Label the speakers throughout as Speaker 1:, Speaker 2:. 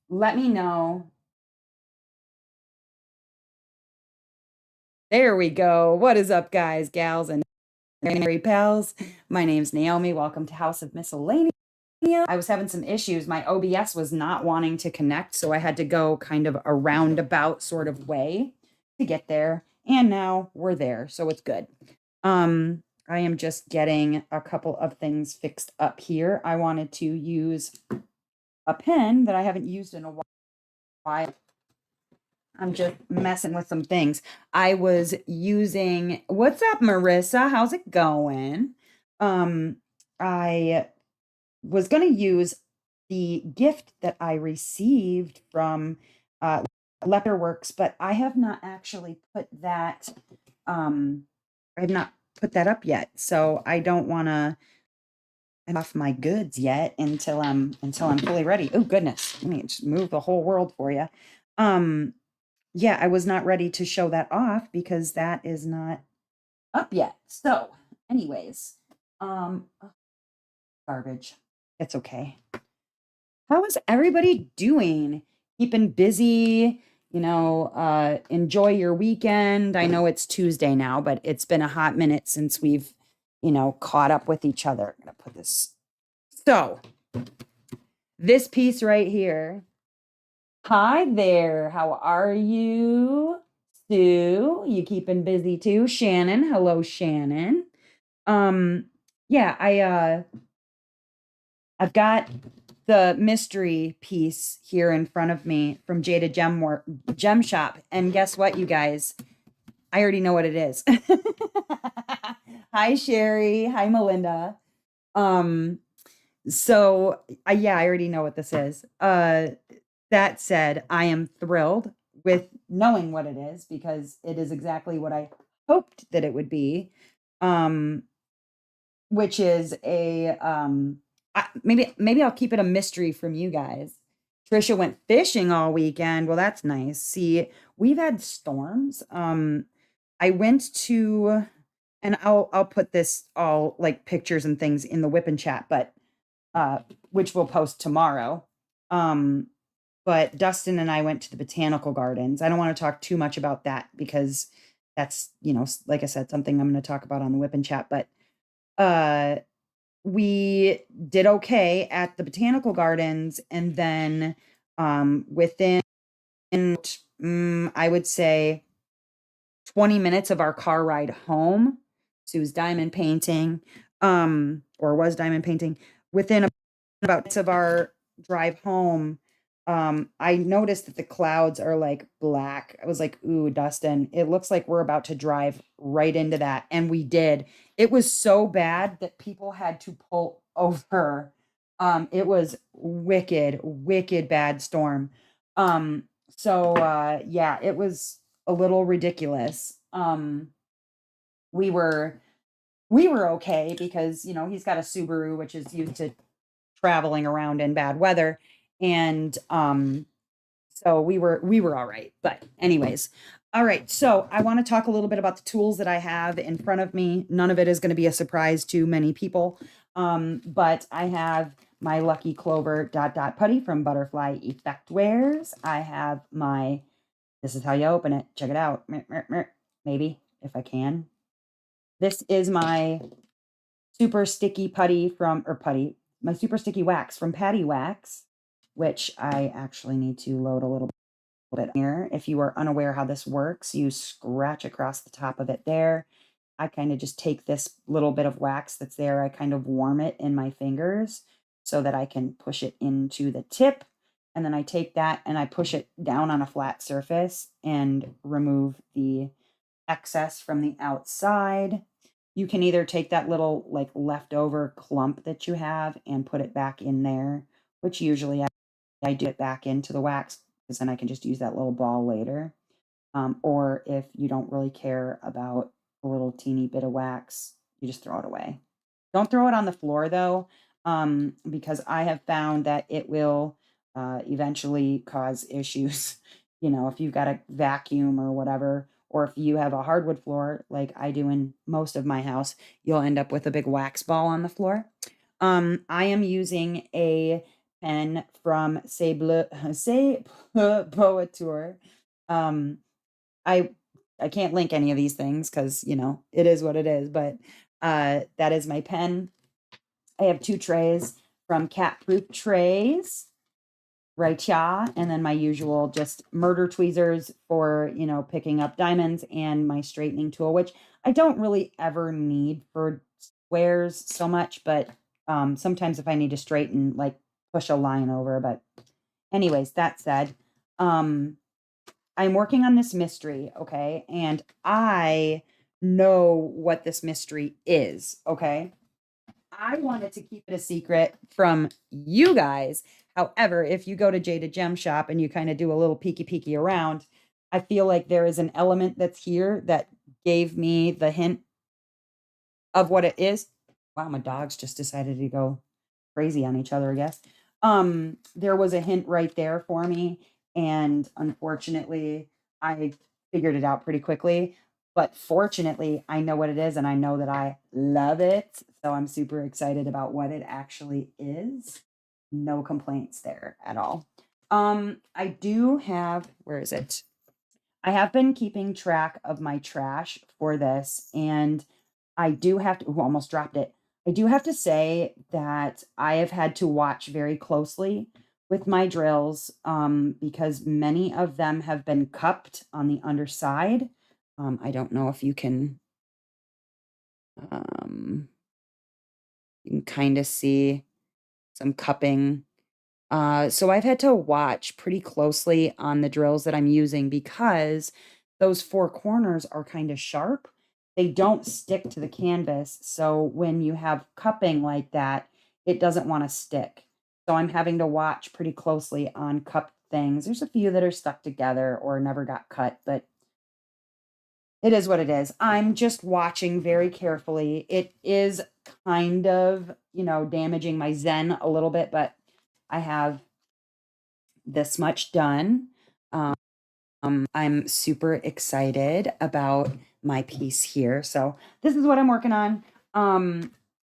Speaker 1: let me know. There we go. What is up, guys, gals, and merry pals? My name's Naomi. Welcome to House of Miscellania. I was having some issues. My OBS was not wanting to connect, so I had to go kind of a roundabout sort of way to get there. And now we're there, so it's good. I am just getting a couple of things fixed up here. I wanted to use a pen that I haven't used in a while. I'm just messing with some things. I was using, what's up, Marissa? How's it going? I was going to use the gift that I received from Leatherworks, but I have not actually put that, I have not put that up yet. So I don't want to off my goods yet until I'm fully ready. Oh goodness, let me just move the whole world for you. Yeah, I was not ready to show that off because that is not up yet. So, anyways, garbage. It's okay. How is everybody doing? Keeping busy, enjoy your weekend. I know it's Tuesday now, but it's been a hot minute since we've, caught up with each other. I'm going to put this. So, this piece right here. Hi there. How are you? Sue, you keeping busy too? Shannon, hello Shannon. Yeah, I've got the mystery piece here in front of me from Jada Gem Shop, and guess what, you guys? I already know what it is. Hi Sherry, hi Melinda. So yeah, I already know what this is. That said, I am thrilled with knowing what it is because it is exactly what I hoped that it would be. Which is maybe I'll keep it a mystery from you guys. Trisha went fishing all weekend. Well, that's nice. See, we've had storms. I went to, and I'll put this all like pictures and things in the WIP and chat, but which we'll post tomorrow. But Dustin and I went to the botanical gardens. I don't want to talk too much about that because that's, like I said, something I'm going to talk about on the WIP and chat, but we did okay at the botanical gardens, and then within I would say 20 minutes of our car ride home, Sue's diamond painting, or was diamond painting. Within about of our drive home, I noticed that the clouds are like black. I was like, ooh, Dustin, it looks like we're about to drive right into that. And we did. It was so bad that people had to pull over. It was wicked, wicked bad storm. Yeah, it was a little ridiculous. We were okay because, he's got a Subaru, which is used to traveling around in bad weather. And so we were all right. But anyways, all right. So I want to talk a little bit about the tools that I have in front of me. None of it is going to be a surprise to many people. But I have my Lucky Clover dot dot putty from Butterfly Effect Wares. I have my, this is how you open it. Check it out. Maybe if I can. This is my super sticky putty my super sticky wax from Patty Wax, which I actually need to load a little bit here. If you are unaware how this works, you scratch across the top of it there. I kind of just take this little bit of wax that's there, I kind of warm it in my fingers so that I can push it into the tip. And then I take that and I push it down on a flat surface and remove the excess from the outside. You can either take that little like leftover clump that you have and put it back in there, which usually I do it back into the wax because then I can just use that little ball later. Or if you don't really care about a little teeny bit of wax, you just throw it away. Don't throw it on the floor though, because I have found that it will eventually cause issues. If you've got a vacuum or whatever, or if you have a hardwood floor like I do in most of my house, you'll end up with a big wax ball on the floor. I am using a pen from C'est Poiture. Um, I I can't link any of these things because it is what it is, but that is my pen. I have 2 trays from Cat Proof Trays, right here, and then my usual just murder tweezers for, picking up diamonds, and my straightening tool, which I don't really ever need for squares so much, but sometimes if I need to straighten, like push a line over. But anyways, that said, um, I'm working on this mystery, okay? And I know what this mystery is, okay? I wanted to keep it a secret from you guys. However, if you go to Jada Gem Shop and you kind of do a little peeky around, I feel like there is an element that's here that gave me the hint of what it is. Wow, my dogs just decided to go crazy on each other, I guess. There was a hint right there for me, and unfortunately, I figured it out pretty quickly. But fortunately, I know what it is, and I know that I love it. So I'm super excited about what it actually is. No complaints there at all. I do have, where is it? I have been keeping track of my trash for this, and I do have to, almost dropped it. I do have to say that I have had to watch very closely with my drills, because many of them have been cupped on the underside. I don't know if um, you can kind of see some cupping. So I've had to watch pretty closely on the drills that I'm using because those 4 corners are kind of sharp. They don't stick to the canvas. So when you have cupping like that, it doesn't want to stick. So I'm having to watch pretty closely on cupped things. There's a few that are stuck together or never got cut, but it is what it is. I'm just watching very carefully. It is kind of, damaging my Zen a little bit, but I have this much done. I'm super excited about my piece here. So this is what I'm working on.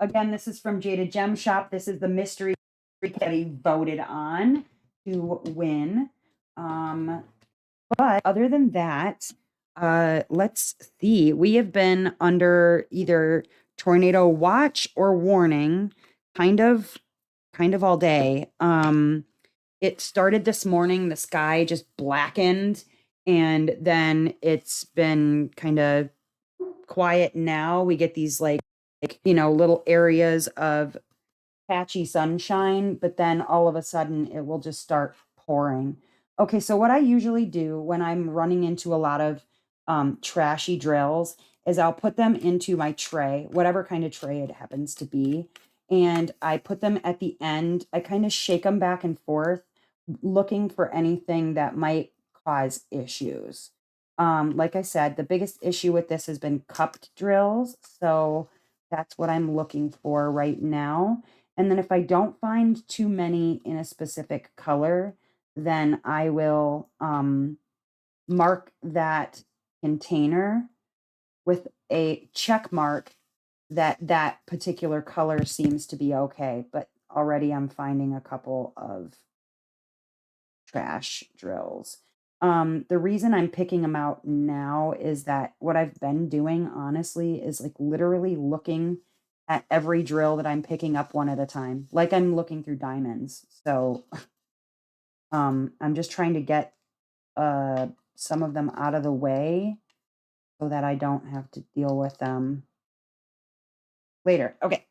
Speaker 1: Again, this is from Jada Gem Shop. This is the mystery that he voted on to win. But other than that, let's see. We have been under either tornado watch or warning, kind of, kind of all day. It started this morning, the sky just blackened, and then it's been kind of quiet now. We get these little areas of patchy sunshine, but then all of a sudden it will just start pouring. Okay, so what I usually do when I'm running into a lot of trashy drills is I'll put them into my tray, whatever kind of tray it happens to be, and I put them at the end. I kind of shake them back and forth, looking for anything that might cause issues. Like I said, the biggest issue with this has been cupped drills, so that's what I'm looking for right now. And then if I don't find too many in a specific color, then I will mark that container with a check mark that that particular color seems to be okay. But already I'm finding a couple of trash drills. The reason I'm picking them out now is that what I've been doing, honestly, is like literally looking at every drill that I'm picking up one at a time, like I'm looking through diamonds. So, I'm just trying to get some of them out of the way so that I don't have to deal with them later. Okay,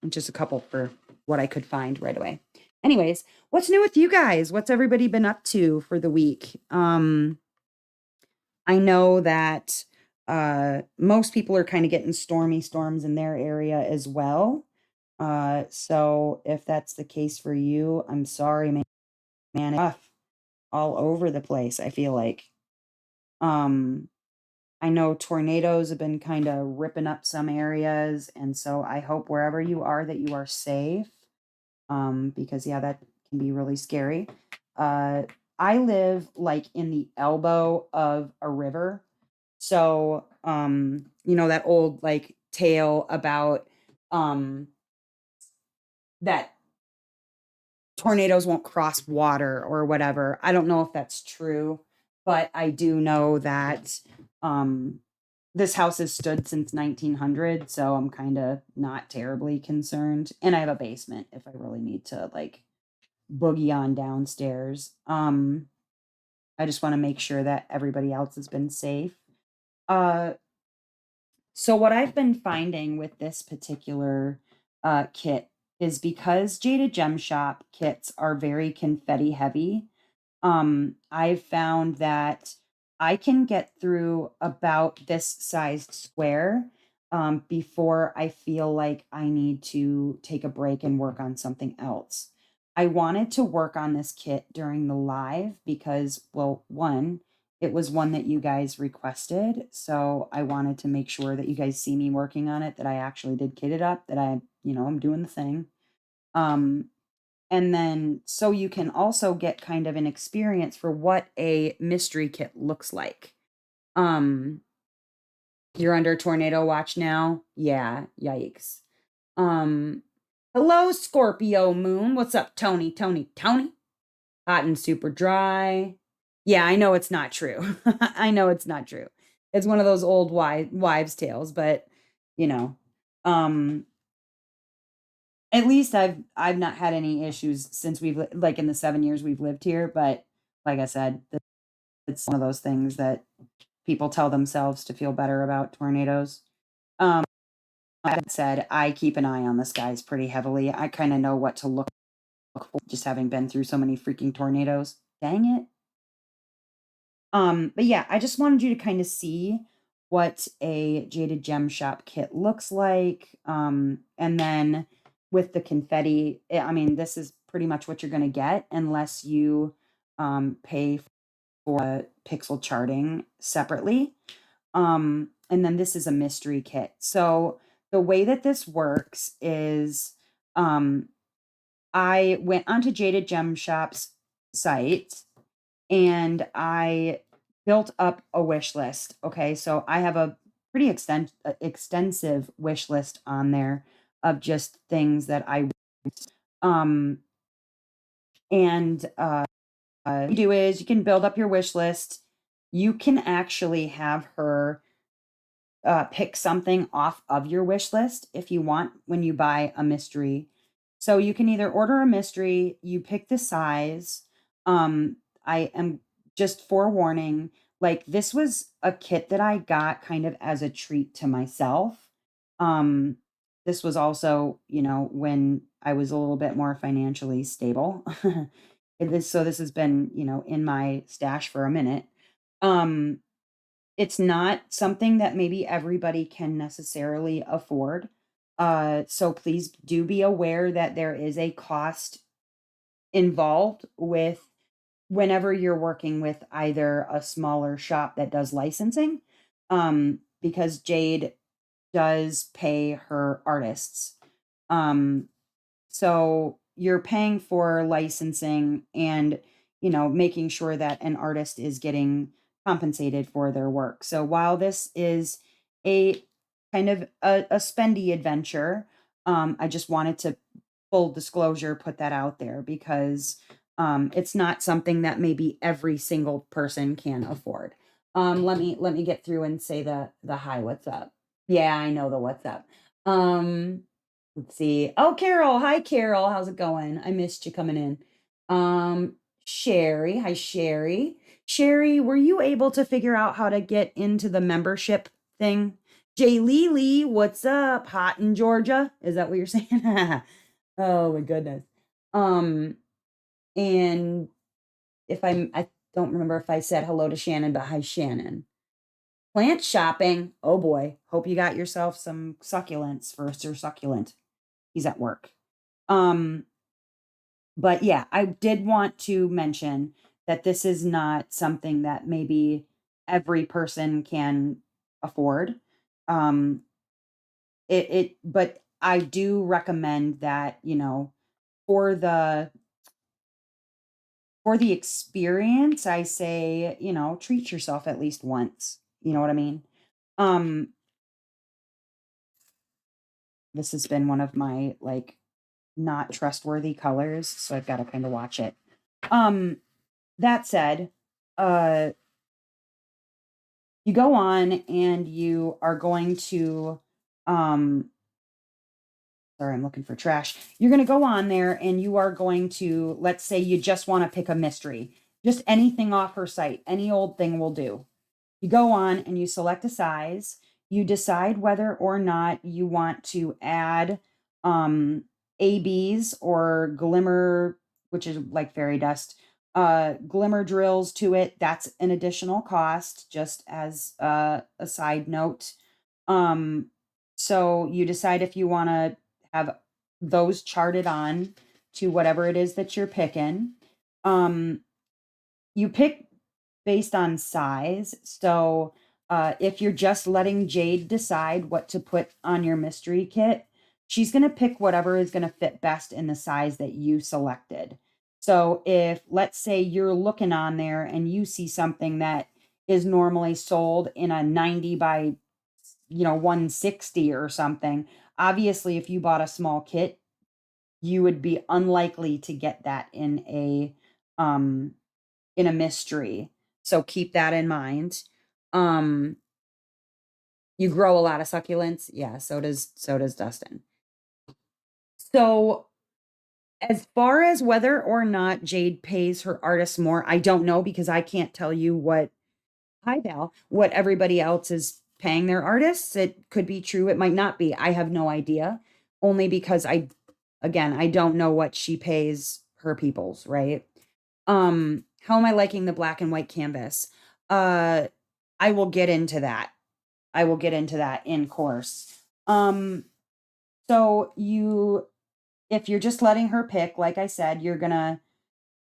Speaker 1: just a couple for what I could find right away. Anyways, what's new with you guys? What's everybody been up to for the week? I know that most people are kind of getting stormy storms in their area as well. So if that's the case for you, I'm sorry, man, it's rough all over the place, I feel like. Um, I know tornadoes have been kind of ripping up some areas, and so I hope wherever you are that you are safe. Because yeah, that can be really scary. Uh, I live like in the elbow of a river. So, that old like tale about that tornadoes won't cross water or whatever. I don't know if that's true, but I do know that this house has stood since 1900, so I'm kind of not terribly concerned. And I have a basement if I really need to like boogie on downstairs. I just want to make sure that everybody else has been safe. Uh, so what I've been finding with this particular kit is because Jaded Gem Shop kits are very confetti heavy. I've found that I can get through about this sized square before I feel like I need to take a break and work on something else. I wanted to work on this kit during the live because, well, one, it was one that you guys requested. So I wanted to make sure that you guys see me working on it, that I actually did kit it up, that I'm doing the thing. Um, and then so you can also get kind of an experience for what a mystery kit looks like. Um, you're under tornado watch now? Yeah, yikes. Um, hello, Scorpio Moon. What's up, Tony? Tony? Hot and super dry. Yeah, I know it's not true. I know it's not true. It's one of those old wives' tales, but you know, um, at least I've not had any issues since like in the 7 years we've lived here. But like I said, it's one of those things that people tell themselves to feel better about tornadoes. Um, that said, I keep an eye on the skies pretty heavily. I kind of know what to look for, just having been through so many freaking tornadoes. Dang it. But yeah, I just wanted you to kind of see what a Jaded Gem Shop kit looks like. And then with the confetti, I mean, this is pretty much what you're going to get unless you pay for pixel charting separately. And then this is a mystery kit. So the way that this works is I went onto Jaded Gem Shop's site and I built up a wish list. Okay, so I have a pretty extensive wish list on there of just things that I um and what you do is you can build up your wish list. You can actually have her pick something off of your wish list if you want when you buy a mystery. So you can either order a mystery, you pick the size. I am just forewarning, like this was a kit that I got kind of as a treat to myself. Um, this was also, when I was a little bit more financially stable. So this has been, in my stash for a minute. Um, it's not something that maybe everybody can necessarily afford. So please do be aware that there is a cost involved with whenever you're working with either a smaller shop that does licensing, because Jade does pay her artists. Um, so you're paying for licensing and, making sure that an artist is getting compensated for their work. So while this is a kind of a spendy adventure, I just wanted to full disclosure put that out there because it's not something that maybe every single person can afford. Let me get through and say the hi, what's up? Yeah, I know the what's up. Let's see. Oh, Carol. Hi, Carol. How's it going? I missed you coming in. Sherry. Hi, Sherry. Sherry, were you able to figure out how to get into the membership thing? Jay Lee, what's up? Hot in Georgia? Is that what you're saying? Oh my goodness. Um, and I don't remember if I said hello to Shannon, but hi, Shannon. Plant shopping. Oh boy. Hope you got yourself some succulents for Sir Succulent. He's at work. But yeah, I did want to mention that this is not something that maybe every person can afford. Um, but I do recommend that, for the experience, I say, treat yourself at least once. You know what I mean? Um, this has been one of my like not trustworthy colors, so I've got to kind of watch it. That said, uh, you go on and you are going to, um, sorry, I'm looking for trash. You're going to go on there and you are going to, let's say you just want to pick a mystery, just anything off her site, any old thing will do. You go on and you select a size. You decide whether or not you want to add ABs or glimmer, which is like fairy dust, glimmer drills to it. That's an additional cost, just as a side note. Um, so you decide if you want to have those charted on to whatever it is that you're picking. Um, you pick based on size. So if you're just letting Jade decide what to put on your mystery kit, she's going to pick whatever is going to fit best in the size that you selected. So if, let's say, you're looking on there and you see something that is normally sold in a 90 by 160 or something, obviously if you bought a small kit, you would be unlikely to get that um in a mystery. So keep that in mind. Um, you grow a lot of succulents. Yeah, so does Dustin. So as far as whether or not Jade pays her artists more, I don't know because I can't tell you hi Val, what everybody else is paying their artists. It could be true, it might not be. I have no idea. Only because I don't know what she pays her peoples, right? How am I liking the black and white canvas? Uh, I will get into that. I will get into that in course. So if you're just letting her pick, like I said, you're gonna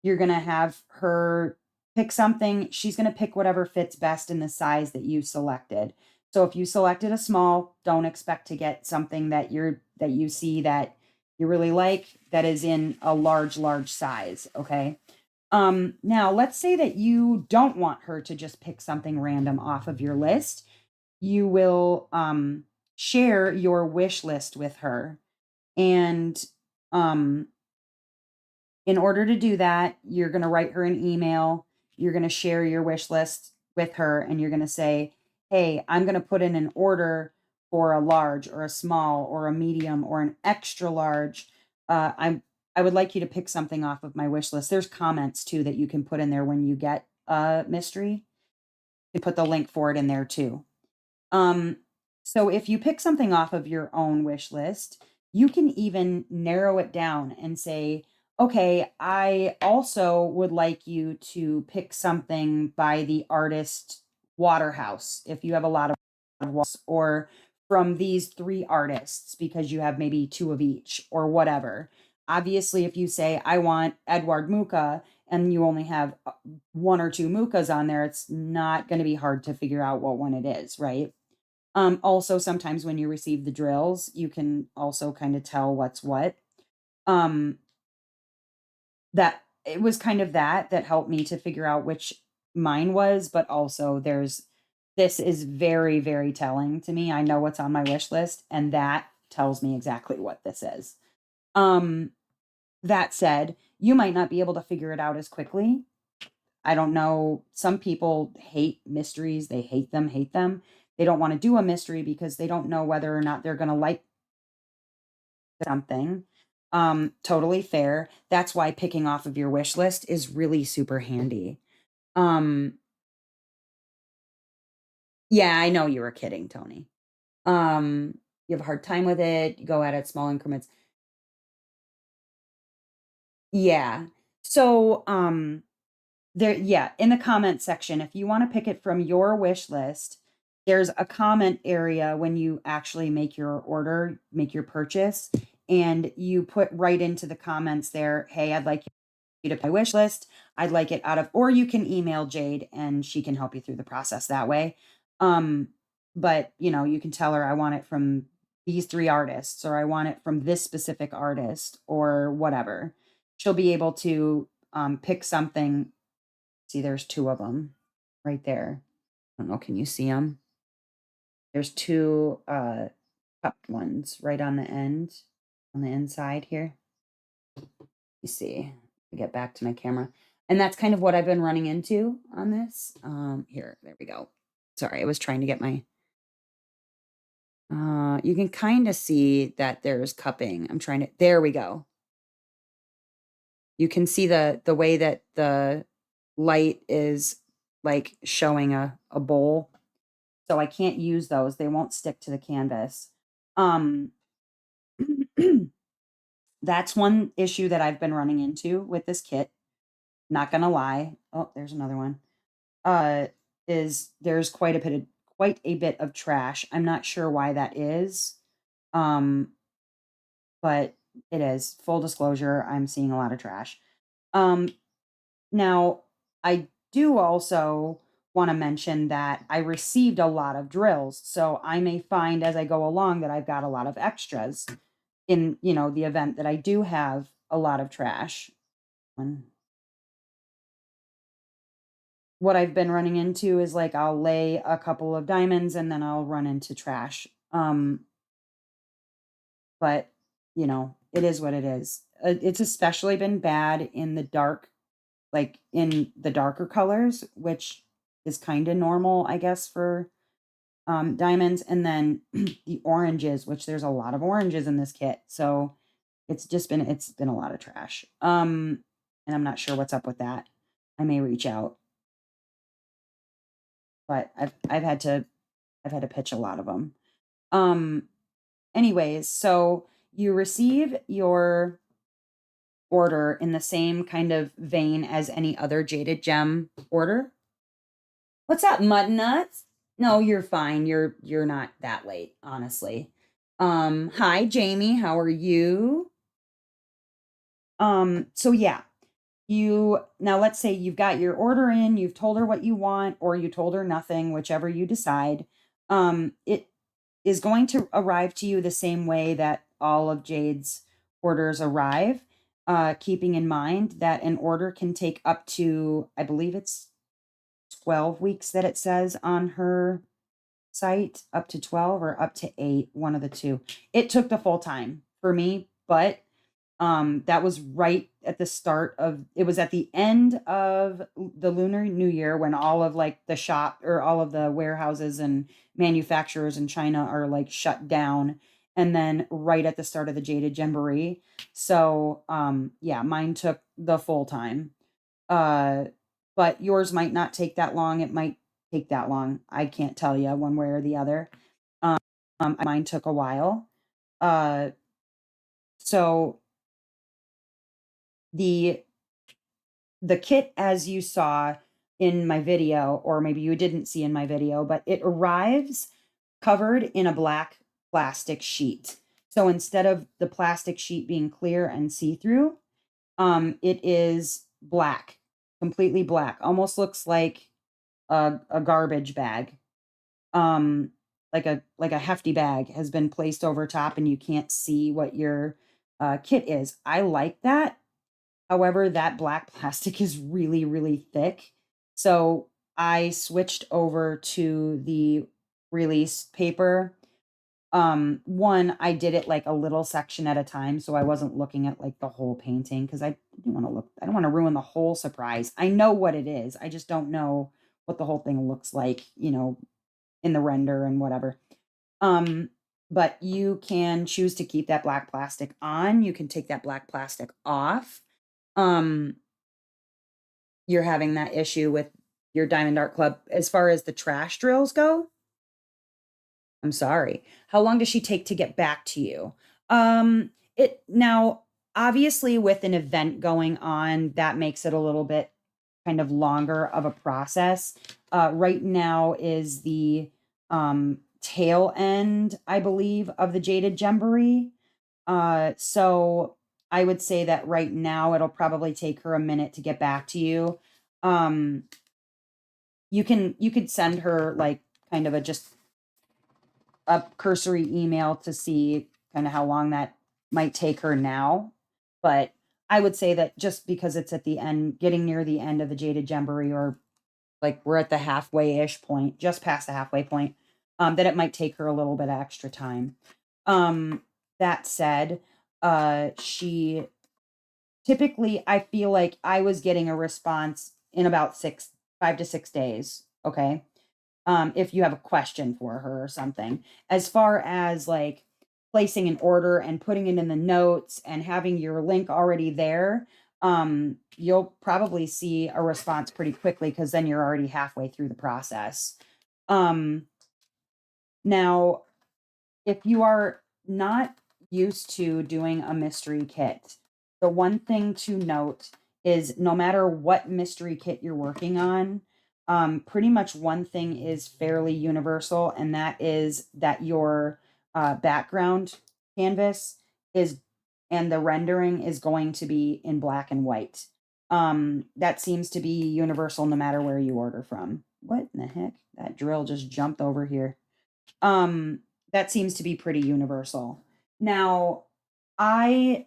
Speaker 1: have her pick something. She's gonna pick whatever fits best in the size that you selected. So if you selected a small, don't expect to get something that you see that you really like that is in a large size. Okay. Now let's say that you don't want her to just pick something random off of your list. You will share your wish list with her. And um, in order to do that, you're going to write her an email. You're going to share your wish list with her and you're going to say, hey, I'm going to put in an order for a large or a small or a medium or an extra large. I would like you to pick something off of my wish list. There's comments too that you can put in there when you get a mystery. You put the link for it in there too. Um, so if you pick something off of your own wish list, you can even narrow it down and say, okay, I also would like you to pick something by the artist Waterhouse if you have a lot of walls, or from these three artists because you have maybe two of each or whatever. Obviously, if you say, I want Edward Mucha, and you only have one or two Muchas on there, it's not going to be hard to figure out what one it is, right? Also, sometimes when you receive the drills, you can also kind of tell what's what. Um, that it was kind of that helped me to figure out which mine was, but also this is very, very telling to me. I know what's on my wish list, and that tells me exactly what this is. Um, that said, you might not be able to figure it out as quickly. I don't know. Some people hate mysteries. They hate them, hate them. They don't want to do a mystery because they don't know whether or not they're going to like something. Totally fair. That's why picking off of your wish list is really super handy. Um, yeah, I know you were kidding, Tony. You have a hard time with it. You go at it small increments. Yeah. So, in the comment section, if you want to pick it from your wish list, there's a comment area when you actually make your order, make your purchase, and you put right into the comments there, hey, I'd like you to my wish list. I'd like it out of, or you can email Jade and she can help you through the process that way. But you can tell her I want it from these three artists, or I want it from this specific artist, or whatever. She'll be able to pick something. See, there's two of them right there. I don't know, can you see them? There's two cupped ones right on the end, on the inside here. You see, get back to my camera. And that's kind of what I've been running into on this. Here, there we go. Sorry, I was trying to get my, you can kind of see that there's cupping. I'm trying to, there we go. You can see the way that the light is like showing a bowl. So I can't use those. They won't stick to the canvas. That's one issue that I've been running into with this kit. Not gonna lie. Oh, there's another one. Is there's quite a bit of trash. I'm not sure why that is. Um, but it is. Full disclosure, I'm seeing a lot of trash. Now I do also want to mention that I received a lot of drills. So I may find as I go along that I've got a lot of extras in, the event that I do have a lot of trash. And what I've been running into is like I'll lay a couple of diamonds and then I'll run into trash. But it is what it is. It's especially been bad in the dark, like in the darker colors, which is kind of normal, I guess, for diamonds, and then the oranges, which there's a lot of oranges in this kit. So it's been a lot of trash. And I'm not sure what's up with that. I may reach out, but I've had to pitch a lot of them. Anyways, so you receive your order in the same kind of vein as any other jaded gem order. What's up, mud nuts? No, you're fine. You're not that late, honestly. Hi Jamie, how are you? So yeah, now let's say you've got your order in, you've told her what you want, or you told her nothing, whichever you decide. It is going to arrive to you the same way that all of Jade's orders arrive, keeping in mind that an order can take up to, I believe it's 12 weeks that it says on her site, up to 12 or up to 8, one of the two. It took the full time for me, but that was right at the start of, it was at the end of the Lunar New Year when all of like the shop or all of the warehouses and manufacturers in China are like shut down. And then right at the start of the Jaded Jamboree. So yeah, mine took the full time. But yours might not take that long. It might take that long. I can't tell you one way or the other. Mine took a while. So the kit, as you saw in my video, or maybe you didn't see in my video, but it arrives covered in a black plastic sheet. So instead of the plastic sheet being clear and see-through, it is black, completely black. Almost looks like a garbage bag. Like a hefty bag has been placed over top and you can't see what your kit is. I like that. However, that black plastic is really, really thick. So I switched over to the release paper. One, I did it like a little section at a time, so I wasn't looking at like the whole painting because I don't want to ruin the whole surprise. I know what it is. I just don't know what the whole thing looks like, in the render and whatever. But you can choose to keep that black plastic on. You can take that black plastic off. You're having that issue with your Diamond Art Club as far as the trash drills go. I'm sorry. How long does she take to get back to you? It now obviously with an event going on, that makes it a little bit kind of longer of a process. Right now is the tail end, I believe, of the Jaded Jamboree. So I would say that right now it'll probably take her a minute to get back to you. You could send her like kind of just a cursory email to see kind of how long that might take her now. But I would say that just because it's at the end, getting near the end of the Jaded Jamboree, or like we're at the halfway-ish point, just past the halfway point, that it might take her a little bit of extra time. That said, she typically I feel like I was getting a response in about 5 to 6 days, okay? If you have a question for her or something. As far as like placing an order and putting it in the notes and having your link already there, you'll probably see a response pretty quickly because then you're already halfway through the process. Um, Now, if you are not used to doing a mystery kit, the one thing to note is no matter what mystery kit you're working on, pretty much one thing is fairly universal, and that is that your background canvas is and the rendering is going to be in black and white. That seems to be universal no matter where you order from. What in the heck? That drill just jumped over here. Um, that seems to be pretty universal. Now, I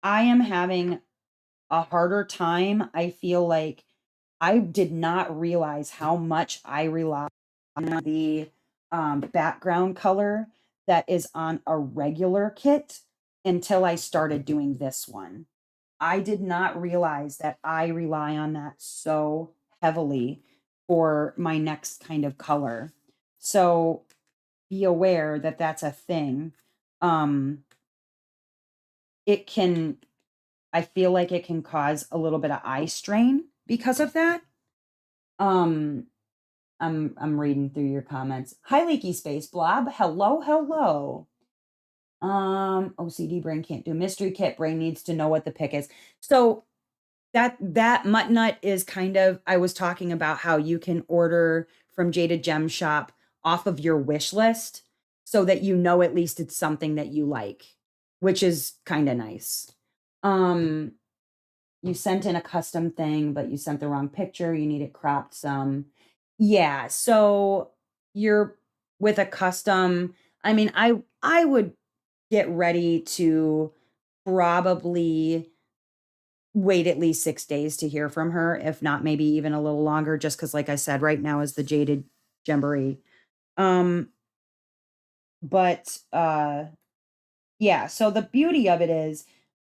Speaker 1: I am having a harder time. I feel like I did not realize how much I rely on the background color that is on a regular kit until I started doing this one. I did not realize that I rely on that so heavily for my next kind of color. So be aware that that's a thing. Um, it can, I feel like it can cause a little bit of eye strain because of that. Um, I'm reading through your comments. Hi, Leaky Space Blob. Hello, hello. OCD brain can't do mystery kit. Brain needs to know what the pick is. So that mutt nut is kind of, I was talking about how you can order from Jaded Gem Shop off of your wish list so that you know at least it's something that you like, which is kind of nice. Um, you sent in a custom thing, but you sent the wrong picture. You need it cropped some. Yeah, so you're with a custom. I mean, I would get ready to probably wait at least 6 days to hear from her, if not maybe even a little longer, just because, like I said, right now is the Jaded Jamboree. Um, but yeah, so the beauty of it is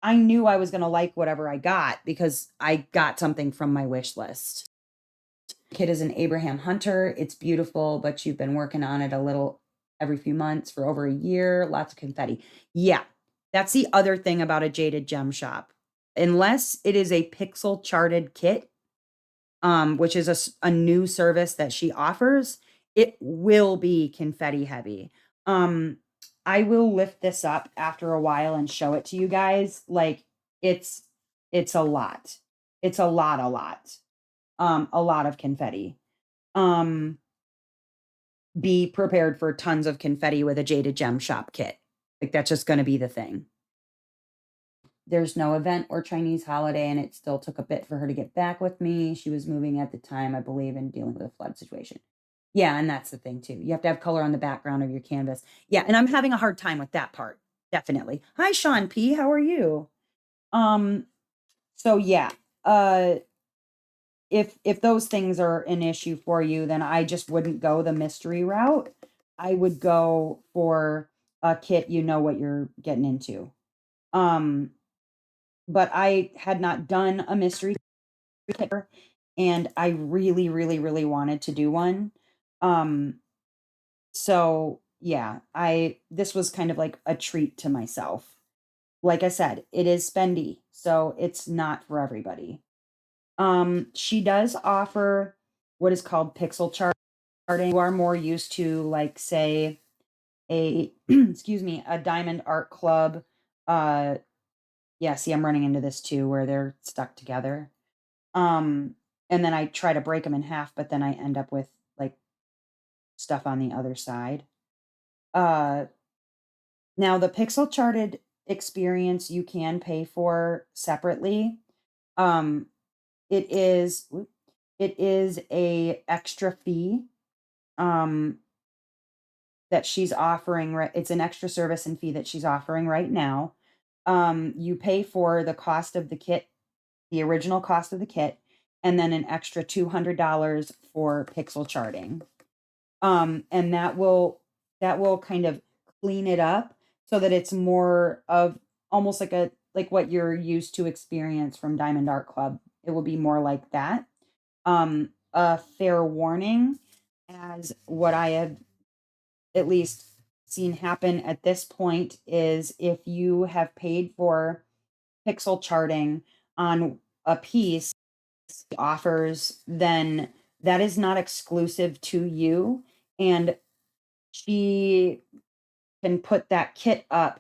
Speaker 1: I knew I was gonna like whatever I got because I got something from my wish list. Kit is an Abraham Hunter. It's beautiful, but you've been working on it a little every few months for over a year. Lots of confetti. Yeah, that's the other thing about a Jaded Gem Shop. Unless it is a pixel charted kit, which is a new service that she offers, it will be confetti heavy. Um, I will lift this up after a while and show it to you guys. Like it's it's a lot. It's a lot. A lot of confetti. Um, be prepared for tons of confetti with a Jaded Gem Shop kit. Like that's just going to be the thing. There's no event or Chinese holiday, and it still took a bit for her to get back with me. She was moving at the time, I believe, and dealing with a flood situation. Yeah, and that's the thing too. You have to have color on the background of your canvas. Yeah, and I'm having a hard time with that part. Definitely. Hi, Sean P. How are you? Um, so yeah, uh, if those things are an issue for you, then I just wouldn't go the mystery route. I would go for a kit you know what you're getting into. Um, but I had not done a mystery kit, and I really, really, really wanted to do one. Um, so yeah, I this was kind of like a treat to myself. Like I said, it is spendy, so it's not for everybody. She does offer what is called pixel charting. You are more used to like say a excuse me, a Diamond Art Club. Uh yeah, see I'm running into this too where they're stuck together. Um and then I try to break them in half, but then I end up with like stuff on the other side. Uh Now the pixel charted experience you can pay for separately. Um it is a extra fee um that she's offering, right? It's an extra service and fee that she's offering right now. You pay for the cost of the kit, the original cost of the kit, and then an extra $200 for pixel charting. And that will kind of clean it up so that it's more of almost like like what you're used to experience from Diamond Art Club. It will be more like that. A fair warning, as what I have at least seen happen at this point, is if you have paid for pixel charting on a piece offers, then that is not exclusive to you. And she can put that kit up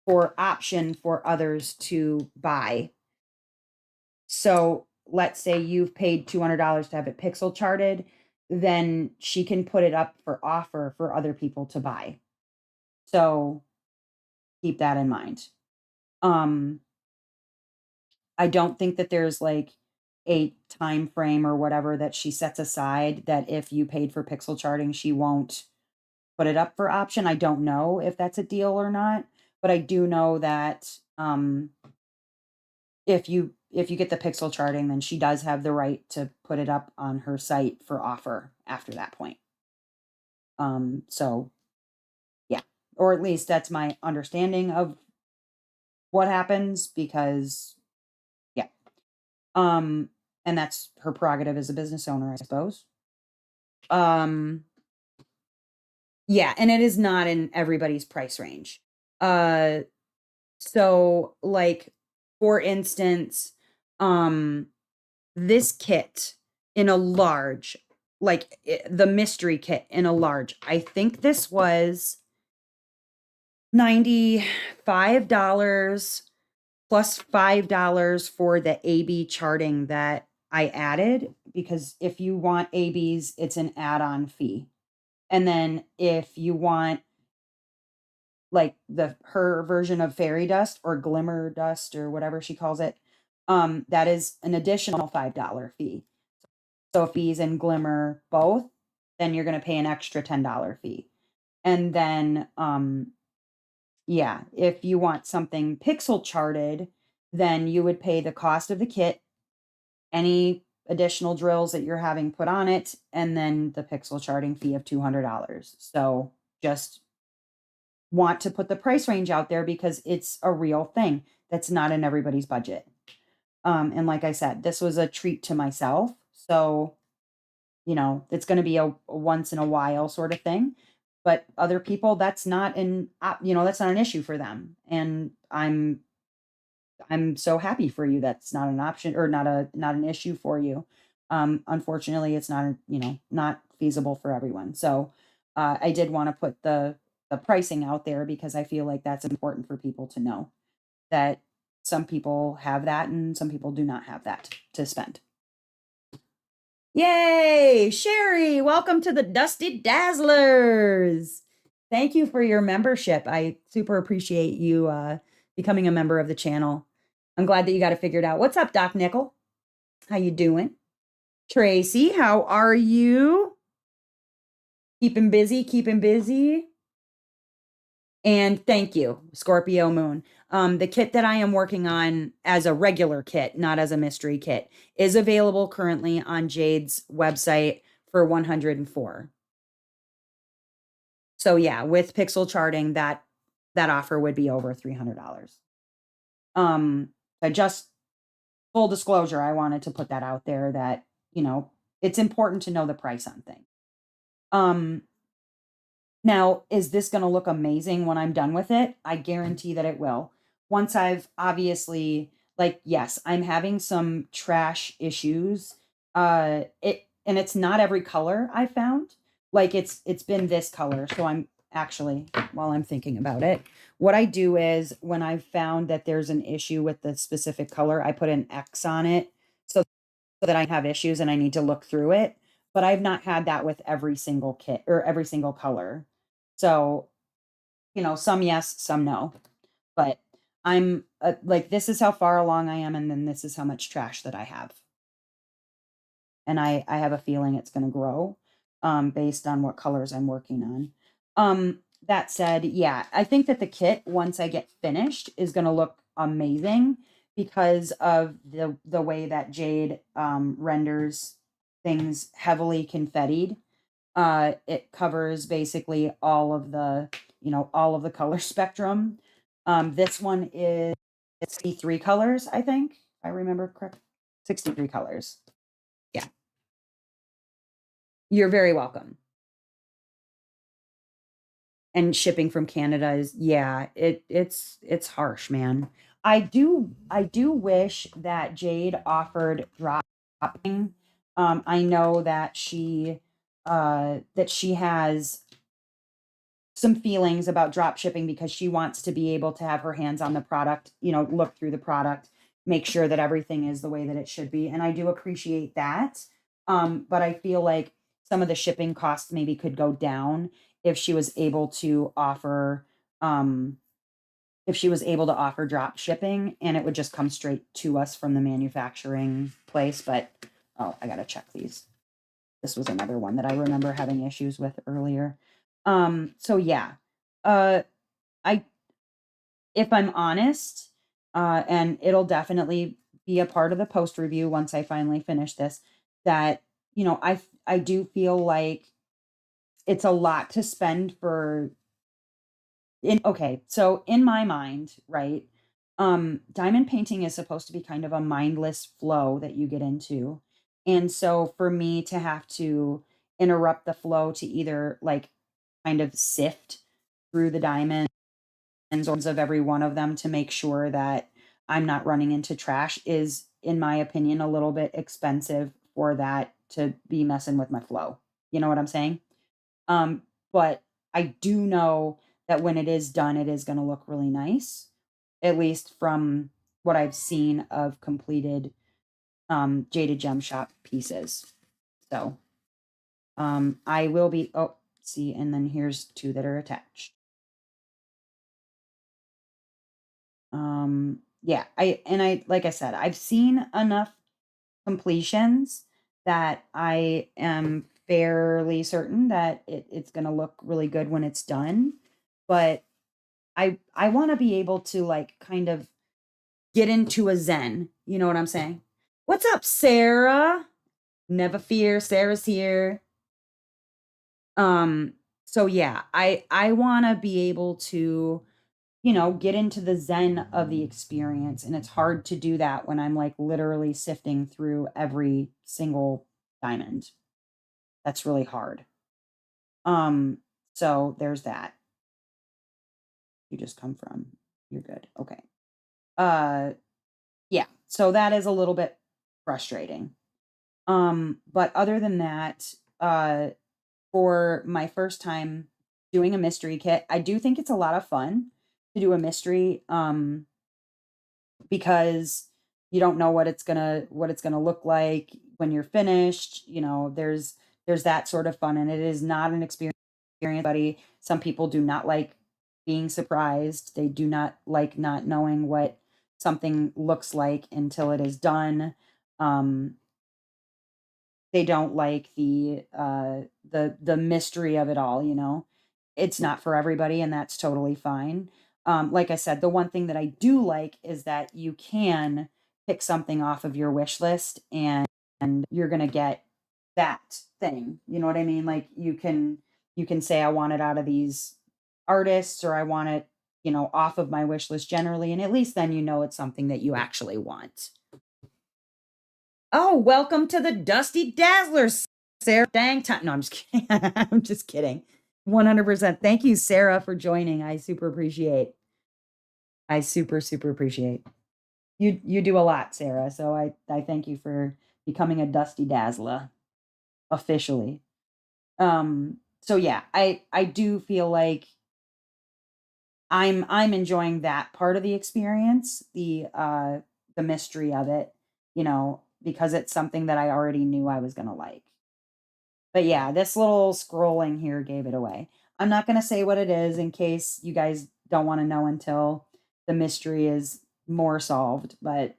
Speaker 1: for option for others to buy. So let's say you've paid $200 to have it pixel charted, then she can put it up for offer for other people to buy. So keep that in mind. I don't think that there's like a time frame or whatever that she sets aside that if you paid for pixel charting, she won't put it up for option. I don't know if that's a deal or not, but I do know that if you get the pixel charting, then she does have the right to put it up on her site for offer after that point. So yeah, or at least that's my understanding of what happens, because yeah. And that's her prerogative as a business owner, I suppose. Yeah, and it is not in everybody's price range. So like for instance, this kit in a large, like the mystery kit in a large, I think this was $95 plus $5 for the AB charting that I added, because if you want ABs, it's an add-on fee. And then if you want like her version of fairy dust or glimmer dust or whatever she calls it, that is an additional $5 fee. So if fees and glimmer both, then you're going to pay an extra $10 fee. And then yeah, if you want something pixel charted, then you would pay the cost of the kit, any additional drills that you're having put on it, and then the pixel charting fee of $200. So just want to put the price range out there because it's a real thing that's not in everybody's budget. And like I said, this was a treat to myself. So, it's going to be a once in a while sort of thing. But other people, that's not that's not an issue for them. And I'm so happy for you. That's not an option, or not an issue for you. Unfortunately, it's not, not feasible for everyone. So, I did want to put the pricing out there because I feel like that's important for people to know that some people have that and some people do not have that to spend. Yay! Sherry, welcome to the Dusty Dazzlers. Thank you for your membership. I super appreciate you becoming a member of the channel. I'm glad that you got it figured out. What's up, Doc Nickel? How you doing? Tracy, how are you? Keeping busy, keeping busy. And thank you, Scorpio Moon. The kit that I am working on as a regular kit, not as a mystery kit, is available currently on Jade's website for $104. So yeah, with pixel charting, that offer would be over $300. I just, full disclosure, I wanted to put that out there that, it's important to know the price on things. Now, is this going to look amazing when I'm done with it? I guarantee that it will. Once I've obviously, like, yes, I'm having some trash issues. And it's not every color I found. Like it's been this color. So I'm actually, while I'm thinking about it, what I do is when I've found that there's an issue with the specific color, I put an X on it so that I have issues and I need to look through it. But I've not had that with every single kit or every single color. So, some yes, some no. But I'm like, this is how far along I am, and then this is how much trash that I have. And I have a feeling it's going to grow based on what colors I'm working on. That said, yeah, I think that the kit, once I get finished, is going to look amazing because of the way that Jade renders things heavily confettied. It covers basically all of the color spectrum. This one is 63 colors, I think, if I remember correct. 63 colors. Yeah. You're very welcome. And shipping from Canada is, yeah, it's harsh, man. I do wish that Jade offered dropping. I know that she has some feelings about drop shipping because she wants to be able to have her hands on the product, look through the product, make sure that everything is the way that it should be. And I do appreciate that. But I feel like some of the shipping costs maybe could go down if she was able to offer um drop shipping, and it would just come straight to us from the manufacturing place. But oh, I gotta check these. This was another one that I remember having issues with earlier. So yeah. I If I'm honest, and it'll definitely be a part of the post review once I finally finish this, that I do feel like it's a lot to spend for in okay, so in my mind, right? Diamond painting is supposed to be kind of a mindless flow that you get into. And so for me to have to interrupt the flow to either like kind of sift through the diamonds of every one of them to make sure that I'm not running into trash is, in my opinion, a little bit expensive for that to be messing with my flow. You know what I'm saying? Um, but I do know that when it is done, it is going to look really nice, at least from what I've seen of completed Jaded Gem Shop pieces. So I will be, oh, see, and then here's two that are attached. Yeah, like I said, I've seen enough completions that I am fairly certain that it's going to look really good when it's done. But I want to be able to like kind of get into a zen. You know what I'm saying? What's up, Sarah? Never fear, Sarah's here. Um, so yeah, I want to be able to get into the zen of the experience. And it's hard to do that when I'm like literally sifting through every single diamond. That's really hard. Um, so there's that. You just come from. You're good. Okay. Uh yeah, so that is a little bit frustrating. But other than that, for my first time doing a mystery kit, I do think it's a lot of fun to do a mystery. Because you don't know what it's gonna look like when you're finished. There's that sort of fun, and it is not an experience. Buddy, some people do not like being surprised. They do not like not knowing what something looks like until it is done. Um, they don't like the mystery of it all. It's not for everybody, and that's totally fine. Like I said, the one thing that I do like is that you can pick something off of your wish list and you're gonna get that thing. You know what I mean? Like you can say I want it out of these artists, or I want it, off of my wish list generally, and at least then it's something that you actually want. Oh, welcome to the Dusty Dazzler, Sarah. Dang time. No, I'm just kidding. I'm just kidding. 100%. Thank you, Sarah, for joining. I super appreciate. I super, super appreciate. You do a lot, Sarah. So I thank you for becoming a Dusty Dazzler officially. So yeah, I do feel like I'm enjoying that part of the experience, the mystery of it, because it's something that I already knew I was gonna like. But yeah, this little scrolling here gave it away. I'm not gonna say what it is in case you guys don't wanna know until the mystery is more solved, but,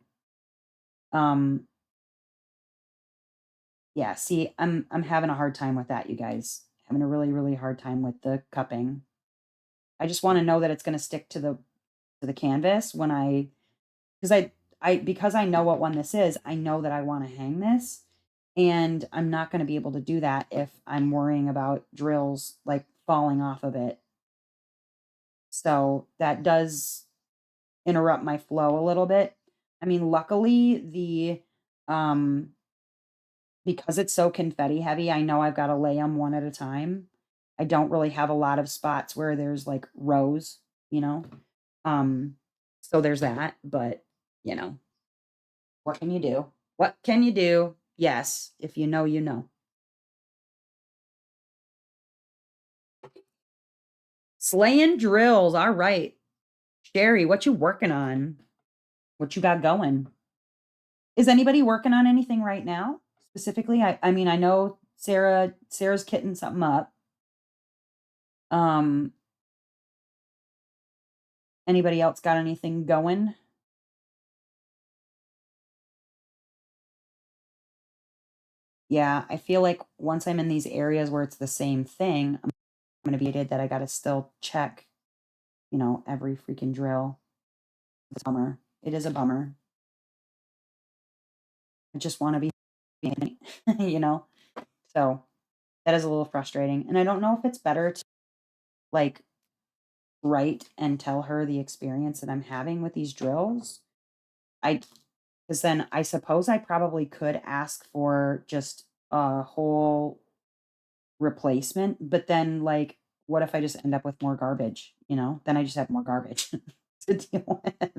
Speaker 1: um, yeah, see, I'm having a hard time with that, you guys. Having a really, really hard time with the cupping. I just wanna know that it's gonna stick to the canvas when I 'cause because I know what one this is, I know that I wanna hang this, and I'm not gonna be able to do that if I'm worrying about drills, like, falling off of it. So, that does interrupt my flow a little bit. I mean, luckily um because it's so confetti heavy, I know I've got to lay them one at a time. I don't really have a lot of spots where there's like rows, you know. Um so there's that, but you know, what can you do? What can you do? Yes, if you know, you know. Slaying drills. All right. Sherry, what you working on? What you got going? Is anybody working on anything right now? Specifically, I mean, I know Sarah's kitting something up. Um, Anybody else got anything going? Yeah, I feel like once I'm in these areas where it's the same thing, I'm gonna be irritated that I gotta still check, every freaking drill. It's a bummer. It is a bummer. I just want to be, you know. So that is a little frustrating, and I don't know if it's better to like write and tell her the experience that I'm having with these drills. I Because then I suppose I probably could ask for just a whole replacement, but then, like, what if I just end up with more garbage, Then I just have more garbage to deal with.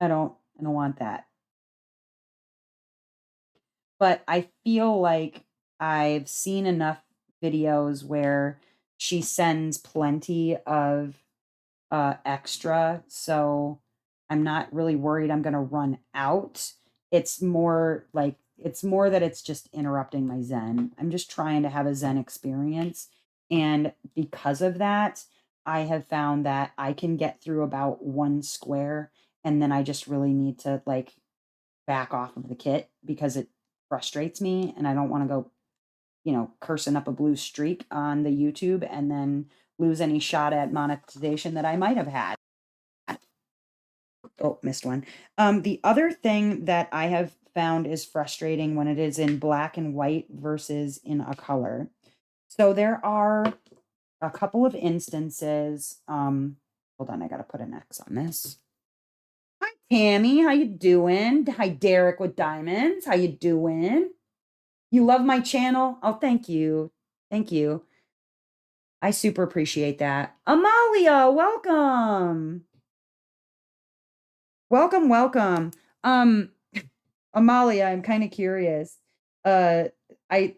Speaker 1: I don't want that. But I feel like I've seen enough videos where she sends plenty of extra, so I'm not really worried I'm gonna run out. It's more that it's just interrupting my zen. I'm just trying to have a zen experience, and because of that, I have found that I can get through about 1 square, and then I just really need to, like, back off of the kit because it frustrates me, and I don't wanna go, cursing up a blue streak on the YouTube and then lose any shot at monetization that I might have had. Oh, missed one. The other thing that I have found is frustrating when it is in black and white versus in a color. So there are a couple of instances. Hold on, I gotta put an X on this. Hi, Tammy. How you doing? Hi, Derek with Diamonds. How you doing? You love my channel? Oh, thank you. Thank you. I super appreciate that. Amalia, welcome. Welcome, welcome. Um, Amalia, I'm kind of curious. Uh, I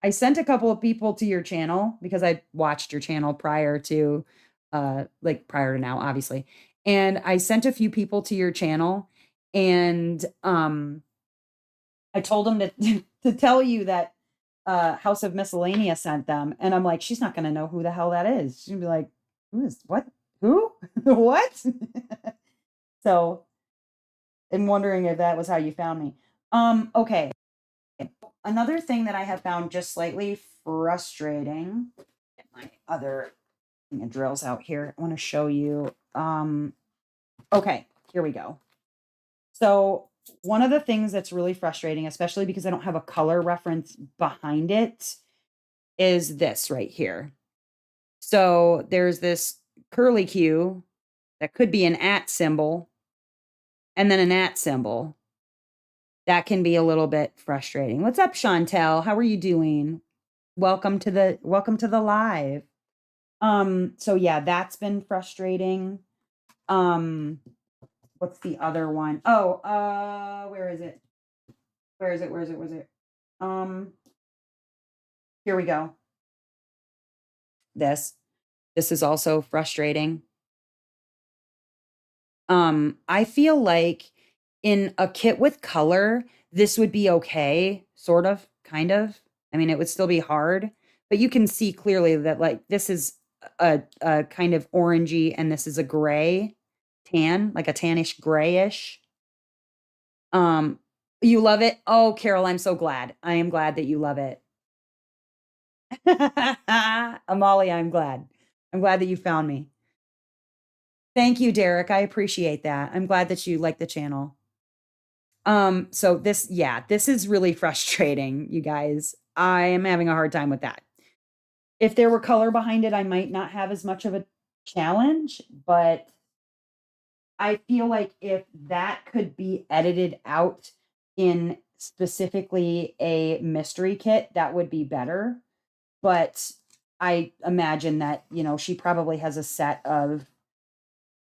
Speaker 1: I sent a couple of people to your channel because I watched your channel prior to prior to now, obviously. And I sent a few people to your channel and I told them to to tell you that House of Miscellania sent them. And I'm like, she's not gonna know who the hell that is. She'd be like, who is what? Who? What? So I'm wondering if that was how you found me. Okay. Another thing that I have found just slightly frustrating. Get my other thing of drills out here. I want to show you. Okay, here we go. So one of the things that's really frustrating, especially because I don't have a color reference behind it, is this right here. So there's this curly Q that could be an at symbol and then an at symbol. That can be a little bit frustrating. What's up, Chantel? How are you doing? Welcome to the live. So yeah, that's been frustrating. Um, what's the other one? Oh, where is it? Where is it? Where is it? Where is it? Um, Here we go. This. This is also frustrating. I feel like in a kit with color, this would be okay, sort of, kind of. I mean, it would still be hard, but you can see clearly that like this is a kind of orangey and this is a gray tan, like a tannish grayish. Um, you love it? Oh, Carol, I'm so glad. I am glad that you love it. Amalia, I'm glad. I'm glad that you found me. Thank you, Derek. I appreciate that. I'm glad that you like the channel. So this is really frustrating, you guys. I am having a hard time with that. If there were color behind it, I might not have as much of a challenge, but I feel like if that could be edited out in specifically a mystery kit, that would be better. But I imagine that, she probably has a set of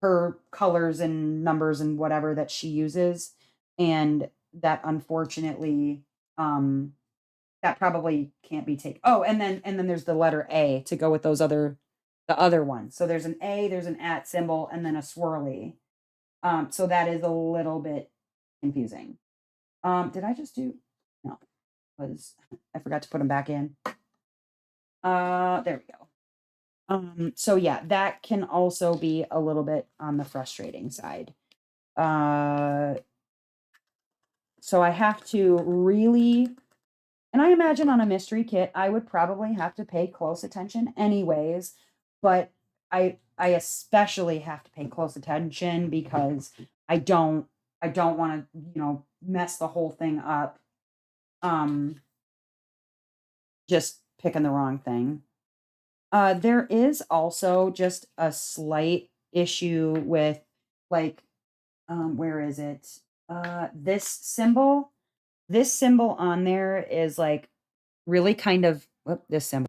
Speaker 1: her colors and numbers and whatever that she uses, and that unfortunately, um, that probably can't be taken. Oh, and then there's the letter A to go with the other ones. So there's an A, there's an at symbol, and then a swirly. So that is a little bit confusing. Did I just do? No, was I forgot to put them back in. There we go. So yeah, that can also be a little bit on the frustrating side. So I have to really, and I imagine on a mystery kit, I would probably have to pay close attention anyways, but I especially have to pay close attention because I don't I don't want to, mess the whole thing up. Um, just picking the wrong thing. There is also just a slight issue with, like, where is it? This symbol. This symbol on there is like really kind of this symbol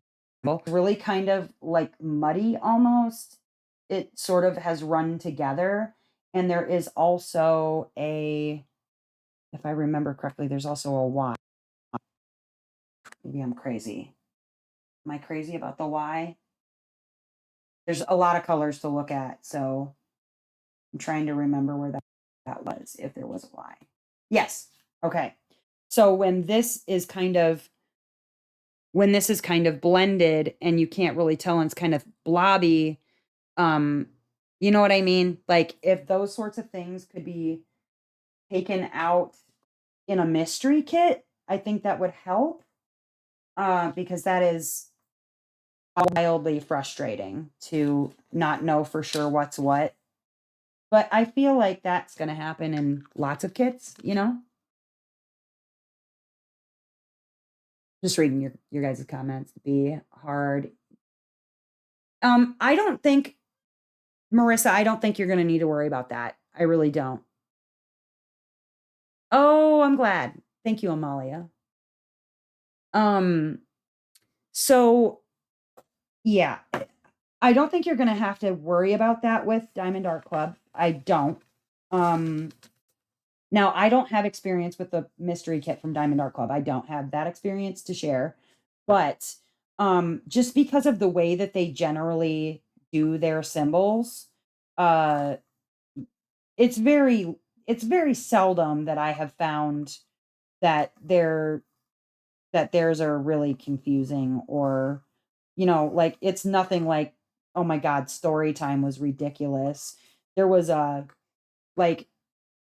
Speaker 1: really kind of like muddy almost. It sort of has run together. And there is also if I remember correctly, there's also a Y. Maybe I'm crazy. Am I crazy about the Y? There's a lot of colors to look at, so I'm trying to remember where that was, if there was a Y. Yes. Okay. So when this is kind of blended and you can't really tell and it's kind of blobby, um, you know what I mean? Like if those sorts of things could be taken out in a mystery kit, I think that would help. Because that is wildly frustrating to not know for sure what's what. But I feel like that's going to happen in lots of kits. Just reading your guys' comments. Be hard. I don't think, Marissa, I don't think you're going to need to worry about that. I really don't. Oh, I'm glad. Thank you, Amalia. Um, so yeah, I don't think you're going to have to worry about that with Diamond Art Club. I don't. Um, Now I don't have experience with the mystery kit from Diamond Art Club. I don't have that experience to share. But just because of the way that they generally do their symbols, uh it's very seldom that I have found that theirs are really confusing, or like it's nothing like, oh my god, story time was ridiculous. There was a like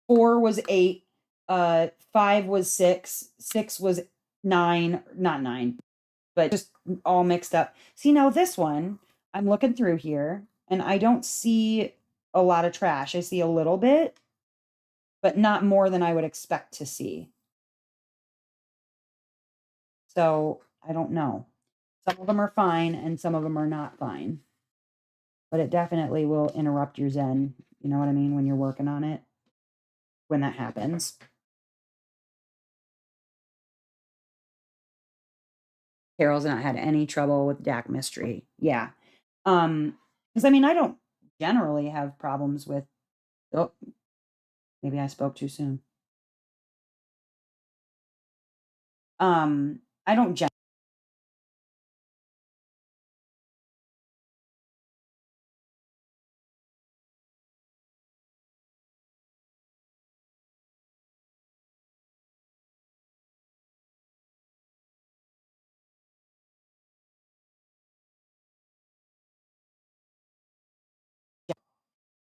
Speaker 1: 4 was 8, 5 was 6, 6 was 9, not 9, but just all mixed up. See, now this one, I'm looking through here and I don't see a lot of trash. I see a little bit, but not more than I would expect to see. So, I don't know. Some of them are fine and some of them are not fine. But it definitely will interrupt your zen, you know what I mean, when you're working on it, when that happens. Carol's not had any trouble with DAC mystery. Yeah. Because I mean, I don't generally have problems with, oh, maybe I spoke too soon. I don't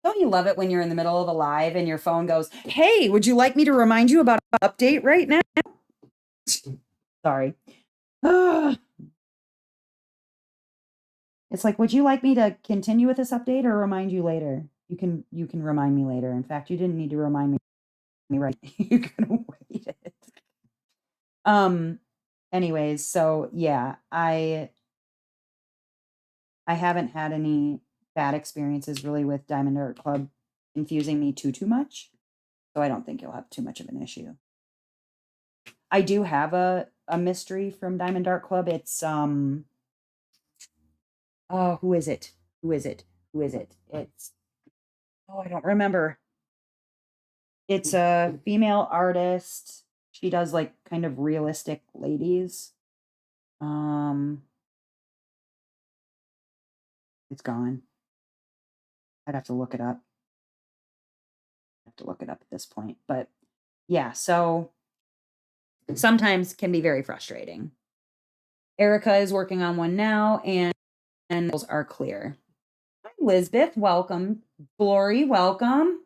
Speaker 1: don't you love it when you're in the middle of a live and your phone goes, "Hey, would you like me to remind you about an update right now?" Sorry. It's like, "Would you like me to continue with this update or remind you later?" You can remind me later. In fact, you didn't need to remind me right. You can wait it. Anyways, so yeah, I haven't had any bad experiences really with Diamond Art Club confusing me too much. So I don't think you'll have too much of an issue. I do have a mystery from Diamond Art Club. It's oh, who is it? Who is it? Who is it? It's oh, I don't remember. It's a female artist. She does like kind of realistic ladies. It's gone. I'd have to look it up. I have to look it up at this point. But yeah, so sometimes can be very frustrating. Erica is working on one now, and those are clear. Hi, Lisbeth, welcome. Glory, welcome.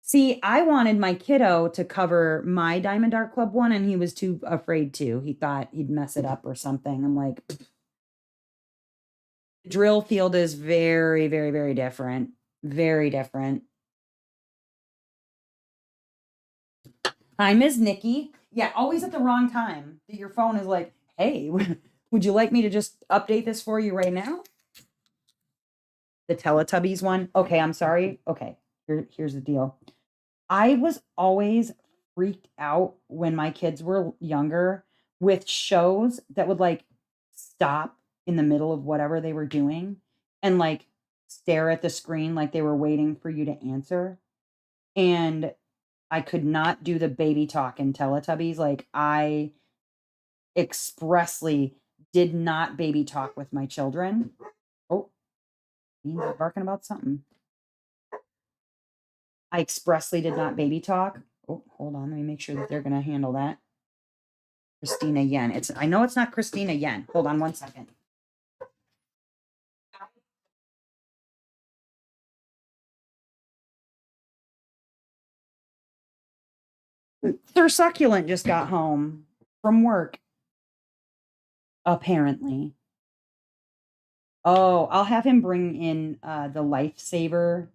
Speaker 1: See, I wanted my kiddo to cover my Diamond Art Club one, and he was too afraid to. He thought he'd mess it up or something. I'm like, the drill field is very, very, very different. Very different. Hi, Ms. Nikki. Yeah, always at the wrong time. Your phone is like, hey, would you like me to just update this for you right now? The Teletubbies one? Okay, I'm sorry. Okay, here's the deal. I was always freaked out when my kids were younger with shows that would like stop in the middle of whatever they were doing and like stare at the screen like they were waiting for you to answer. And I could not do the baby talk in Teletubbies. Like I expressly did not baby talk with my children. Oh, he's barking about something. I expressly did not baby talk. Oh, hold on. Let me make sure that they're going to handle that. Christina Yen. I know it's not Christina Yen. Hold on one second. Their succulent just got home from work. Apparently. Oh, I'll have him bring in the Lifesaver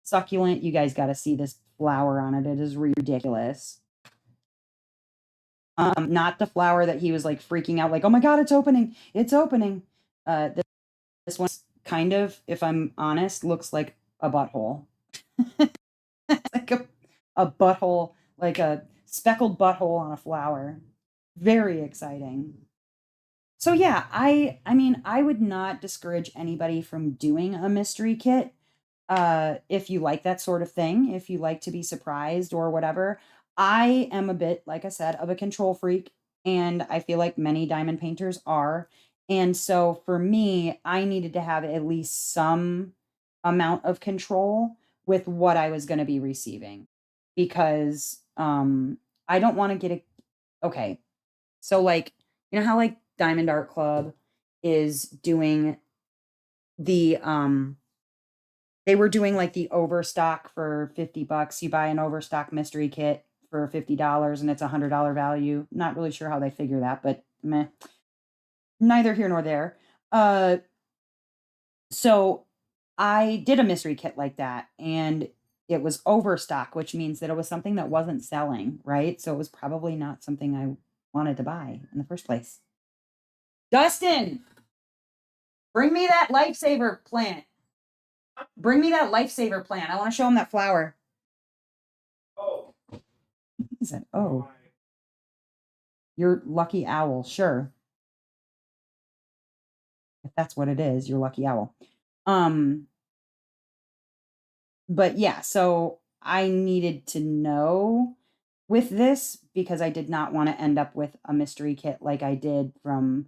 Speaker 1: succulent. You guys got to see this flower on it. It is ridiculous. Not the flower that he was like freaking out, like, oh my God, it's opening. It's opening. This one kind of, if I'm honest, looks like a butthole. Like a butthole, like a speckled butthole on a flower. Very exciting. So yeah, I mean, I would not discourage anybody from doing a mystery kit. If you like that sort of thing, if you like to be surprised or whatever. I am a bit, like I said, of a control freak, and I feel like many diamond painters are. And so for me, I needed to have at least some amount of control with what I was going to be receiving because I don't want to get a okay. So like, you know how like Diamond Art Club is doing the they were doing like the overstock for $50. You buy an overstock mystery kit for $50 and it's $100 value. Not really sure how they figure that, but meh. Neither here nor there. So I did a mystery kit like that and it was overstock, which means that it was something that wasn't selling, right? So it was probably not something I wanted to buy in the first place. Dustin, bring me that lifesaver plant. Bring me that lifesaver plant. I want to show him that flower. Oh. He said, oh. Your lucky owl, sure. If that's what it is, your lucky owl. But yeah, so I needed to know with this because I did not want to end up with a mystery kit like I did from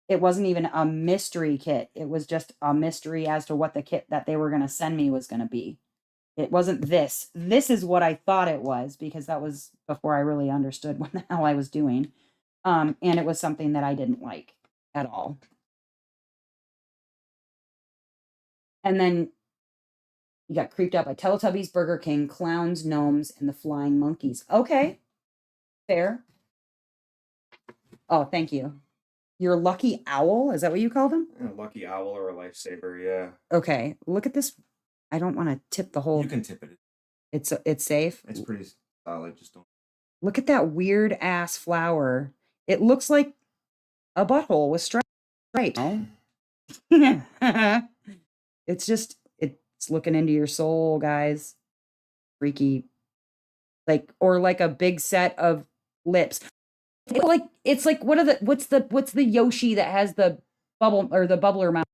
Speaker 1: it wasn't even a mystery kit. It was just a mystery as to what the kit that they were going to send me was going to be. It wasn't this. This is what I thought it was because that was before I really understood what the hell I was doing. And it was something that I didn't like at all. And then you got creeped out by Teletubbies, Burger King, clowns, gnomes, and the flying monkeys. Okay. Fair. Oh, thank you. Your lucky owl? Is that what you call them?
Speaker 2: A lucky owl or a lifesaver, yeah.
Speaker 1: Okay. Look at this. I don't want to tip the whole.
Speaker 2: You can tip it.
Speaker 1: It's safe.
Speaker 2: It's pretty solid. Just don't.
Speaker 1: Look at that weird ass flower. It looks like a butthole with stripes. Right. It's just it's It's looking into your soul, guys. Freaky. Like, or like a big set of lips. It's like what's the Yoshi that has the bubble or the bubbler mouth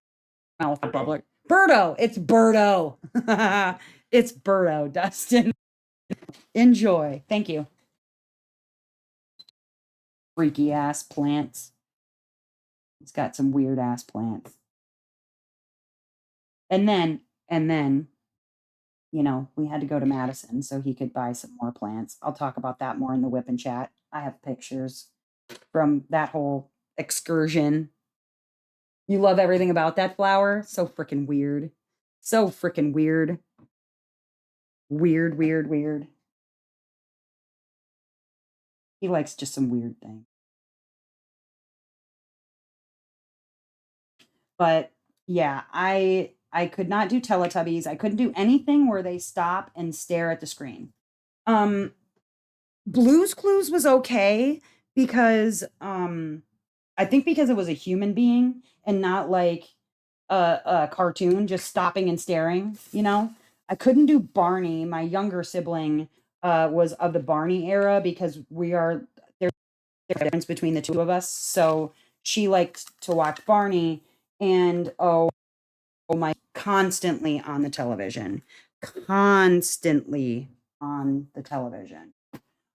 Speaker 1: bubbler? Birdo. It's Birdo. It's Birdo, Dustin. Enjoy. Thank you. Freaky ass plants. He's got some weird ass plants. And then, we had to go to Madison so he could buy some more plants. I'll talk about that more in the whip and chat. I have pictures from that whole excursion. You love everything about that flower? So freaking weird. So freaking weird. Weird, weird, weird. He likes just some weird things. But yeah, I could not do Teletubbies. I couldn't do anything where they stop and stare at the screen. Blue's Clues was okay because I think because it was a human being and not like a cartoon just stopping and staring, I couldn't do Barney. My younger sibling was of the Barney era because there's a difference between the two of us. So she likes to watch Barney and oh my, constantly on the television. Constantly on the television.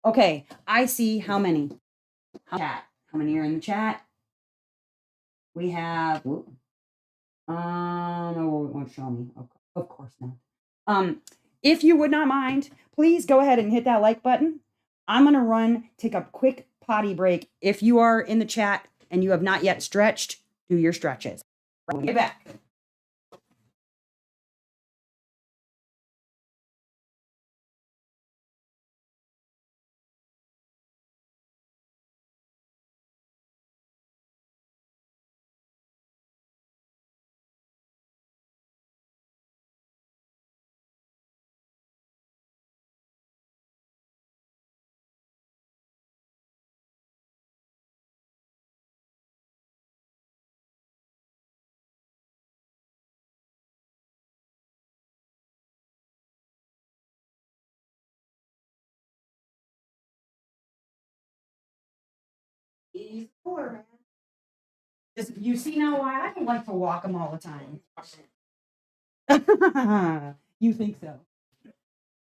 Speaker 1: Okay, I see how many. Chat. How many are in the chat? We have. No, it won't show me. Of course not. If you would not mind, please go ahead and hit that like button. I'm gonna take a quick potty break. If you are in the chat and you have not yet stretched, do your stretches. We'll be back. He's cooler, man. You see now why I don't like to walk them all the time. You think so?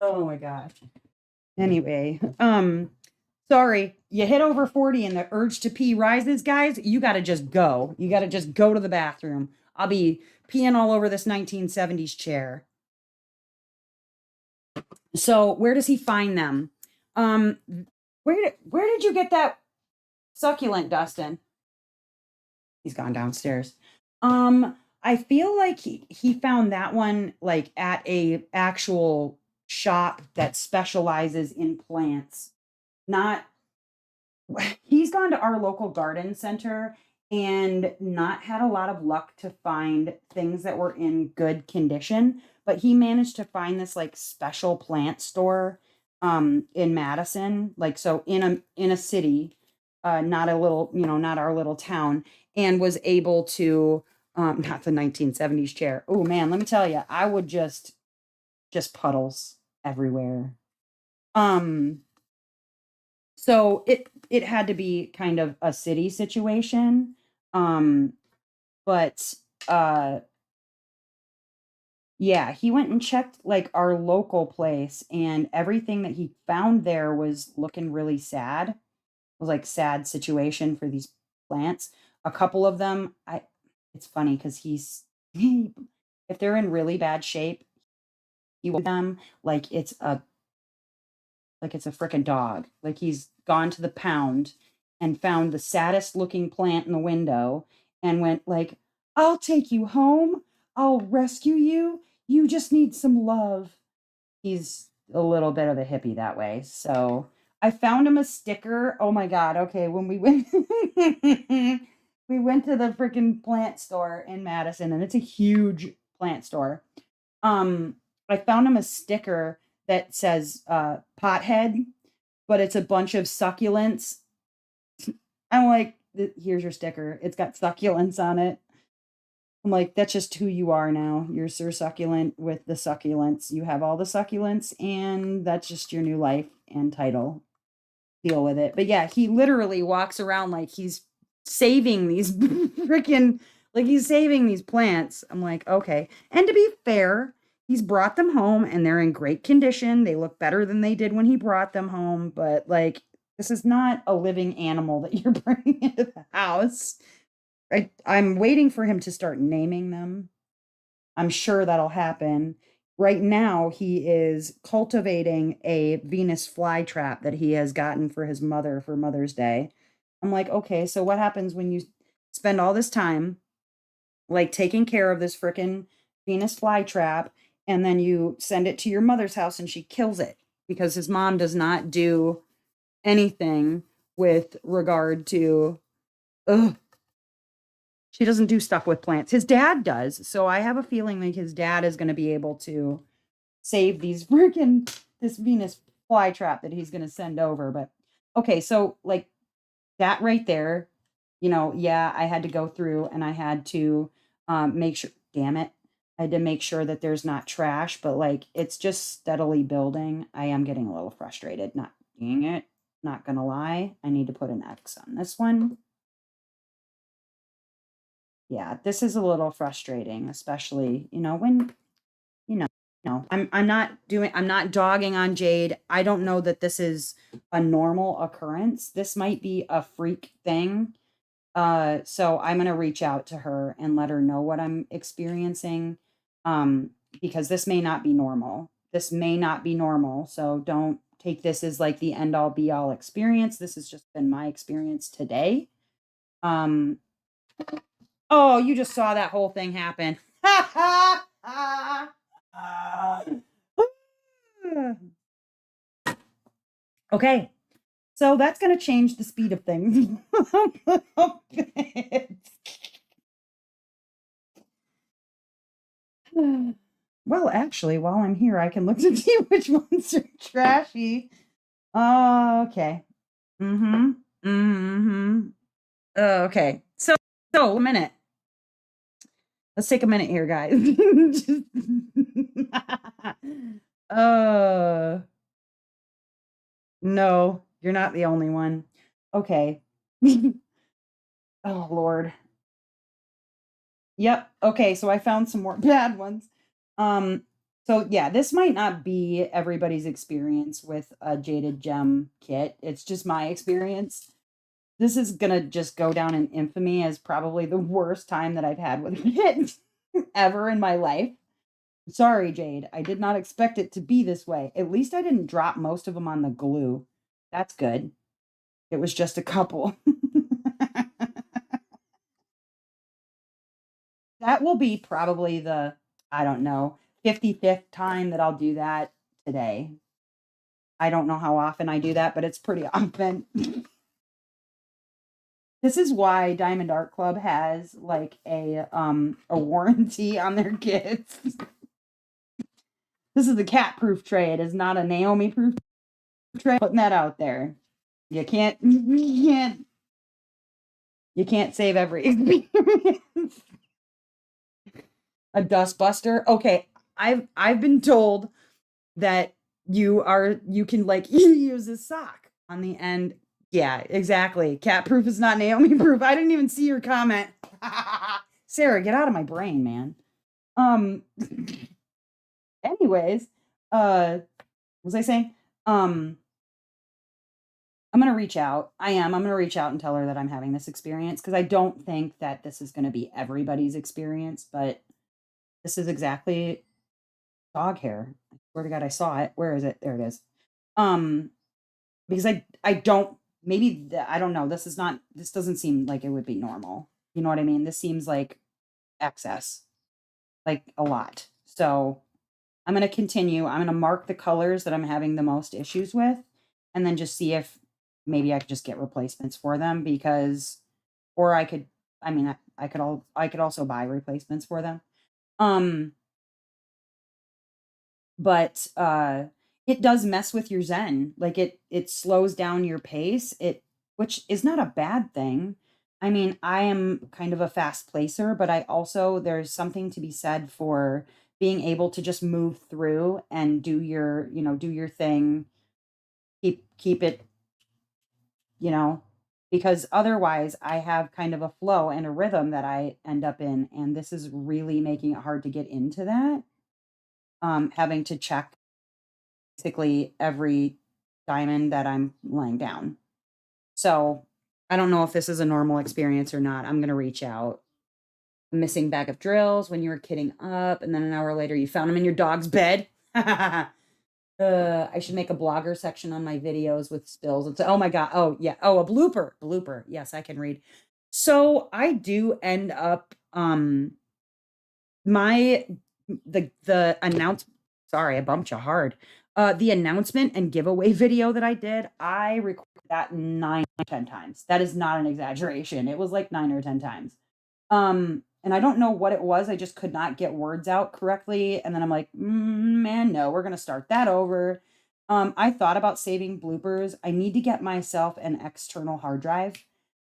Speaker 1: Oh my gosh. Anyway, sorry, you hit over 40 and the urge to pee rises, guys. You got to just go. You got to just go to the bathroom. I'll be peeing all over this 1970s chair. So, where does he find them? Where did you get that succulent, Dustin? He's gone downstairs. I feel like he found that one like at a actual shop that specializes in plants. Not He's gone to our local garden center and not had a lot of luck to find things that were in good condition, but he managed to find this like special plant store in Madison, like so in a city, not a little, not our little town, and was able to not the 1970s chair. Oh man, let me tell you, I would just puddles everywhere. So it had to be kind of a city situation. But yeah, he went and checked like our local place and everything that he found there was looking really sad. It was like sad situation for these plants. A couple of them, it's funny because if they're in really bad shape, he want them like it's a freaking dog. Like he's gone to the pound and found the saddest looking plant in the window and went like, "I'll take you home. I'll rescue you. You just need some love." He's a little bit of a hippie that way. So I found him a sticker. Oh my god. Okay, when we went we went to the freaking plant store in Madison and it's a huge plant store. I found him a sticker that says pothead, but it's a bunch of succulents. I'm like, here's your sticker. It's got succulents on it. I'm like, that's just who you are now. You're Sir Succulent with the succulents. You have all the succulents, and that's just your new life and title. Deal with it. But yeah, he literally walks around like he's saving these freaking, like he's saving these plants. I'm like, okay. And to be fair, he's brought them home and they're in great condition. They look better than they did when he brought them home. But like, this is not a living animal that you're bringing into the house. I'm waiting for him to start naming them. I'm sure that'll happen. Right now, he is cultivating a Venus flytrap that he has gotten for his mother for Mother's Day. I'm like, okay, so what happens when you spend all this time like taking care of this freaking Venus flytrap and then you send it to your mother's house and she kills it because his mom does not do anything with regard to, ugh, she doesn't do stuff with plants. His dad does. So I have a feeling like his dad is going to be able to save these freaking this Venus flytrap that he's going to send over. But okay, so like that right there, yeah, I had to go through and I had to make sure, damn it, I had to make sure that there's not trash, but like it's just steadily building. I am getting a little frustrated. Not dang it, not gonna lie. I need to put an X on this one. Yeah, this is a little frustrating, especially, when, I'm not dogging on Jade. I don't know that this is a normal occurrence. This might be a freak thing. So I'm gonna reach out to her and let her know what I'm experiencing. Um, because this may not be normal. This may not be normal. So don't take this as like the end all be all experience. This has just been my experience today. Um, Oh, you just saw that whole thing happen. Okay. So that's going to change the speed of things. Well, actually, while I'm here, I can look to see which ones are trashy. Okay. Mm-hmm. Mm-hmm. Okay. So a minute. Let's take a minute here, guys. uh, no, you're not the only one. Okay. Oh, Lord. Yep. Okay, so I found some more bad ones. So yeah, this might not be everybody's experience with a jaded gem kit. It's just my experience. This is gonna just go down in infamy as probably the worst time that I've had with a kit ever in my life. Sorry, Jade. I did not expect it to be this way. At least I didn't drop most of them on the glue. That's good. It was just a couple. That will be probably the, I don't know, 55th time that I'll do that today. I don't know how often I do that, but it's pretty often. This is why Diamond Art Club has like a warranty on their kits. This is the cat proof tray. It is not a Naomi proof tray. Putting that out there. You can't save every experience. A dust buster. Okay, I've been told that you can like use a sock on the end. Yeah, exactly. Cat proof is not Naomi proof. I didn't even see your comment. Sarah, get out of my brain, man. Um anyways, what was I saying? I'm gonna reach out. I'm gonna reach out and tell her that I'm having this experience because I don't think that this is gonna be everybody's experience, but this is exactly dog hair. I swear to God, I saw it. Where is it? There it is. Um, because I don't I don't know. This doesn't seem like it would be normal. You know what I mean? This seems like excess, like a lot. So I'm gonna continue. I'm gonna mark the colors that I'm having the most issues with, and then just see if maybe I could just get replacements for them because, or I could. I mean, I could also buy replacements for them. Um, but it does mess with your zen. Like it slows down your pace. Which is not a bad thing. I mean, I am kind of a fast placer, but I also there's something to be said for being able to just move through and do your, do your thing, keep it, you know, because otherwise I have kind of a flow and a rhythm that I end up in, and this is really making it hard to get into that. Having to check basically every diamond that I'm laying down. So I don't know if this is a normal experience or not. I'm gonna reach out. Missing bag of drills when you were kidding up, and then an hour later you found them in your dog's bed. I should make a blogger section on my videos with spills. It's oh my god. Oh yeah. Oh, a blooper. Blooper. Yes, I can read. So I do end up my the announce sorry, I bumped you hard. The announcement and giveaway video that I did, I recorded that 9 or 10 times. That is not an exaggeration. It was like 9 or 10 times. And I don't know what it was. I just could not get words out correctly. And then I'm like, man, no, we're gonna start that over. I thought about saving bloopers. I need to get myself an external hard drive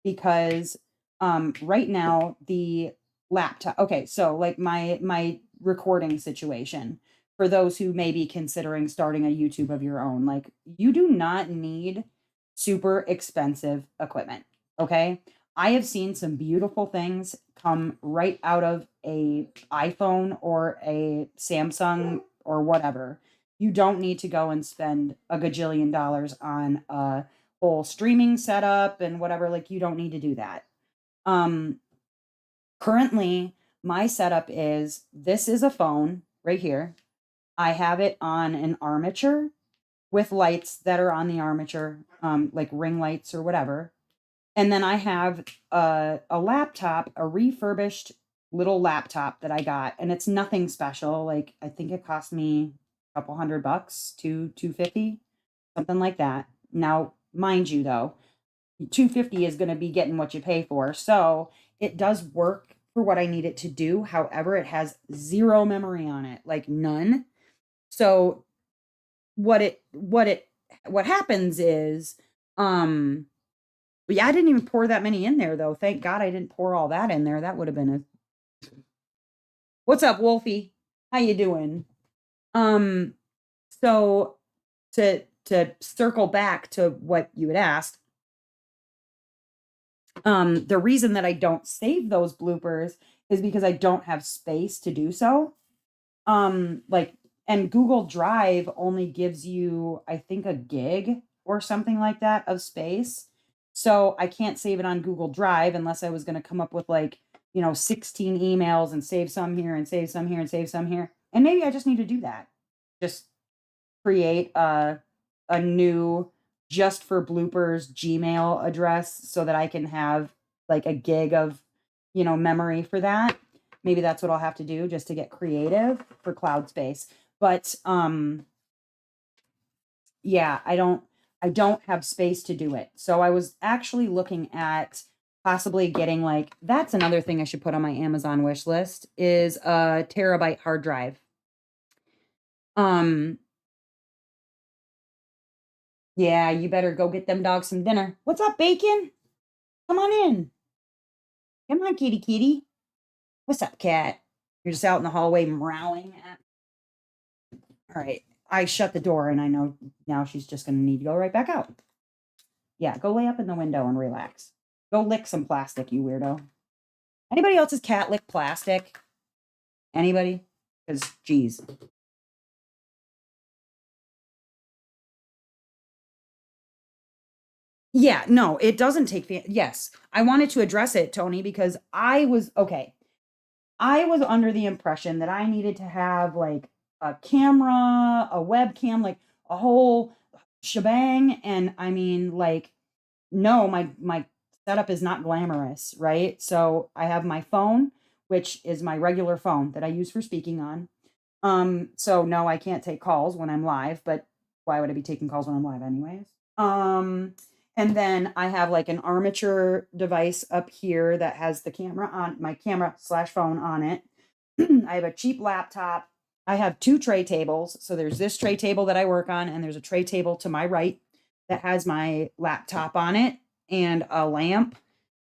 Speaker 1: because right now the laptop. Okay, so like my recording situation for those who may be considering starting a YouTube of your own, like you do not need super expensive equipment. Okay, I have seen some beautiful things come right out of a iPhone or a Samsung or whatever. You don't need to go and spend a gajillion dollars on a whole streaming setup and whatever. Like you don't need to do that. Um, Currently, my setup is this is a phone right here. I have it on an armature with lights that are on the armature, like ring lights or whatever. And then I have a laptop, a refurbished little laptop that I got, and it's nothing special. Like I think it cost me a couple $100, 250, something like that. Now, mind you, though, 250 is going to be getting what you pay for, so it does work for what I need it to do. However, it has zero memory on it, like none. So what happens is, um yeah, I didn't even pour that many in there though. Thank God I didn't pour all that in there. That would have been a What's up, Wolfie? How you doing? Um, so to circle back to what you had asked, the reason that I don't save those bloopers is because I don't have space to do so. Like, and Google Drive only gives you, I think, a gig or something like that of space. So I can't save it on Google Drive unless I was going to come up with like, 16 emails and save some here and save some here and save some here. And maybe I just need to do that. Just create a new just for bloopers Gmail address so that I can have like a gig of, memory for that. Maybe that's what I'll have to do just to get creative for cloud space. But yeah, I don't have space to do it. So I was actually looking at possibly getting like that's another thing I should put on my Amazon wish list is a terabyte hard drive. Um yeah, you better go get them dogs some dinner. What's up, Bacon? Come on in. Come on, kitty kitty. What's up, cat? You're just out in the hallway meowing at. All right. I shut the door and I know now she's just going to need to go right back out. Yeah, go lay up in the window and relax. Go lick some plastic, you weirdo. Anybody else's cat lick plastic? Anybody? Because, geez. Yeah, no, it doesn't take yes. I wanted to address it, Tony, because I was okay. I was under the impression that I needed to have like a camera, a webcam, like a whole shebang. And I mean, like, no, my setup is not glamorous, right? So I have my phone, which is my regular phone that I use for speaking on. So no, I can't take calls when I'm live, but why would I be taking calls when I'm live anyways? Um, and then I have like an armature device up here that has the camera on my camera slash phone on it. I have a cheap laptop. I have two tray tables. So there's this tray table that I work on, and there's a tray table to my right that has my laptop on it and a lamp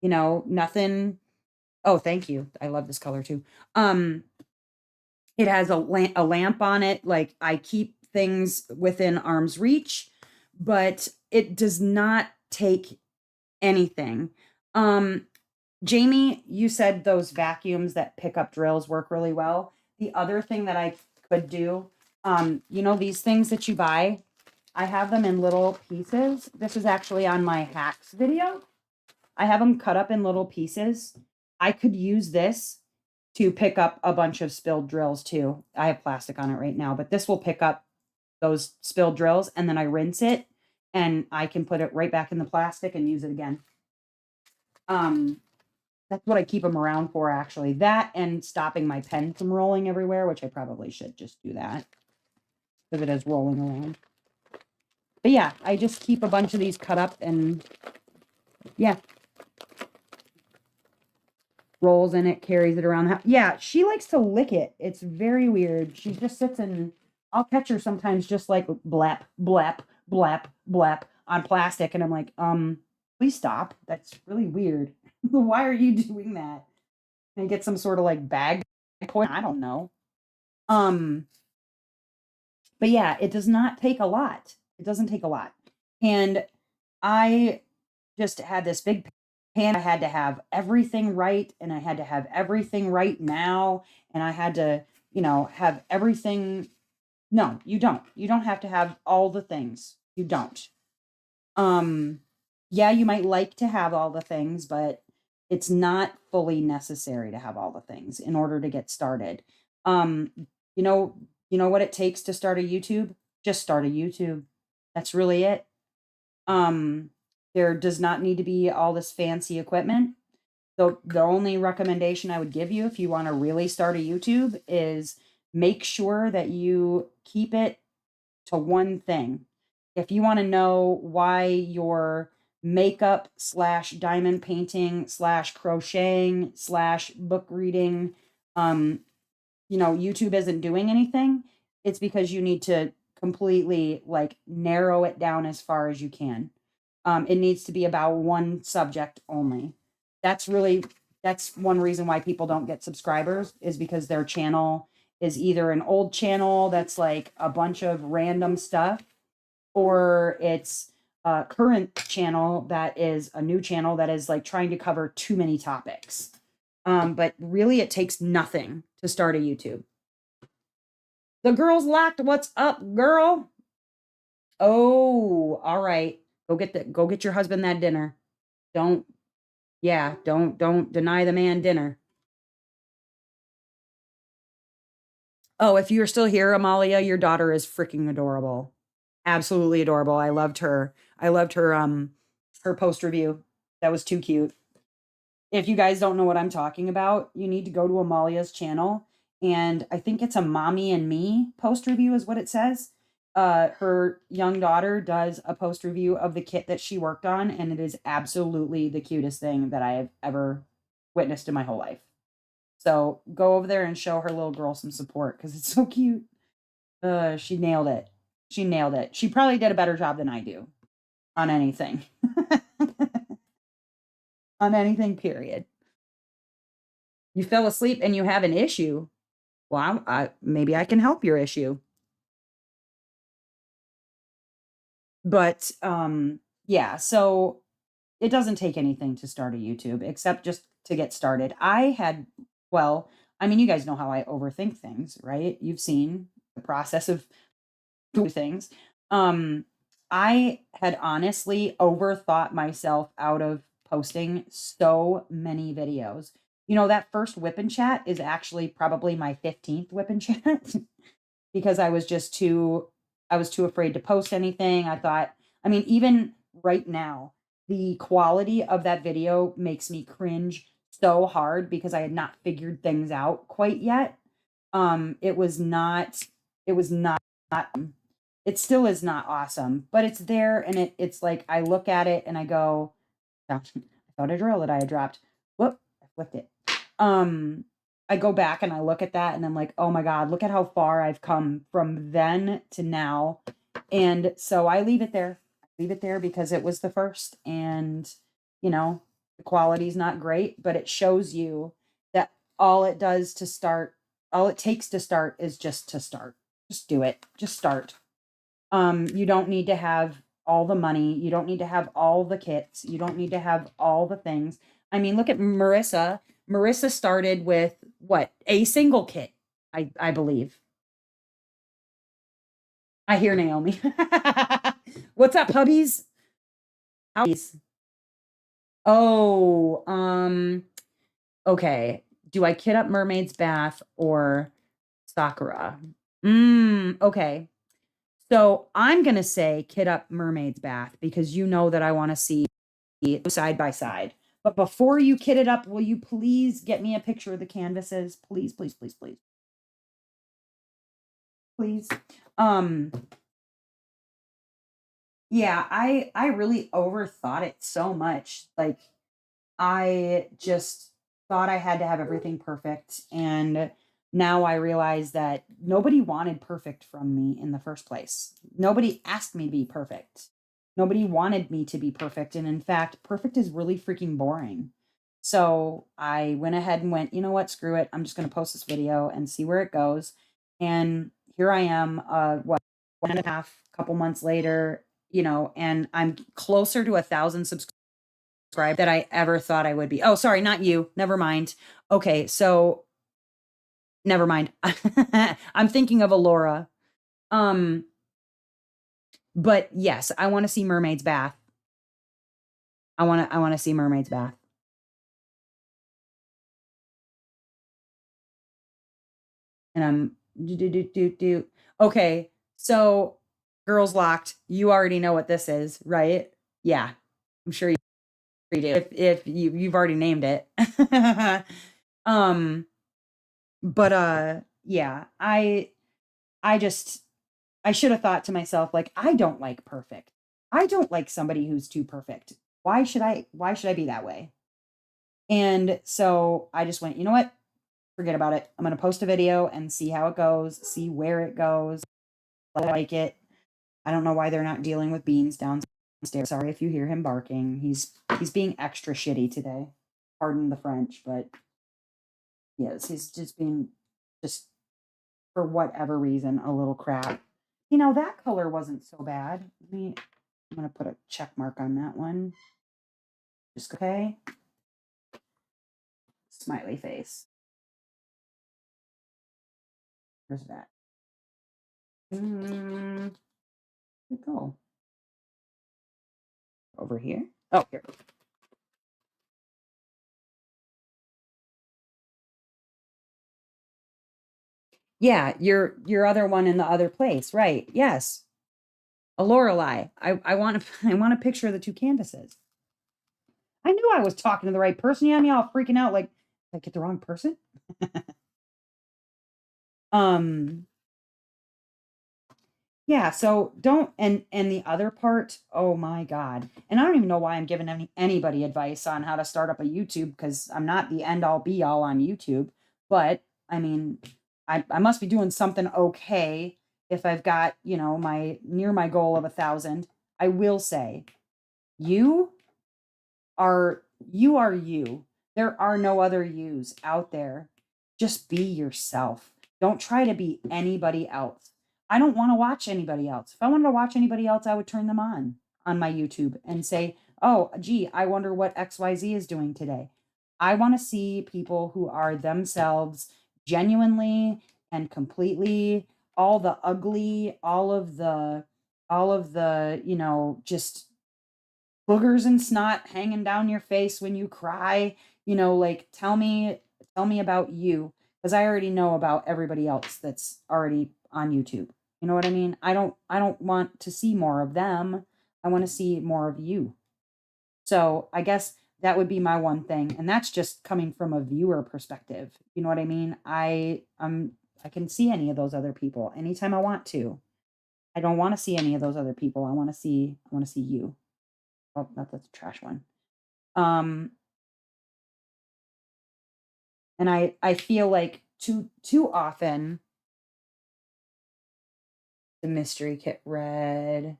Speaker 1: you know, nothing. Oh, thank you. I love this color too. Um, it has a lamp on it. Like I keep things within arm's reach, but it does not take anything. Um, Jamie, you said those vacuums that pick up drills work really well. The other thing that I could do, you know, these things that you buy, I have them in little pieces. This is actually on my hacks video. I have them cut up in little pieces. I could use this to pick up a bunch of spilled drills too. I have plastic on it right now, but this will pick up those spilled drills and then I rinse it and I can put it right back in the plastic and use it again. That's what I keep them around for actually. That and stopping my pen from rolling everywhere, which I probably should just do that because it is rolling around. But yeah, I just keep a bunch of these cut up and yeah. Rolls in it, carries it around the house. Yeah, she likes to lick it. It's very weird. She just sits and I'll catch her sometimes just like blap, blap, blap, blap on plastic. And I'm like, please stop. That's really weird. Why are you doing that? And get some sort of like bag point. I don't know. But yeah, it does not take a lot. It doesn't take a lot. And I just had this big pan. I had to have everything right, and I had to have everything right now, and I had to, you know, have everything. No, you don't. You don't have to have all the things. You don't. Um, yeah, you might like to have all the things, but it's not fully necessary to have all the things in order to get started. Um, you know, you know what it takes to start a YouTube? Just start a YouTube. That's really it. Um, there does not need to be all this fancy equipment. The only recommendation I would give you if you want to really start a YouTube is make sure that you keep it to one thing. If you want to know why your makeup slash diamond painting slash crocheting slash book reading, you know, YouTube isn't doing anything, it's because you need to completely like narrow it down as far as you can. It needs to be about one subject only. That's really that's one reason why people don't get subscribers is because their channel is either an old channel that's like a bunch of random stuff or it's a current channel that is a new channel that is like trying to cover too many topics. But really it takes nothing to start a YouTube. The girl's locked. What's up, girl? Oh, all right. Go get your husband that dinner. Don't yeah, don't deny the man dinner. Oh, if you're still here, Amalia, your daughter is freaking adorable. Absolutely adorable. I loved her. I loved her post review. That was too cute. If you guys don't know what I'm talking about, you need to go to Amalia's channel. And I think it's a mommy and me post review, is what it says. Her young daughter does a post review of the kit that she worked on, and it is absolutely the cutest thing that I have ever witnessed in my whole life. So go over there and show her little girl some support because it's so cute. She nailed it. She nailed it. She probably did a better job than I do on anything. On anything, period. You fell asleep and you have an issue. Well, maybe I can help your issue. But yeah, so it doesn't take anything to start a YouTube except just to get started. Well, I mean, you guys know how I overthink things, right? You've seen the process of doing things. Um, I had honestly overthought myself out of posting so many videos. You know, that first whip and chat is actually probably my 15th whip and chat because I was too afraid to post anything. I thought, I mean, even right now, the quality of that video makes me cringe so hard because I had not figured things out quite yet. It was not it was not it still is not awesome, but it's there and it's like I look at it and I go, I thought a drill that I had dropped. Whoop, I flipped it. I go back and I look at that and I'm like, oh my God, look at how far I've come from then to now. And so I leave it there. I leave it there because it was the first. And, you know, The quality's not great, but it shows you that all it does to start, all it takes to start is just to start. Just do it. Just start. You don't need to have all the money. You don't need to have all the kits. You don't need to have all the things. I mean, look at Marissa. Marissa started with what? A single kit, I believe. I hear Naomi. What's up, hubbies? Howdies. Oh, okay. Do I kit up Mermaid's Bath or Sakura? Okay. So I'm gonna say kit up Mermaid's Bath because you know that I want to see it side by side. But before you kit it up, will you please get me a picture of the canvases? Please, please, please, please. Please. Yeah, I really overthought it so much. Like I just thought I had to have everything perfect. And now I realize that nobody wanted perfect from me in the first place. Nobody asked me to be perfect. Nobody wanted me to be perfect. And in fact, perfect is really freaking boring. So I went ahead and went, you know what, screw it. I'm just going to post this video and see where it goes. And here I am, what, 1.5 couple months later, and I'm closer to 1,000 subscribed that I ever thought I would be. Oh, sorry, not you. Never mind. Okay, so never mind. I'm thinking of Alora. But yes, I want to see Mermaid's Bath. I want to see Mermaid's Bath. And I'm okay. So Girls Locked, you already know what this is, right? Yeah. I'm sure you do. If you've already named it. But yeah, I should have thought to myself, like, I don't like perfect. I don't like somebody who's too perfect. Why should I be that way? And so I just went, you know what? Forget about it. I'm gonna post a video and see how it goes, see where it goes. I like it. I don't know why they're not dealing with Beans downstairs. Sorry if you hear him barking. He's being extra shitty today. Pardon the French, but yes, he's just being just for whatever reason a little crap. That color wasn't so bad. I'm gonna put a check mark on that one. Just okay. Smiley face. Where's that? Where'd it go? Over here? Oh, here. Yeah, your other one in the other place, right? Yes, a Lorelei. I want I want a picture of the two canvases. I knew I was talking to the right person. You had me all freaking out. Like, did I get the wrong person? um, Yeah, so don't and the other part, oh my god. And I don't even know why I'm giving anybody advice on how to start up a YouTube because I'm not the end all be all on YouTube. But I mean, I must be doing something okay if I've got, my goal of 1,000. I will say, you you are you. There are no other yous out there. Just be yourself. Don't try to be anybody else. I don't want to watch anybody else. If I wanted to watch anybody else, I would turn them on my YouTube and say, "Oh, gee, I wonder what XYZ is doing today." I want to see people who are themselves genuinely and completely, all the ugly, all of the, just boogers and snot hanging down your face when you cry, like tell me about you because I already know about everybody else that's already on YouTube. You know what I mean? I don't want to see more of them. I want to see more of you. So, I guess that would be my one thing and that's just coming from a viewer perspective. You know what I mean? I can see any of those other people anytime I want to. I don't want to see any of those other people. I want to see you. Oh, that's a trash one. Um, and I feel like too often the mystery kit red.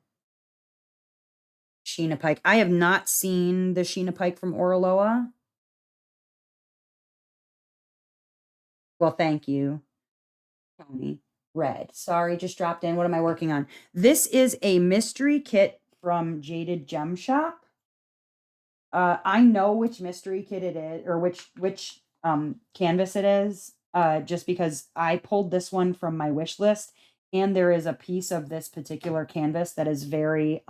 Speaker 1: Sheena Pike. I have not seen the Sheena Pike from Oraloa. Well, thank you, Tony. Red. Sorry, just dropped in. What am I working on? This is a mystery kit from Jaded Gem Shop. I know which mystery kit it is, or which canvas it is, just because I pulled this one from my wish list, and there is a piece of this particular canvas that is very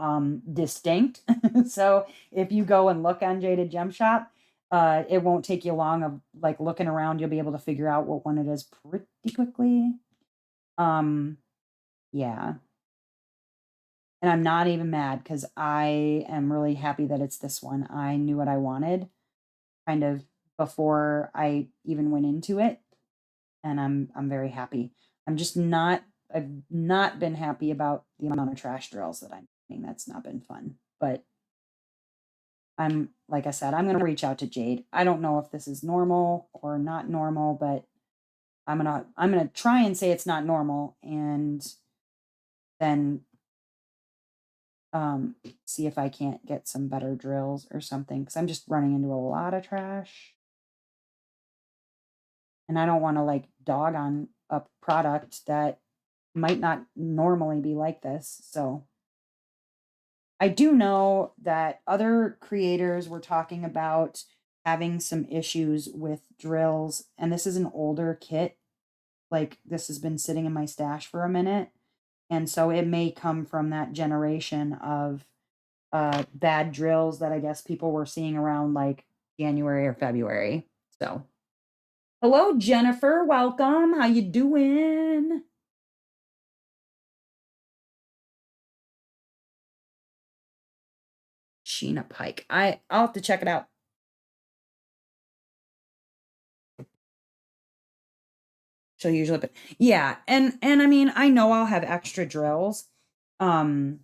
Speaker 1: distinct. So if you go and look on Jaded Gem Shop, it won't take you long of like looking around. You'll be able to figure out what one it is pretty quickly. Yeah. And I'm not even mad because I am really happy that it's this one. I knew what I wanted kind of before I even went into it, and I'm very happy. I've not been happy about the amount of trash drills that I'm getting. That's not been fun. But like I said, I'm going to reach out to Jade. I don't know if this is normal or not normal, but I'm going to try and say it's not normal, and then see if I can't get some better drills or something, because I'm just running into a lot of trash. And I don't want to like dog on a product that might not normally be like this. So I do know that other creators were talking about having some issues with drills, and this is an older kit. Like this has been sitting in my stash for a minute. And so it may come from that generation of bad drills that I guess people were seeing around like January or February. So, hello Jennifer, welcome. How you doing? Sheena Pike. I'll have to check it out. So usually, but yeah, and I mean, I know I'll have extra drills. But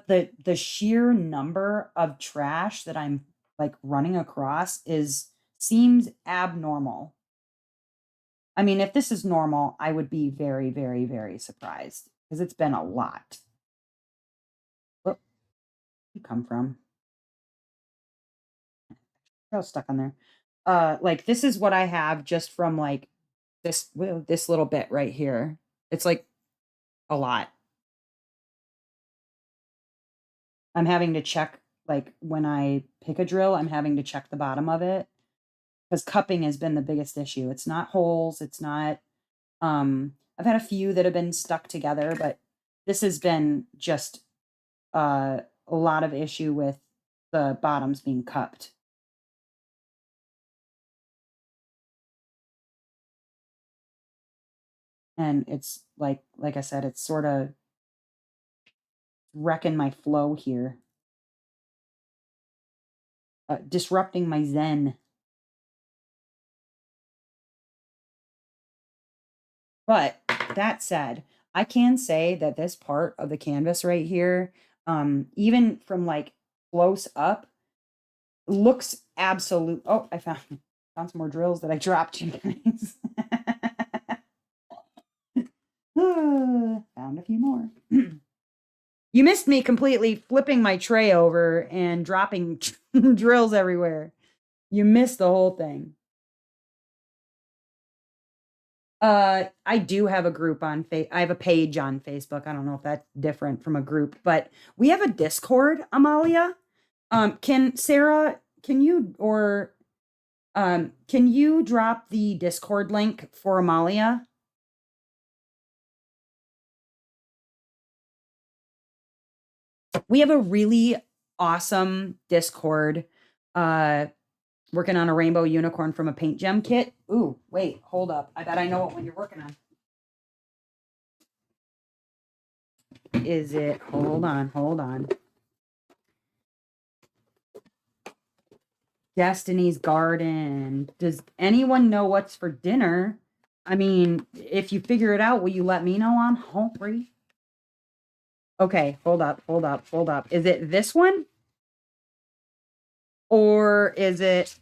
Speaker 1: the sheer number of trash that I'm like running across seems abnormal. I mean, if this is normal, I would be very, very, very surprised because it's been a lot. Where you come from? I was stuck on there. Like this is what I have just from like this little bit right here. It's like a lot. I'm having to check like when I pick a drill, I'm having to check the bottom of it because cupping has been the biggest issue. It's not holes, it's not I've had a few that have been stuck together, but this has been just a lot of issue with the bottoms being cupped. And it's like I said, it's sort of wrecking my flow here. Disrupting my zen. But that said, I can say that this part of the canvas right here, even from like close up, looks absolute. Oh, I found some more drills that I dropped, you guys. Found a few more. You missed me completely flipping my tray over and dropping drills everywhere. You missed the whole thing. I do have a group on I have a page on Facebook. I don't know if that's different from a group, but we have a Discord, Amalia. Can Sarah, can you drop the Discord link for Amalia? We have a really awesome Discord. Working on a rainbow unicorn from a paint gem kit. Ooh, wait, hold up. I bet I know what one you're working on. Is it? Hold on. Destiny's Garden. Does anyone know what's for dinner? I mean, if you figure it out, will you let me know? I'm hungry. Okay, hold up. Is it this one? Or is it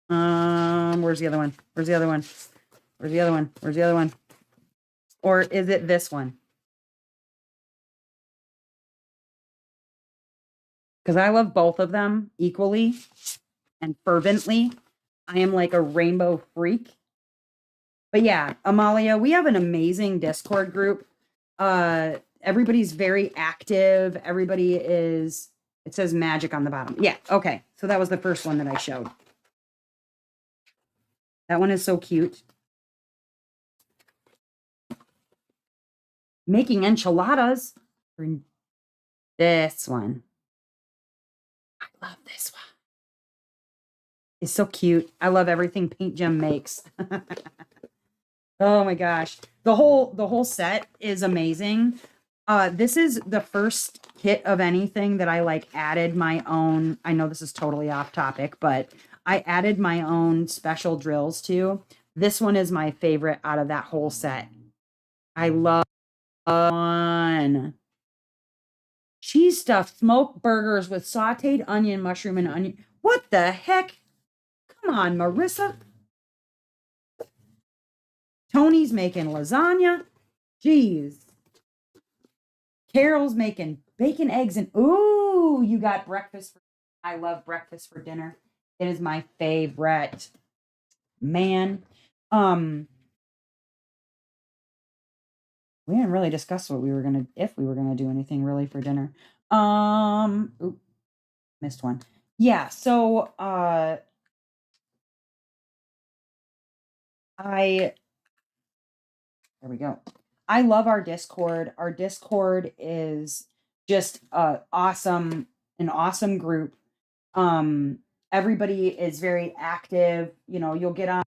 Speaker 1: where's the other one? Or is it this one? because I love both of them equally and fervently. I am like a rainbow freak. But yeah, Amalia, we have an amazing Discord group. Everybody's very active. Everybody is, it says magic on the bottom. Yeah, okay. So that was the first one that I showed. That one is so cute. Making enchiladas. This one. I love this one. It's so cute. I love everything Paint Gem makes. Oh my gosh. The whole set is amazing. This is the first kit of anything that I like added my own. I know this is totally off topic, but I added my own special drills to. This one is my favorite out of that whole set. I love one. Cheese stuffed smoked burgers with sauteed onion, mushroom, and onion. What the heck? Come on, Marissa. Tony's making lasagna. Jeez. Carol's making bacon, eggs, and ooh, you got breakfast. I love breakfast for dinner. It is my favorite. Man. We didn't really discuss what we were gonna, if we were gonna do anything really for dinner. Oop, missed one. Yeah, so there we go. I love our Discord. Our Discord is just an awesome group. Everybody is very active. You know, you'll get on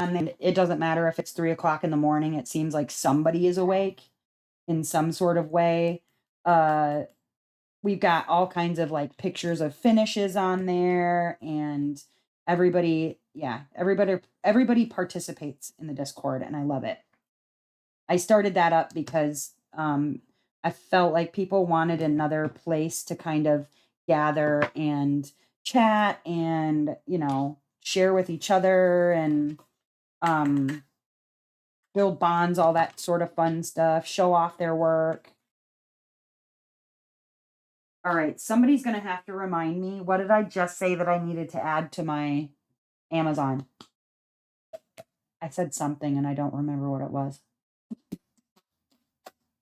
Speaker 1: and it doesn't matter if it's 3 o'clock in the morning. It seems like somebody is awake in some sort of way. We've got all kinds of like pictures of finishes on there, and everybody participates in the Discord, and I love it. I started that up because I felt like people wanted another place to kind of gather and chat and, you know, share with each other and build bonds, all that sort of fun stuff, show off their work. All right, somebody's going to have to remind me. What did I just say that I needed to add to my Amazon? I said something and I don't remember what it was.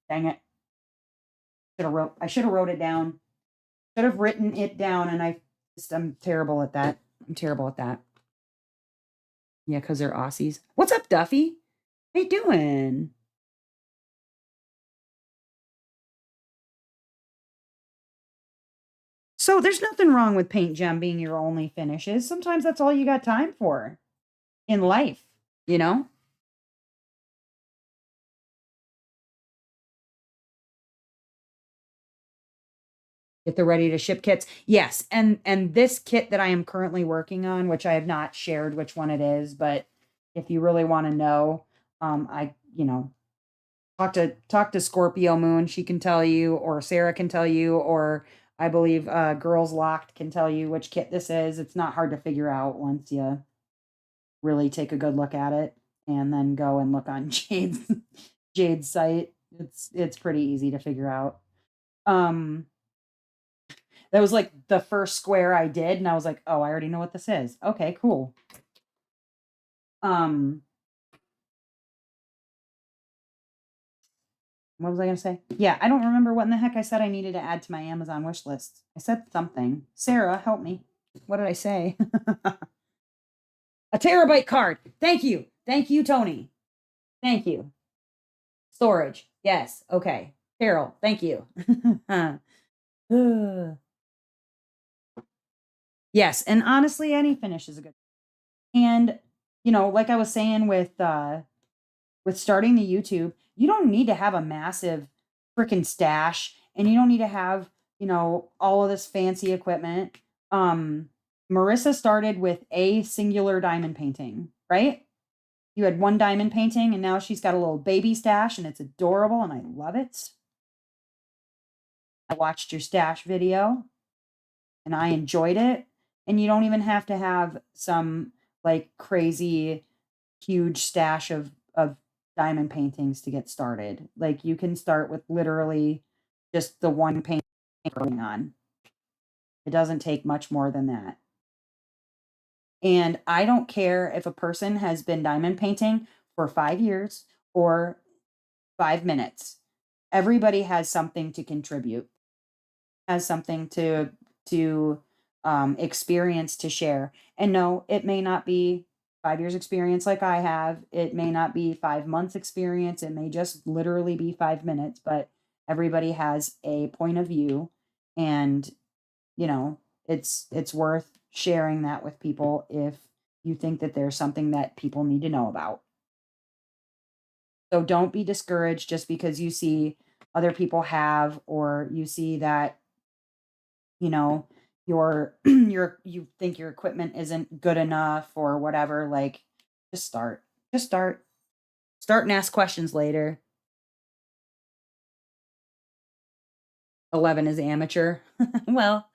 Speaker 1: Dang it. I should have wrote it down. Should have written it down, and I'm terrible at that. Yeah, because they're Aussies. What's up, Duffy? How you doing? So there's nothing wrong with Paint Gem being your only finishes. Sometimes that's all you got time for in life, you know? Get the ready to ship kits. Yes, and this kit that I am currently working on, which I have not shared which one it is, but if you really want to know, I, you know, talk to Scorpio Moon. She can tell you, or Sarah can tell you, or I believe Girls Locked can tell you which kit this is. It's not hard to figure out once you really take a good look at it, and then go and look on Jade's site. It's pretty easy to figure out. That was like the first square I did, and I was like, oh, I already know what this is. Okay, cool. What was I going to say? Yeah, I don't remember what in the heck I said I needed to add to my Amazon wish list. I said something. Sarah, help me. What did I say? A terabyte card. Thank you. Thank you, Tony. Thank you. Storage. Yes. Okay. Carol, thank you. Yes, and honestly, any finish is a good. And you know, like I was saying with starting the YouTube, you don't need to have a massive freaking stash, and you don't need to have, you know, all of this fancy equipment. Marissa started with a singular diamond painting, right? You had one diamond painting, and now she's got a little baby stash, and it's adorable, and I love it. I watched your stash video, and I enjoyed it. And you don't even have to have some like crazy huge stash of diamond paintings to get started. Like you can start with literally just the one painting going on. It doesn't take much more than that. And I don't care if a person has been diamond painting for 5 years or 5 minutes. Everybody has something to contribute, has something to experience to share. And no, it may not be 5 years experience like I have. It may not be 5 months experience. It may just literally be 5 minutes, but everybody has a point of view, and you know, it's worth sharing that with people if you think that there's something that people need to know about. So don't be discouraged just because you see other people have, or you see that, you know, you think your equipment isn't good enough or whatever. Like, just start. Just start and ask questions later. 11 is amateur. Well,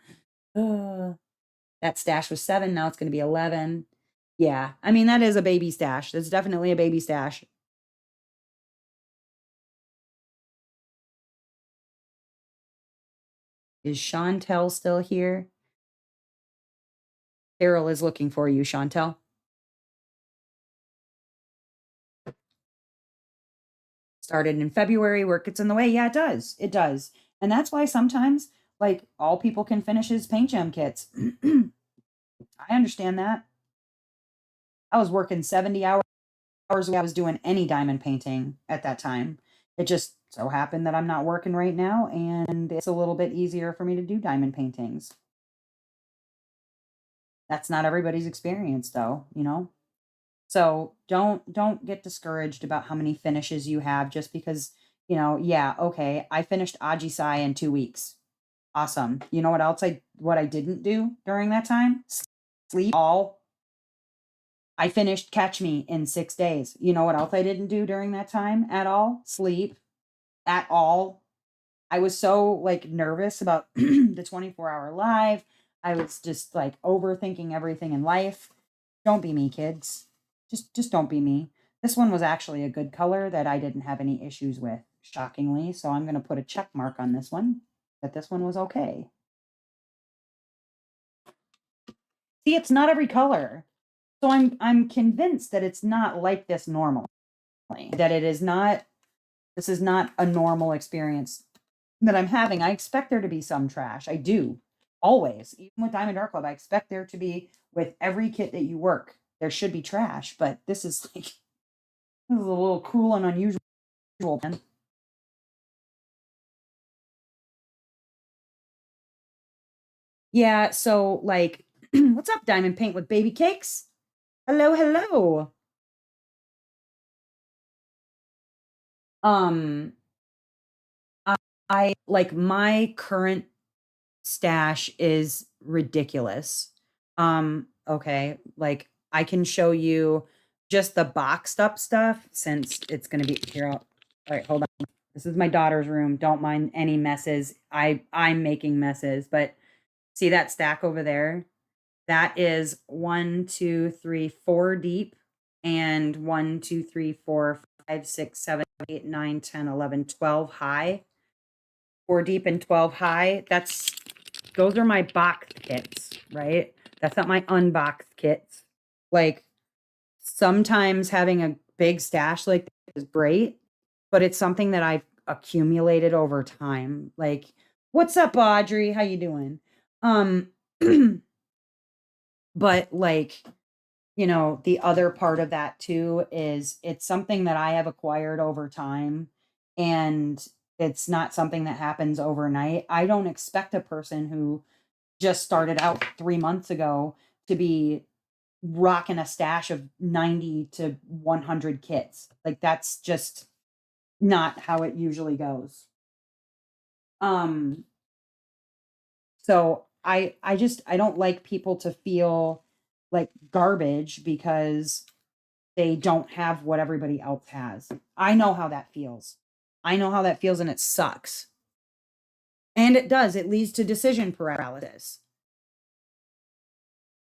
Speaker 1: uh, that stash was 7, now it's going to be 11. Yeah, I mean, that is a baby stash. That's definitely a baby stash. Is Chantel still here? Carol is looking for you, Chantel. Started in February, work gets in the way. Yeah, it does. It does. And that's why sometimes, like, all people can finish is paint gem kits. I understand that. I was working 70 hours a week. I was doing any diamond painting at that time. It just so happened that I'm not working right now, and it's a little bit easier for me to do diamond paintings. That's not everybody's experience though, you know? So don't get discouraged about how many finishes you have just because, yeah, okay, I finished Ajisai in 2 weeks. Awesome. You know what I didn't do during that time? Sleep all. I finished Catch Me in 6 days. You know what else I didn't do during that time at all? Sleep at all. I was so like nervous about the 24-hour live. I was just like overthinking everything in life. Don't be me, kids. Just don't be me. This one was actually a good color that I didn't have any issues with, shockingly. So I'm going to put a check mark on this one, that this one was okay. See, it's not every color. So I'm convinced that it's not like this normally. That this is not a normal experience that I'm having. I expect there to be some trash. I do. Always. Even with Diamond Art Club, I expect there to be, with every kit that you work, there should be trash, but this is like, this is a little cruel and unusual, man. Yeah, so like, what's up, Diamond Paint with Baby Cakes? Hello, hello. Um, I like my current stash is ridiculous. Okay, like I can show you just the boxed up stuff since it's gonna be here. All right, hold on. This is my daughter's room. Don't mind any messes. I'm making messes, but see that stack over there? That is 1, 2, 3, 4 deep, and 1, 2, 3, 4, 5, 6, 7, 8, 9, 10, 11, 12 high. 4 deep and 12 high. Those are my boxed kits, right? That's not my unboxed kits. Like, sometimes having a big stash like this is great, but it's something that I've accumulated over time. Like, what's up, Audrey? How you doing? Um, but like, the other part of that too is it's something that I have acquired over time, and it's not something that happens overnight. I don't expect a person who just started out 3 months ago to be rocking a stash of 90 to 100 kits. Like, that's just not how it usually goes. Um so I don't like people to feel like garbage because they don't have what everybody else has. I know how that feels. I know how that feels, and it sucks. And it does. It leads to decision paralysis.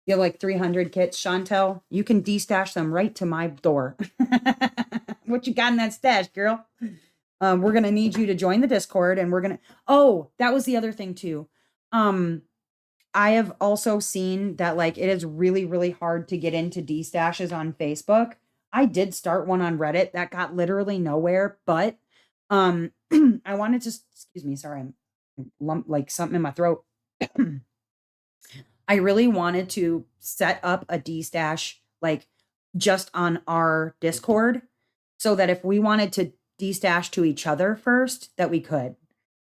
Speaker 1: You have like 300 kits, Chantel. You can destash them right to my door. What you got in that stash, girl? We're gonna need you to join the Discord, and we're gonna. Oh, that was the other thing too. Um, I have also seen that like it is really, really hard to get into D-stashes on Facebook. I did start one on Reddit that got literally nowhere, but I wanted to excuse me, sorry, I'm lump like something in my throat. I really wanted to set up a D-stash like just on our Discord so that if we wanted to D-stash to each other first, that we could.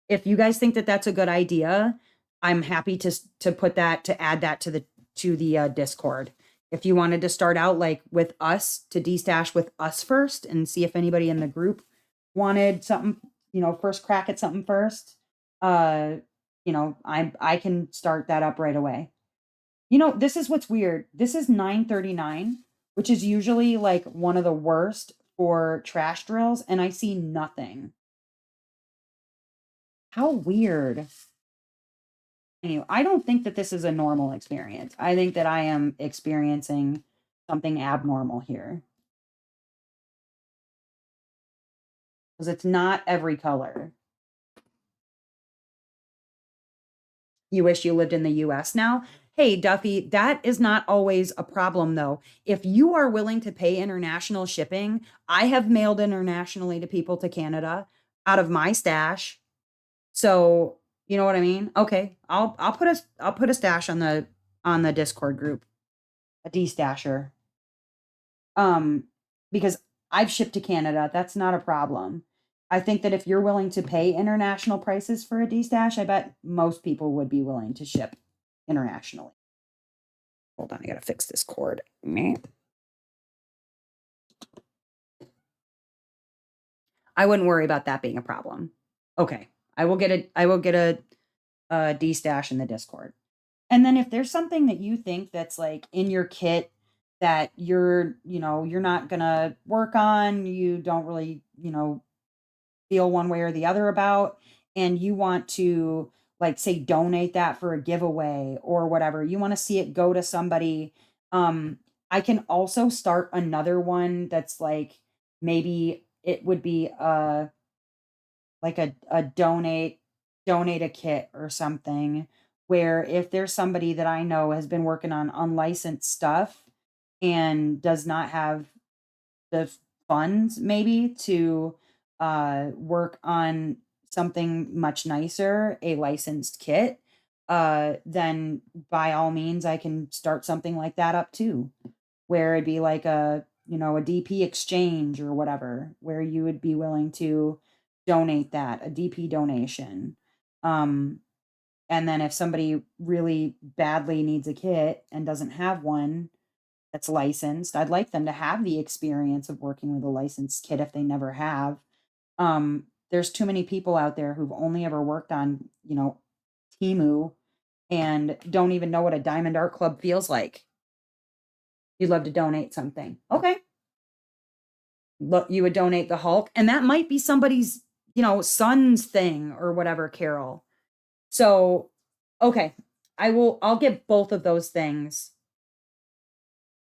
Speaker 1: If you guys think that that's a good idea, I'm happy to put that to add that to the Discord. If you wanted to start out like with us to destash with us first and see if anybody in the group wanted something, first crack at something first, uh, I can start that up right away. This is what's weird. This is 9:39, which is usually like one of the worst for trash drills, and I see nothing. How weird. Anyway, I don't think that this is a normal experience. I think that I am experiencing something abnormal here. Because it's not every color. You wish you lived in the US now? Hey, Duffy, that is not always a problem, though. If you are willing to pay international shipping, I have mailed internationally to people to Canada out of my stash. So, you know what I mean? Okay, I'll put a stash on the Discord group, a D-stasher. Because I've shipped to Canada, that's not a problem. I think that if you're willing to pay international prices for a D-stash, I bet most people would be willing to ship internationally. Hold on, I gotta fix this cord. Meh. I wouldn't worry about that being a problem. Okay, I will get a D-stash in the Discord. And then if there's something that you think that's like in your kit that you're not gonna work on, you don't really, feel one way or the other about, and you want to like say donate that for a giveaway or whatever, you want to see it go to somebody. I can also start another one that's like maybe it would be like a donate a kit or something, where if there's somebody that I know has been working on unlicensed stuff and does not have the funds maybe to work on something much nicer, a licensed kit, then by all means I can start something like that up too, where it'd be like a DP exchange or whatever, where you would be willing to donate that, a DP donation. Um, and then if somebody really badly needs a kit and doesn't have one that's licensed, I'd like them to have the experience of working with a licensed kit if they never have. There's too many people out there who've only ever worked on, Timu and don't even know what a Diamond Art Club feels like. You'd love to donate something. Okay. Look, you would donate the Hulk, and that might be somebody's, son's thing or whatever, Carol. So, okay, I'll get both of those things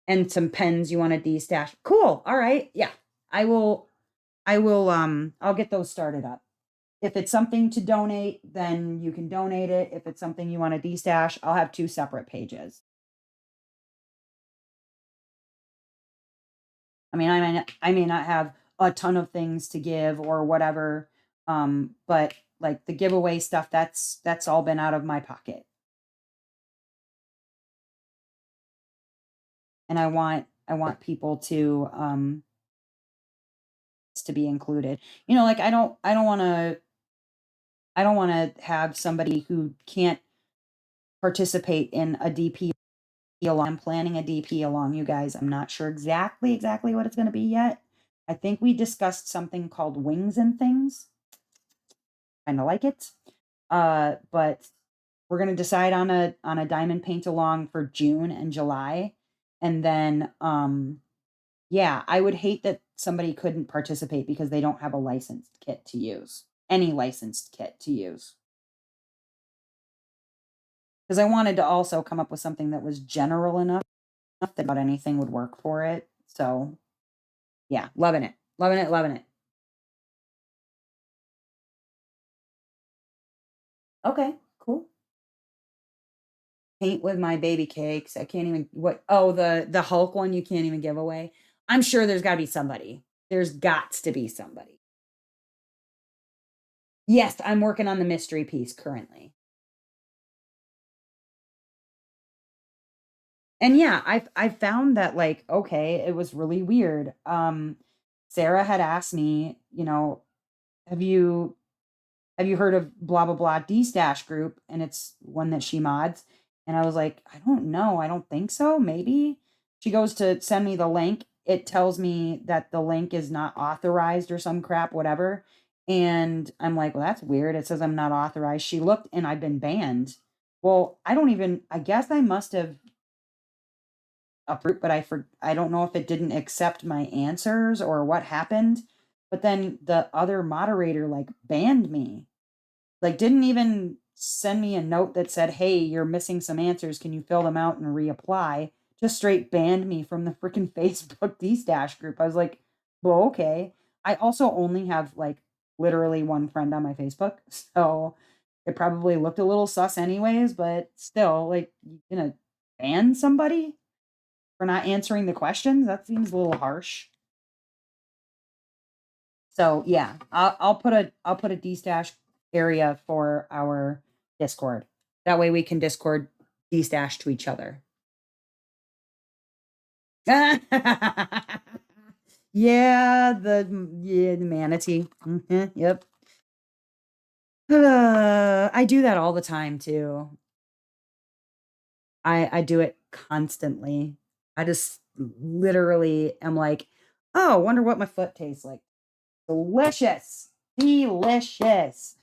Speaker 1: and some pens you want to de-stash. Cool. All right. Yeah. I'll get those started up. If it's something to donate, then you can donate it. If it's something you want to de-stash, I'll have two separate pages. I mean, I may not have a ton of things to give or whatever, but like the giveaway stuff, that's all been out of my pocket. And I want people to be included. Like I don't want to have somebody who can't participate in a DP along. I'm planning a DP along, you guys. I'm not sure exactly what it's going to be yet. I think we discussed something called Wings and Things. Kind of like it. But we're going to decide on a diamond paint along for June and July. And then yeah, I would hate that somebody couldn't participate because they don't have a licensed kit to use. Any licensed kit to use. Because I wanted to also come up with something that was general enough that about anything would work for it. So, yeah, loving it. Loving it, loving it. Okay, cool. paint with my baby cakes. I can't even the Hulk one you can't even give away. I'm sure there's gotta be somebody. There's gots to be somebody. Yes, I'm working on the mystery piece currently. And yeah, I found that, like, okay, it was really weird. Sarah had asked me, "Have you have you heard of blah blah blah D stash group?" And it's one that she mods. And I was like, I don't know. I don't think so. Maybe. She goes to send me the link. It tells me that the link is not authorized or some crap, whatever. And I'm like, well, that's weird. It says I'm not authorized. She looked and I've been banned. Well, I guess I must have approved, but I don't know if it didn't accept my answers or what happened. But then the other moderator like banned me. Like, didn't even send me a note that said, "Hey, you're missing some answers. Can you fill them out and reapply?" Just straight banned me from the freaking Facebook D-Stash group. I was like, "Well, okay." I also only have, like, literally one friend on my Facebook, so it probably looked a little sus anyways, but still, like, you gonna ban somebody for not answering the questions? That seems a little harsh. So yeah, I'll put a destash area for our Discord. That way we can Discord destash to each other. Yeah, the manatee. Yep. I do that all the time too. I do it constantly. I just literally am like, oh, wonder what my foot tastes like. Delicious. Delicious.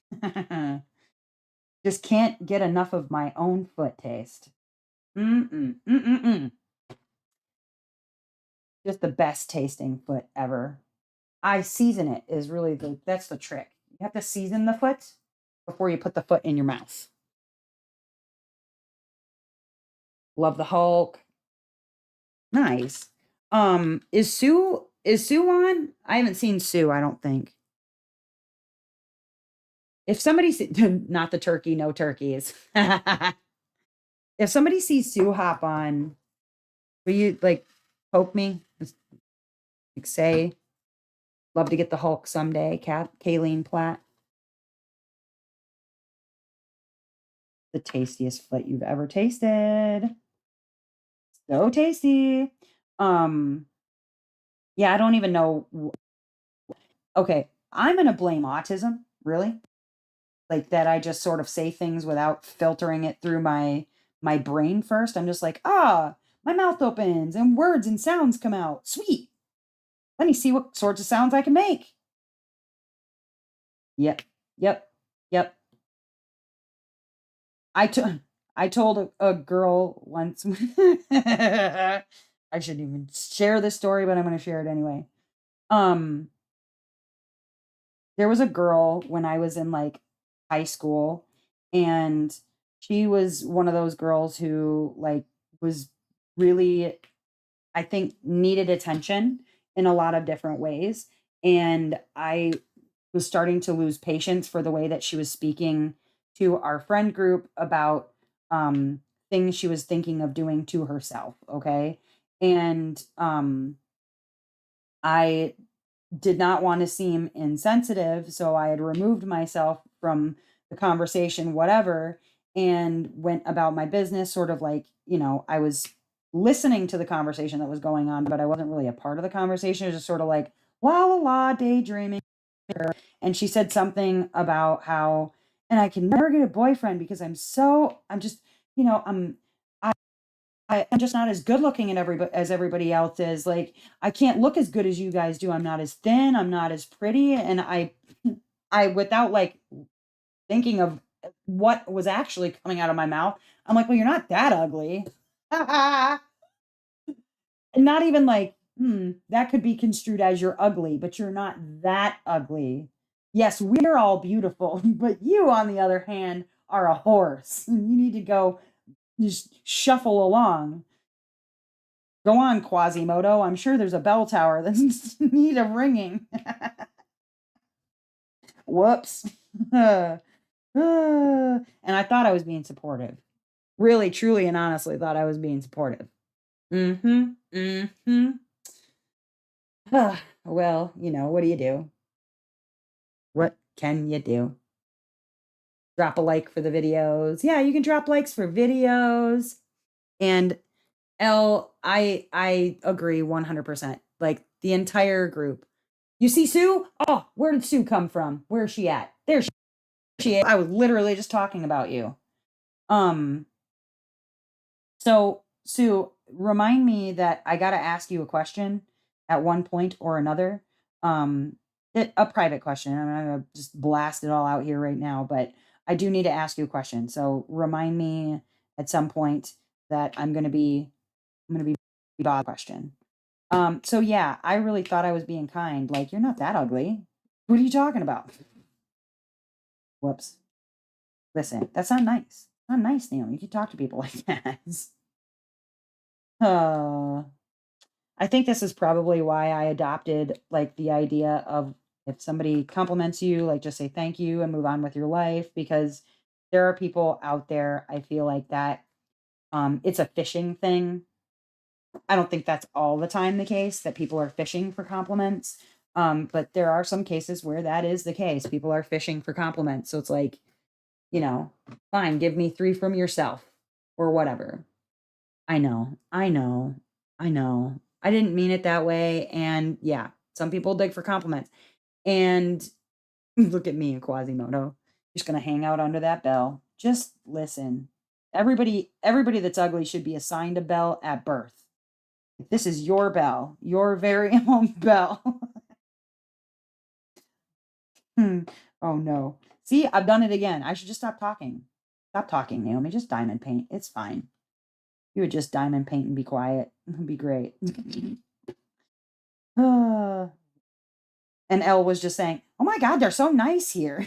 Speaker 1: Just can't get enough of my own foot taste. Mm-mm, mm-mm-mm. Just the best tasting foot ever. I season it is really that's the trick. You have to season the foot before you put the foot in your mouth. Love the Hulk. Nice. Is Sue on? I haven't seen Sue, I don't think. If somebody not the turkey, no turkeys. If somebody sees Sue hop on, will you like poke me? Just, like, say, love to get the Hulk someday, Kayleen Platt. The tastiest foot you've ever tasted. So tasty. Um, yeah, I don't even know. Okay, I'm gonna blame autism, really. Like that I just sort of say things without filtering it through my brain first. I'm just like, my mouth opens and words and sounds come out. Sweet. Let me see what sorts of sounds I can make. Yep. Yep. Yep. I to I told a girl once I shouldn't even share this story, but I'm gonna share it anyway. Um, there was a girl when I was in, like, high school, and she was one of those girls who, like, was really, I think, needed attention in a lot of different ways, and I was starting to lose patience for the way that she was speaking to our friend group about things she was thinking of doing to herself. Okay. And I did not want to seem insensitive. So I had removed myself from the conversation, whatever, and went about my business, sort of like, I was listening to the conversation that was going on, but I wasn't really a part of the conversation. It was just sort of like, la la la, daydreaming. And she said something about how, and I can never get a boyfriend because I'm just, I, I'm just not as good looking as everybody else is. Like, I can't look as good as you guys do. I'm not as thin. I'm not as pretty. And without like thinking of what was actually coming out of my mouth, I'm like, well, you're not that ugly. Not even like, that could be construed as you're ugly, but you're not that ugly. Yes, we're all beautiful, but you, on the other hand, are a horse. You need to go just shuffle along. Go on, Quasimodo. I'm sure there's a bell tower that's in need of ringing. Whoops. And I thought I was being supportive. really, truly, and honestly thought I was being supportive. Mhm. Mhm. Well, what do you do? What can you do? Drop a like for the videos. Yeah, you can drop likes for videos. And I agree 100%. Like the entire group. You see Sue? Oh, where did Sue come from? Where is she at? There she is. I was literally just talking about you. Um, so Sue, remind me that I got to ask you a question at one point or another. Um, a private question. I'm not gonna just blast it all out here right now, but I do need to ask you a question. So remind me at some point that I'm gonna be bothered question. So yeah, I really thought I was being kind. Like, you're not that ugly. What are you talking about? Whoops. Listen, that's not nice. Not nice, Neil. You can talk to people like that. uh, I think this is probably why I adopted like the idea of if somebody compliments you, like just say thank you and move on with your life because there are people out there, I feel like that it's a fishing thing. I don't think that's all the time the case that people are fishing for compliments. But there are some cases where that is the case. People are fishing for compliments. So it's like, you know, fine, give me three from yourself or whatever. I know, I know, I know. I didn't mean it that way. And yeah, some people dig for compliments. And look at me, Quasimodo. Just gonna hang out under that bell. Just listen. Everybody that's ugly should be assigned a bell at birth. This is your bell, your very own bell. Hmm. Oh no. See, I've done it again. I should just stop talking. Stop talking, Naomi. Just diamond paint. It's fine. You would just diamond paint and be quiet. It'd be great. Ah. And Elle was just saying, "Oh my God, they're so nice here."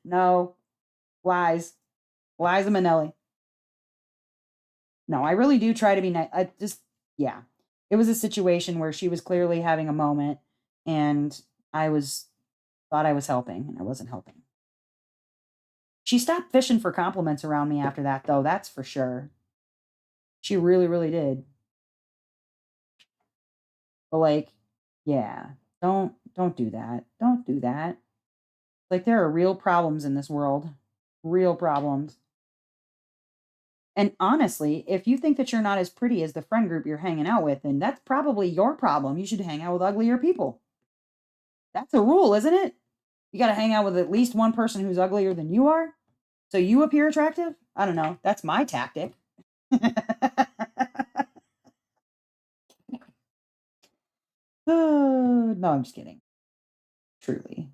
Speaker 1: No, lies, Liza Minnelli. No, I really do try to be nice. I just, yeah, it was a situation where she was clearly having a moment, and I was thought I was helping, and I wasn't helping. She stopped fishing for compliments around me after that, though. That's for sure. She really, really did. But like, yeah, don't do that. Don't do that. Like there are real problems in this world. Real problems. And honestly, if you think that you're not as pretty as the friend group you're hanging out with, then that's probably your problem. You should hang out with uglier people. That's a rule, isn't it? You got to hang out with at least one person who's uglier than you are. So you appear attractive? I don't know. That's my tactic. No, I'm just kidding. Truly.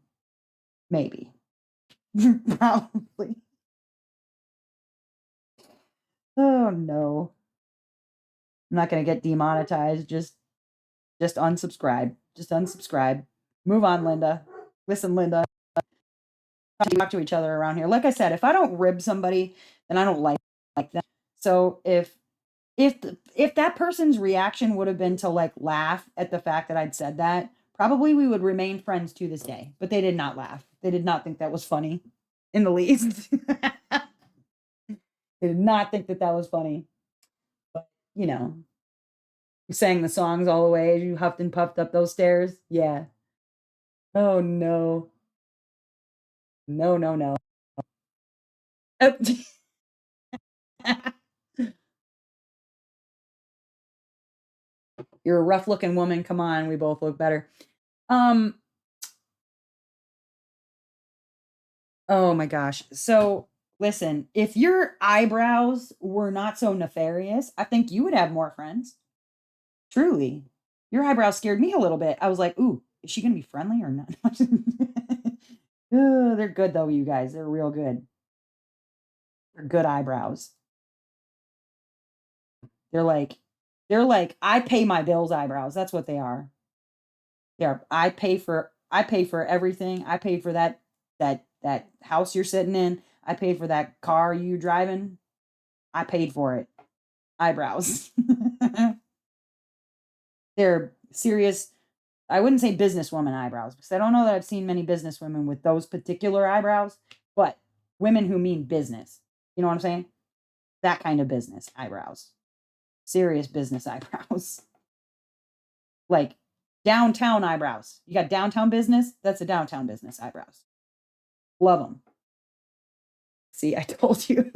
Speaker 1: Maybe. Probably. Oh no. I'm not gonna get demonetized. Just unsubscribe. Just unsubscribe. Move on, Linda. Listen, Linda. Talk to each other around here. Like I said, if I don't rib somebody, then I don't like them. So if that person's reaction would have been to like laugh at the fact that I'd said that, probably we would remain friends to this day. But they did not laugh. They did not think that was funny in the least. They did not think that that was funny. But you sang the songs all the way as you huffed and puffed up those stairs. Yeah. Oh no. No, no, no. Oh. You're a rough looking woman. Come on, we both look better. Um, oh my gosh. So listen, if your eyebrows were not so nefarious, I think you would have more friends. Truly. Your eyebrows scared me a little bit. I was like, ooh, is she gonna be friendly or not? They're good though, you guys. They're real good. They're good eyebrows. They're like they're like I pay my bills eyebrows. That's what they are. Yeah, I pay for everything. I paid for that house you're sitting in. I paid for that car you driving. I paid for it. Eyebrows. They're serious. I wouldn't say businesswoman eyebrows because I don't know that I've seen many businesswomen with those particular eyebrows, but women who mean business. You know what I'm saying? That kind of business eyebrows. Serious business eyebrows. Like downtown eyebrows. You got downtown business? That's a downtown business eyebrows. Love them. See, I told you.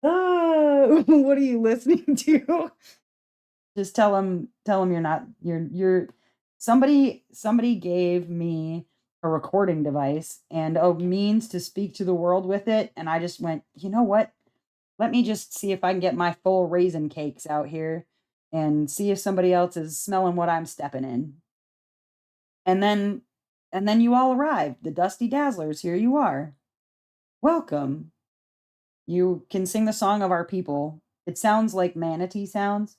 Speaker 1: Oh, what are you listening to? Just tell them you're not you're somebody gave me a recording device and a means to speak to the world with it, and I just went, "You know what? Let me just see if I can get my full raisin cakes out here and see if somebody else is smelling what I'm stepping in." And then you all arrived, the Dusty Dazzlers, here you are. Welcome. You can sing the song of our people. It sounds like manatee sounds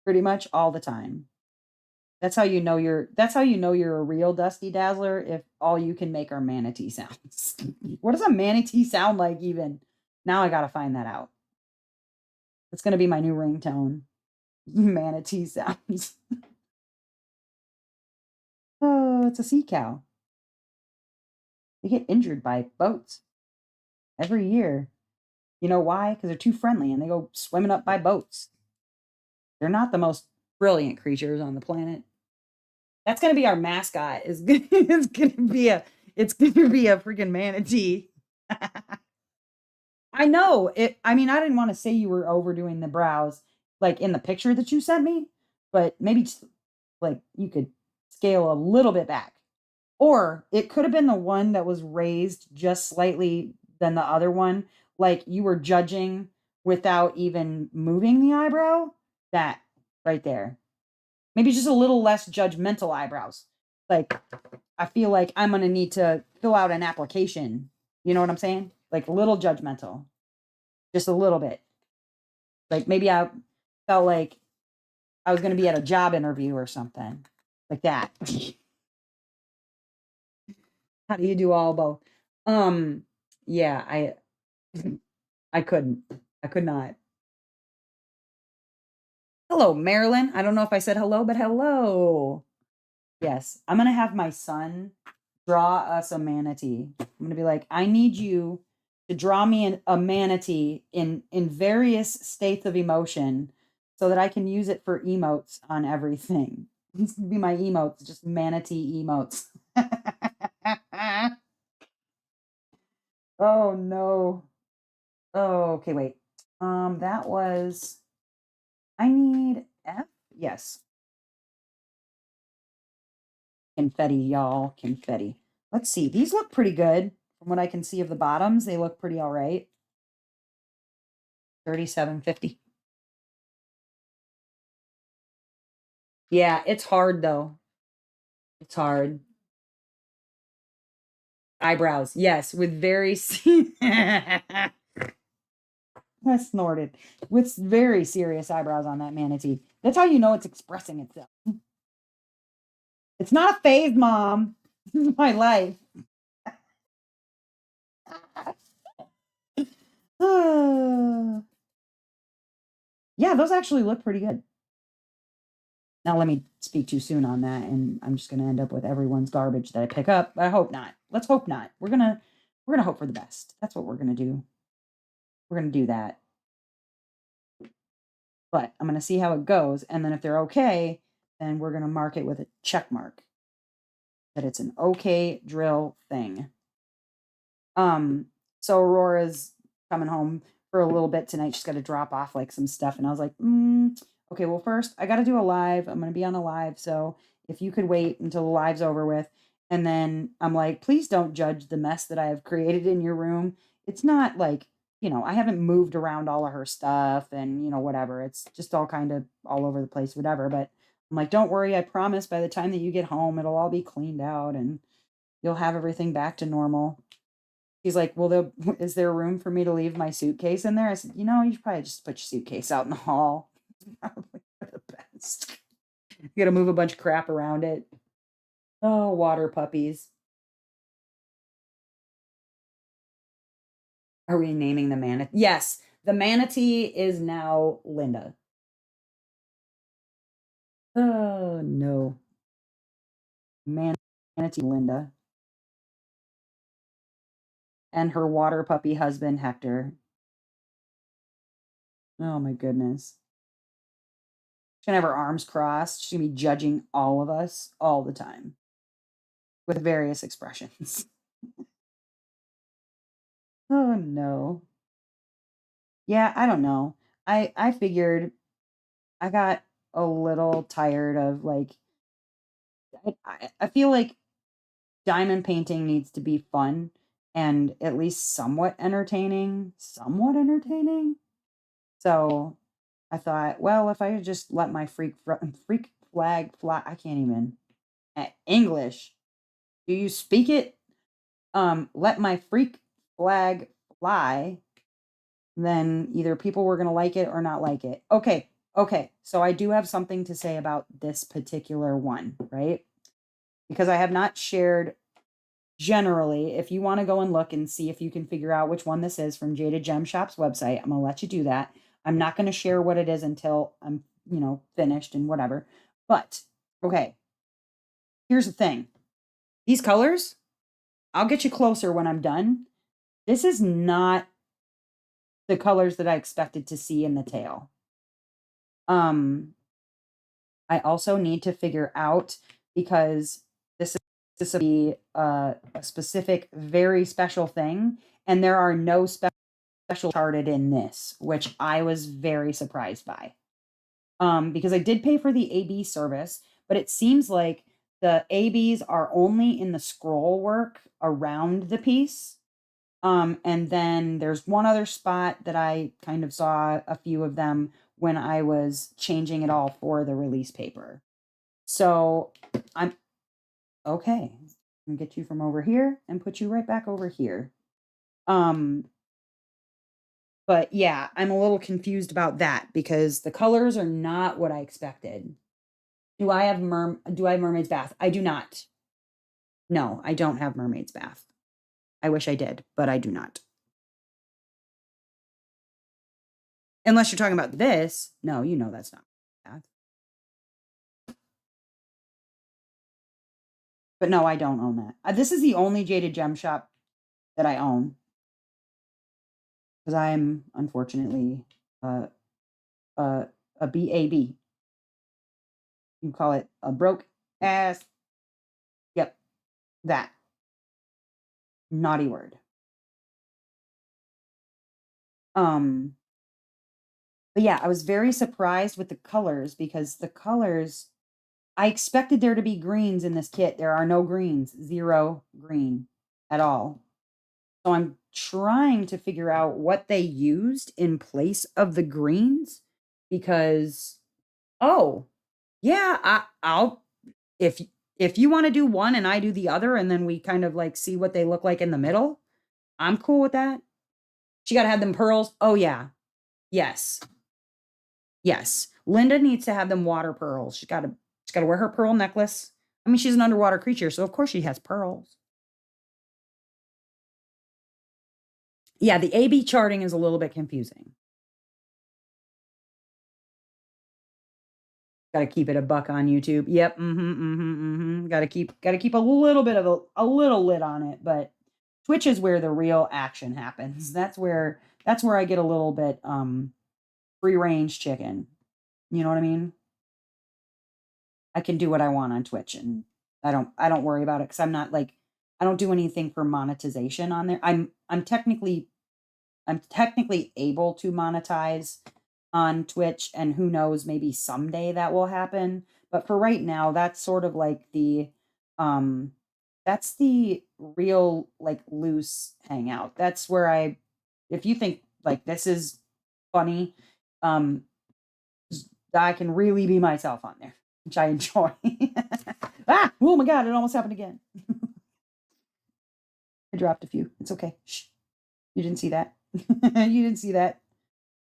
Speaker 1: pretty much all the time. That's how you know you're a real Dusty Dazzler if all you can make are manatee sounds. What does a manatee sound like even? Now I gotta find that out. It's gonna be my new ringtone. Manatee sounds. Oh, it's a sea cow. They get injured by boats every year. You know why? Because they're too friendly and they go swimming up by boats. They're not the most brilliant creatures on the planet. That's gonna be our mascot. It's gonna be a freaking manatee. I know it. I mean, I didn't want to say you were overdoing the brows, like in the picture that you sent me, but maybe just like you could scale a little bit back. Or it could have been the one that was raised just slightly than the other one, like you were judging without even moving the eyebrow. That right there. Maybe just a little less judgmental eyebrows. Like, I feel like I'm gonna need to fill out an application. You know what I'm saying? Like a little judgmental, just a little bit. Like maybe I felt like I was gonna be at a job interview or something like that. How do you do all both? Um, yeah, I couldn't. I could not. Hello, Marilyn. I don't know if I said hello, but hello. Yes, I'm gonna have my son draw us a manatee. I'm gonna be like, I need you to draw me a manatee in various states of emotion so that I can use it for emotes on everything. These would be my emotes, just manatee emotes. Oh no. Oh, okay, wait. That was I need F. Yes, confetti, y'all. Confetti. Let's see. These look pretty good. From what I can see of the bottoms, they look pretty all right. 37.50. Yeah, it's hard though. It's hard. Eyebrows. Yes, with very I snorted. With very serious eyebrows on that manatee. That's how you know it's expressing itself. It's not a phase, mom. This is my life. Yeah, those actually look pretty good. Now let me speak too soon on that, and I'm just gonna end up with everyone's garbage that I pick up. I hope not. Let's hope not. We're gonna hope for the best. That's what we're gonna do. We're gonna do that. But I'm gonna see how it goes, and then if they're okay, then we're gonna mark it with a check mark that it's an okay drill thing. Um, so Aurora's coming home for a little bit tonight. She's got to drop off like some stuff, and I was like, okay, well, first I got to do a live. I'm gonna be on a live, so if you could wait until the live's over with, and then I'm like, please don't judge the mess that I have created in your room. It's not like I haven't moved around all of her stuff, and whatever. It's just all kind of all over the place, whatever. But I'm like, don't worry. I promise. By the time that you get home, it'll all be cleaned out, and you'll have everything back to normal. He's like, "Well, is there room for me to leave my suitcase in there?" I said, you should probably just put your suitcase out in the hall. It's probably for the best. You got to move a bunch of crap around it. Oh, water puppies. Are we naming the manatee? Yes, the manatee is now Linda. Oh, no. Manatee Linda. and her water puppy husband, Hector. Oh my goodness. She's gonna have her arms crossed. She's gonna be judging all of us all the time with various expressions. Oh no. Yeah, I don't know. I figured I got a little tired of like I feel like diamond painting needs to be fun and at least somewhat entertaining. Somewhat entertaining. So I thought, well, if I could just let my freak flag fly, I can't even English. Do you speak it? Let my freak flag fly. Then either people were going to like it or not like it. Okay. Okay. So I do have something to say about this particular one, right? Because I have not shared generally. If you want to go and look and see if you can figure out which one this is from Jada Gem Shop's website, I'm going to let you do that. I'm not going to share what it is until I'm, finished and whatever. But okay, here's the thing. These colors, I'll get you closer when I'm done. This is not the colors that I expected to see in the tail. I also need to figure out because this will be a specific, very special thing, and there are no special charted in this, which I was very surprised by. Because I did pay for the AB service, but it seems like the ABs are only in the scroll work around the piece. And then there's one other spot that I kind of saw a few of them when I was changing it all for the release paper. So I'm okay. I'm gonna get you from over here and put you right back over here. Um, but yeah, I'm a little confused about that because the colors are not what I expected. Do I have Mermaid's Bath? I do not. No, I don't have Mermaid's Bath. I wish I did, but I do not. Unless you're talking about this. No, that's not Bath. But no, I don't own that. This is the only Jaded Gem Shop that I own because I am unfortunately a BAB. You call it a broke ass. Yep, that naughty word. Um, but yeah, I was very surprised with the colors because the colors I expected there to be greens in this kit. There are no greens, 0 green at all. So I'm trying to figure out what they used in place of the greens because oh, yeah, I'll if you want to do one and I do the other and then we kind of like see what they look like in the middle, I'm cool with that. She got to have them pearls. Oh yeah. Yes. Yes. Linda needs to have them water pearls. She's got to wear her pearl necklace. I mean, she's an underwater creature, so of course she has pearls. Yeah, the AB charting is a little bit confusing. Got to keep it a buck on YouTube. Yep. Got to keep a little bit of a little lid on it, but Twitch is where the real action happens. That's where I get a little bit free range chicken. You know what I mean? I can do what I want on Twitch and I don't worry about it cuz I'm not like I don't do anything for monetization on there. I'm technically able to monetize on Twitch and who knows maybe someday that will happen, but for right now that's sort of like um that's the real like loose hangout. That's where if you think like this is funny, um I can really be myself on there, which I enjoy. Oh my god, it almost happened again. I dropped a few. It's okay. Shh. You didn't see that. You didn't see that.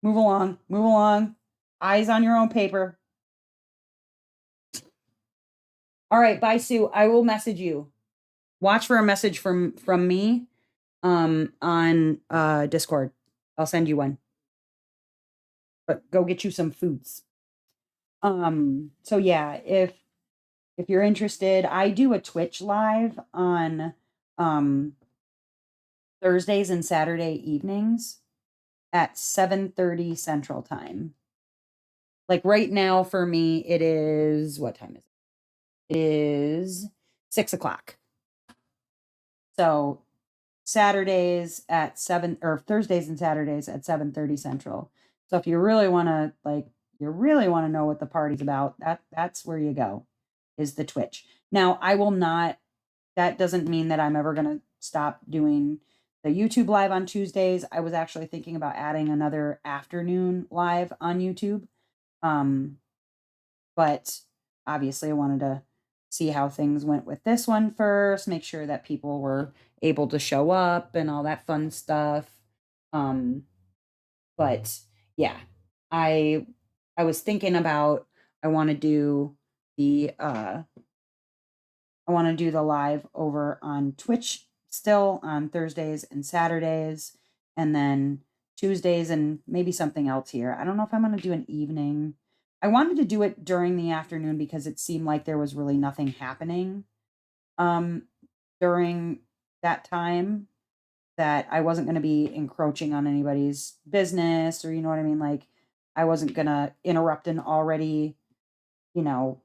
Speaker 1: Move along. Move along. Eyes on your own paper. All right, bye Sue. I will message you. Watch for a message from me on Discord. I'll send you one. But go get you some foods. So yeah, if you're interested, I do a Twitch live on Thursdays and Saturday evenings at 7:30 Central Time. Like, right now for me, it is what time is it? It is 6 o'clock. So, Saturdays at 7 or Thursdays and Saturdays at 7:30 Central. So, if you really wanna, like, you really wanna know what the party's about, that's where you go, is the Twitch. Now, I will not that doesn't mean that I'm ever gonna stop doing the YouTube live on Tuesdays. I was actually thinking about adding another afternoon live on YouTube. Um, but obviously I wanted to see how things went with this one first, make sure that people were able to show up and all that fun stuff. Um, but yeah, I I was thinking about I want to do the I want to do the live over on Twitch still on Thursdays and Saturdays, and then Tuesdays and maybe something else here. I don't know if I'm going to do an evening. I wanted to do it during the afternoon because it seemed like there was really nothing happening um during that time, that I wasn't going to be encroaching on anybody's business, or you know what I mean, like I wasn't going to interrupt an already, you know,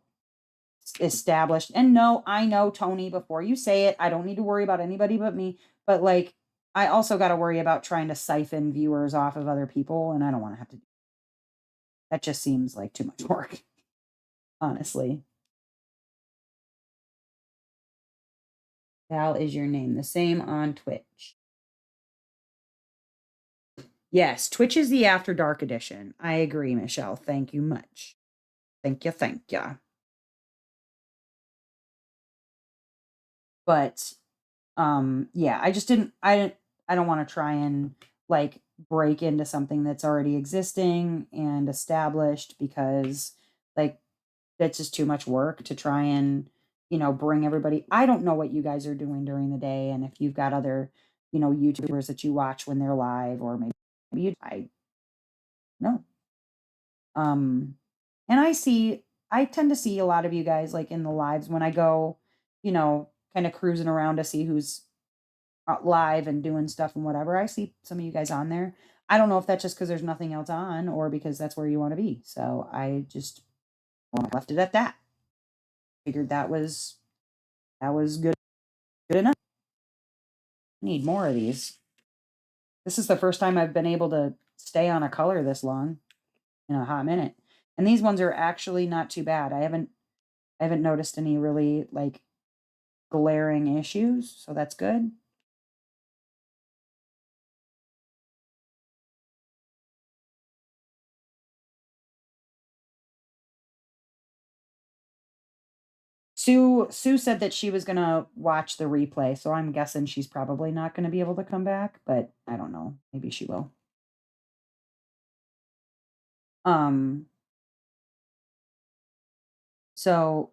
Speaker 1: established. And no, I know, Tony, before you say it, I don't need to worry about anybody but me. But like, I also got to worry about trying to siphon viewers off of other people, and I don't want to have to do that. Just seems like too much work, honestly. Val is your name. The same on Twitch. Yes, Twitch is the After Dark edition. I agree, Michelle. Thank you much. Thank you. Thank you. But yeah, I don't want to try and like break into something that's already existing and established, because like that's just too much work to try and, you know, bring everybody. I don't know what you guys are doing during the day, and if you've got other, you know, YouTubers that you watch when they're live, or maybe I know. Um and I tend to see a lot of you guys like in the lives when I go, you know, kind of cruising around to see who's live and doing stuff and whatever. I see some of you guys on there. I don't know if that's just because there's nothing else on, or because that's where you want to be. So I just left it at that. Figured that was good enough. Need more of these. This is the first time I've been able to stay on a color this long in a hot minute. And these ones are actually not too bad. I haven't noticed any really like glaring issues, so that's good. Sue said that she was gonna watch the replay, so I'm guessing she's probably not gonna be able to come back, but I don't know. Maybe she will. Um, so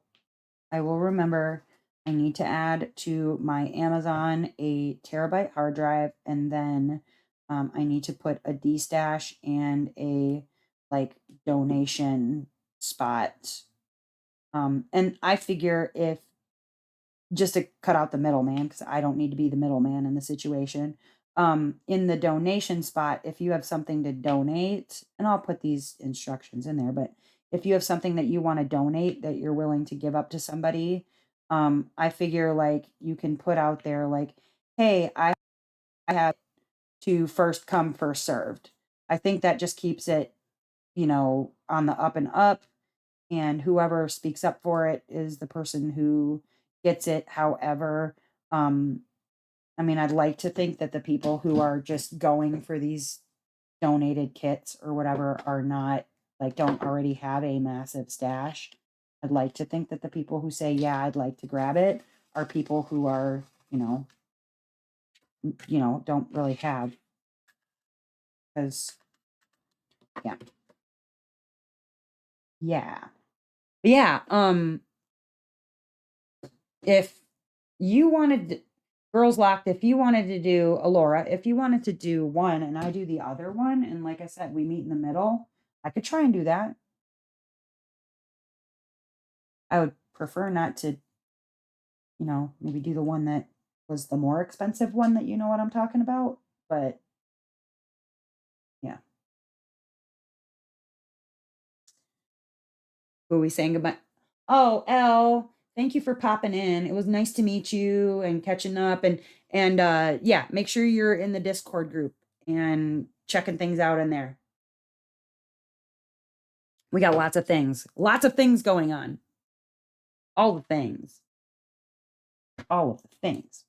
Speaker 1: I will remember I need to add to my Amazon a terabyte hard drive, and then I need to put a D stash and a like donation spot. And I figure if just to cut out the middleman, because I don't need to be the middleman in the situation. In the donation spot, if you have something to donate, and I'll put these instructions in there, but if you have something that you want to donate that you're willing to give up to somebody, I figure like you can put out there like, hey, I have to first come, first served. I think that just keeps it, you know, on the up and up, and whoever speaks up for it is the person who gets it. However, um, I mean, I'd like to think that the people who are just going for these donated kits or whatever are not like don't already have a massive stash. I'd like to think that the people who say, "Yeah, I'd like to grab it," are people who are, don't really have, because yeah. Yeah. Yeah, if you wanted Girls Locked, if you wanted to do Alora, if you wanted to do one and I do the other one, and like I said, we meet in the middle, I could try and do that. I would prefer not to, maybe do the one that was the more expensive one that you know what I'm talking about, but yeah. Who are we saying goodbye? Oh, Elle, thank you for popping in. It was nice to meet you and catching up and yeah, make sure you're in the Discord group and checking things out in there. We got lots of things going on. All the things. All of the things.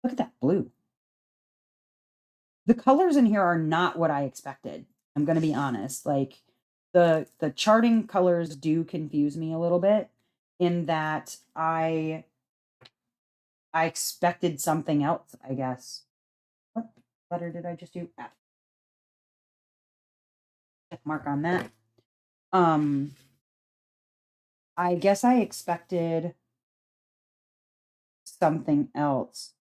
Speaker 1: Look at that blue. The colors in here are not what I expected. I'm going to be honest. Like the charting colors do confuse me a little bit in that I expected something else, I guess. What letter did I just do? F. Check mark on that. I guess I expected something else.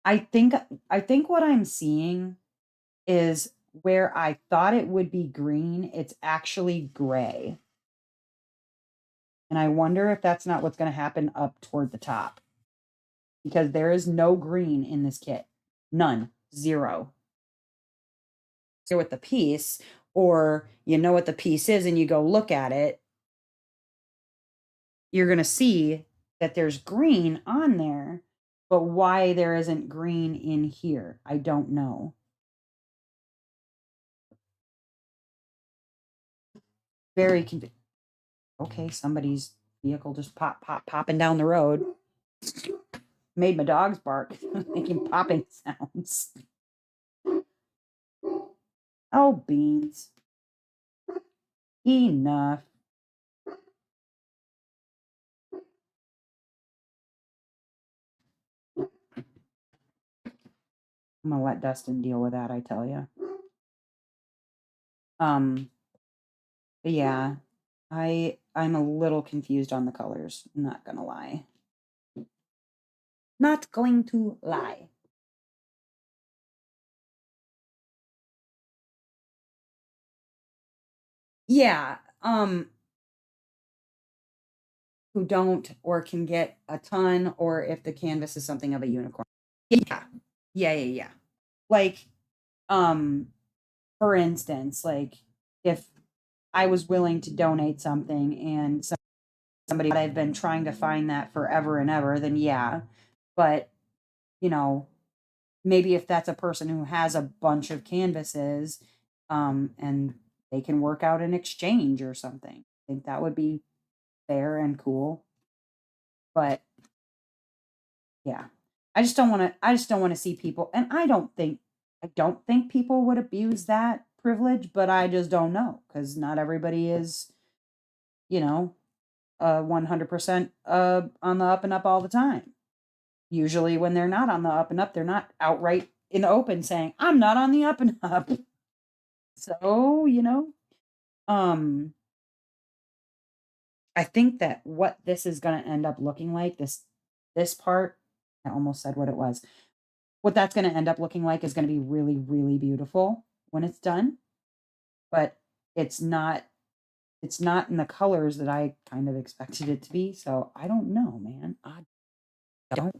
Speaker 1: I think what I'm seeing is where I thought it would be green, it's actually gray. And I wonder if that's not what's going to happen up toward the top. Because there is no green in this kit. None. Zero. So with the piece, or you know what the piece is and you go look at it, you're going to see that there's green on there, but why there isn't green in here, I don't know. Very convincing. Okay, somebody's vehicle just popping down the road. Made my dogs bark, making popping sounds. Oh, beans. Enough. I'm gonna let Dustin deal with that, I tell you. But yeah, I'm a little confused on the colors, not gonna lie. Not going to lie. Yeah, who don't or can get a ton, or if the canvas is something of a unicorn. Yeah. Yeah. Like, for instance, like if I was willing to donate something and somebody that I've been trying to find that forever and ever, then yeah. But, you know, maybe if that's a person who has a bunch of canvases, and they can work out an exchange or something. I think that would be fair and cool. But yeah. I just don't want to see people, and I don't think people would abuse that privilege, but I just don't know cuz not everybody is, you know, 100% on the up and up all the time. Usually when they're not on the up and up, they're not outright in the open saying, "I'm not on the up and up." So, you know, um I think that what this is going to end up looking like, this part, I almost said what it was. What that's going to end up looking like is going to be really really beautiful when it's done, but it's not it's not in the colors that I kind of expected it to be. So, I don't know, man. I don't.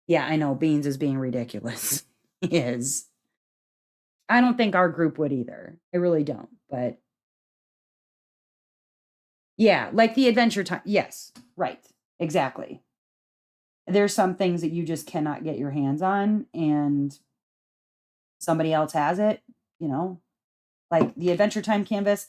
Speaker 1: Yeah, I know Beans is being ridiculous. He is. I don't think our group would either. I really don't. But yeah, like the adventure time. Yes, right. Exactly. There's some things that you just cannot get your hands on and somebody else has it, you know. Like the adventure time canvas.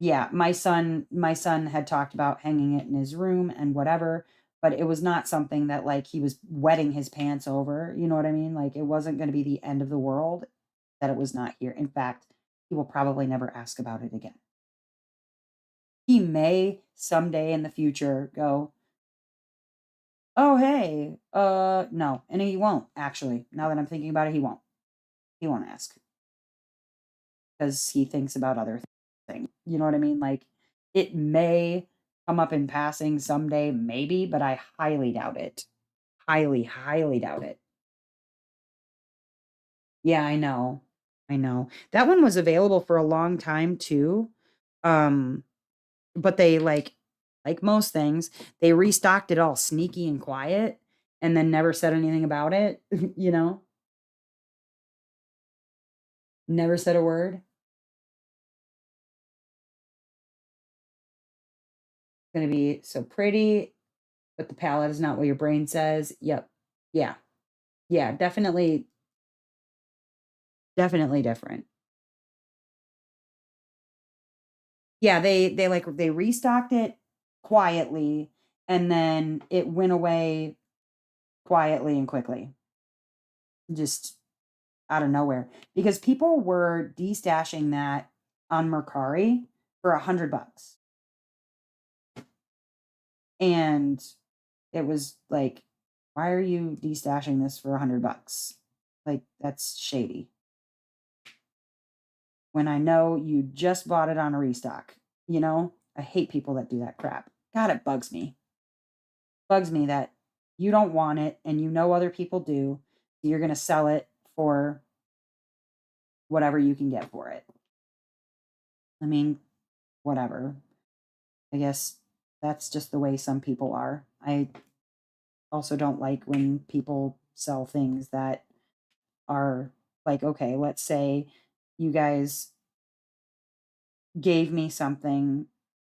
Speaker 1: Yeah, my son had talked about hanging it in his room and whatever, but it was not something that like he was wetting his pants over, you know what I mean? Like it wasn't going to be the end of the world that it was not here. In fact, he will probably never ask about it again. He may someday in the future go, "Oh, hey, no." And he won't actually. Now that I'm thinking about it, he won't. He won't ask because he thinks about other things. You know what I mean? Like it may come up in passing someday, maybe, but I highly doubt it. Highly, highly doubt it. Yeah, I know. I know. That one was available for a long time too. Um, but they like most things, they restocked it all sneaky and quiet and then never said anything about it, you know? Never said a word. Gonna be so pretty, but the palette is not what your brain says. Yep. Yeah. Yeah, definitely, definitely different. Yeah, they restocked it quietly and then it went away quietly and quickly. Just out of nowhere because people were destashing that on Mercari for $100. And it was like, why are you destashing this for $100? Like, that's shady. When I know you just bought it on a restock, you know? I hate people that do that crap. God, it bugs me. Bugs me that you don't want it and you know other people do. You're going to sell it for whatever you can get for it. I mean, whatever. I guess that's just the way some people are. I also don't like when people sell things that are like, okay, let's say you guys gave me something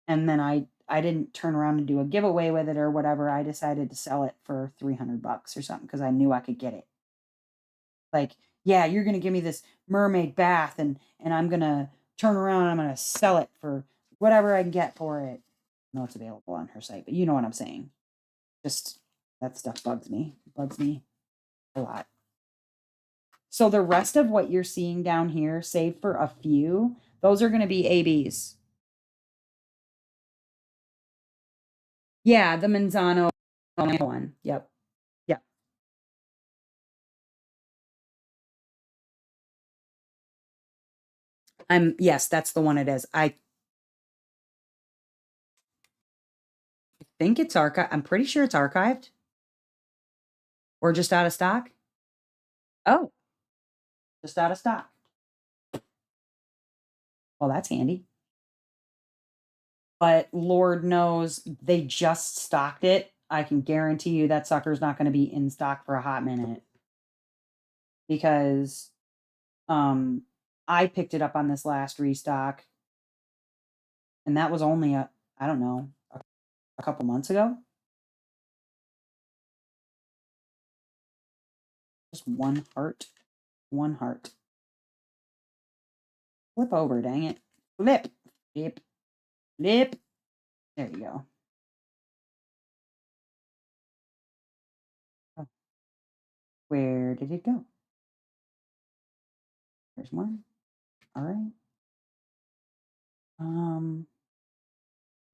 Speaker 1: and then I didn't turn around and do a giveaway with it or whatever. I decided to sell it for $300 or something because I knew I could get it. Like, yeah, you're gonna give me this mermaid bath and I'm gonna turn around and I'm gonna sell it for whatever I can get for it. No, it's available on her site, but you know what I'm saying. Just that stuff bugs me a lot. So the rest of what you're seeing down here, save for a few, those are going to be ABs. Yeah, the Manzano one. Yep. Yep. Yes, that's the one it is. I think it's archived. I'm pretty sure it's archived or just out of stock. Oh, just out of stock. Well, that's handy. But Lord knows they just stocked it. I can guarantee you that sucker's not going to be in stock for a hot minute because um I picked it up on this last restock and that was only I don't know, a couple months ago. Just one heart. One heart. Flip over, dang it. Flip. Flip. Flip. There you go. Oh, where did it go? There's one. All right. The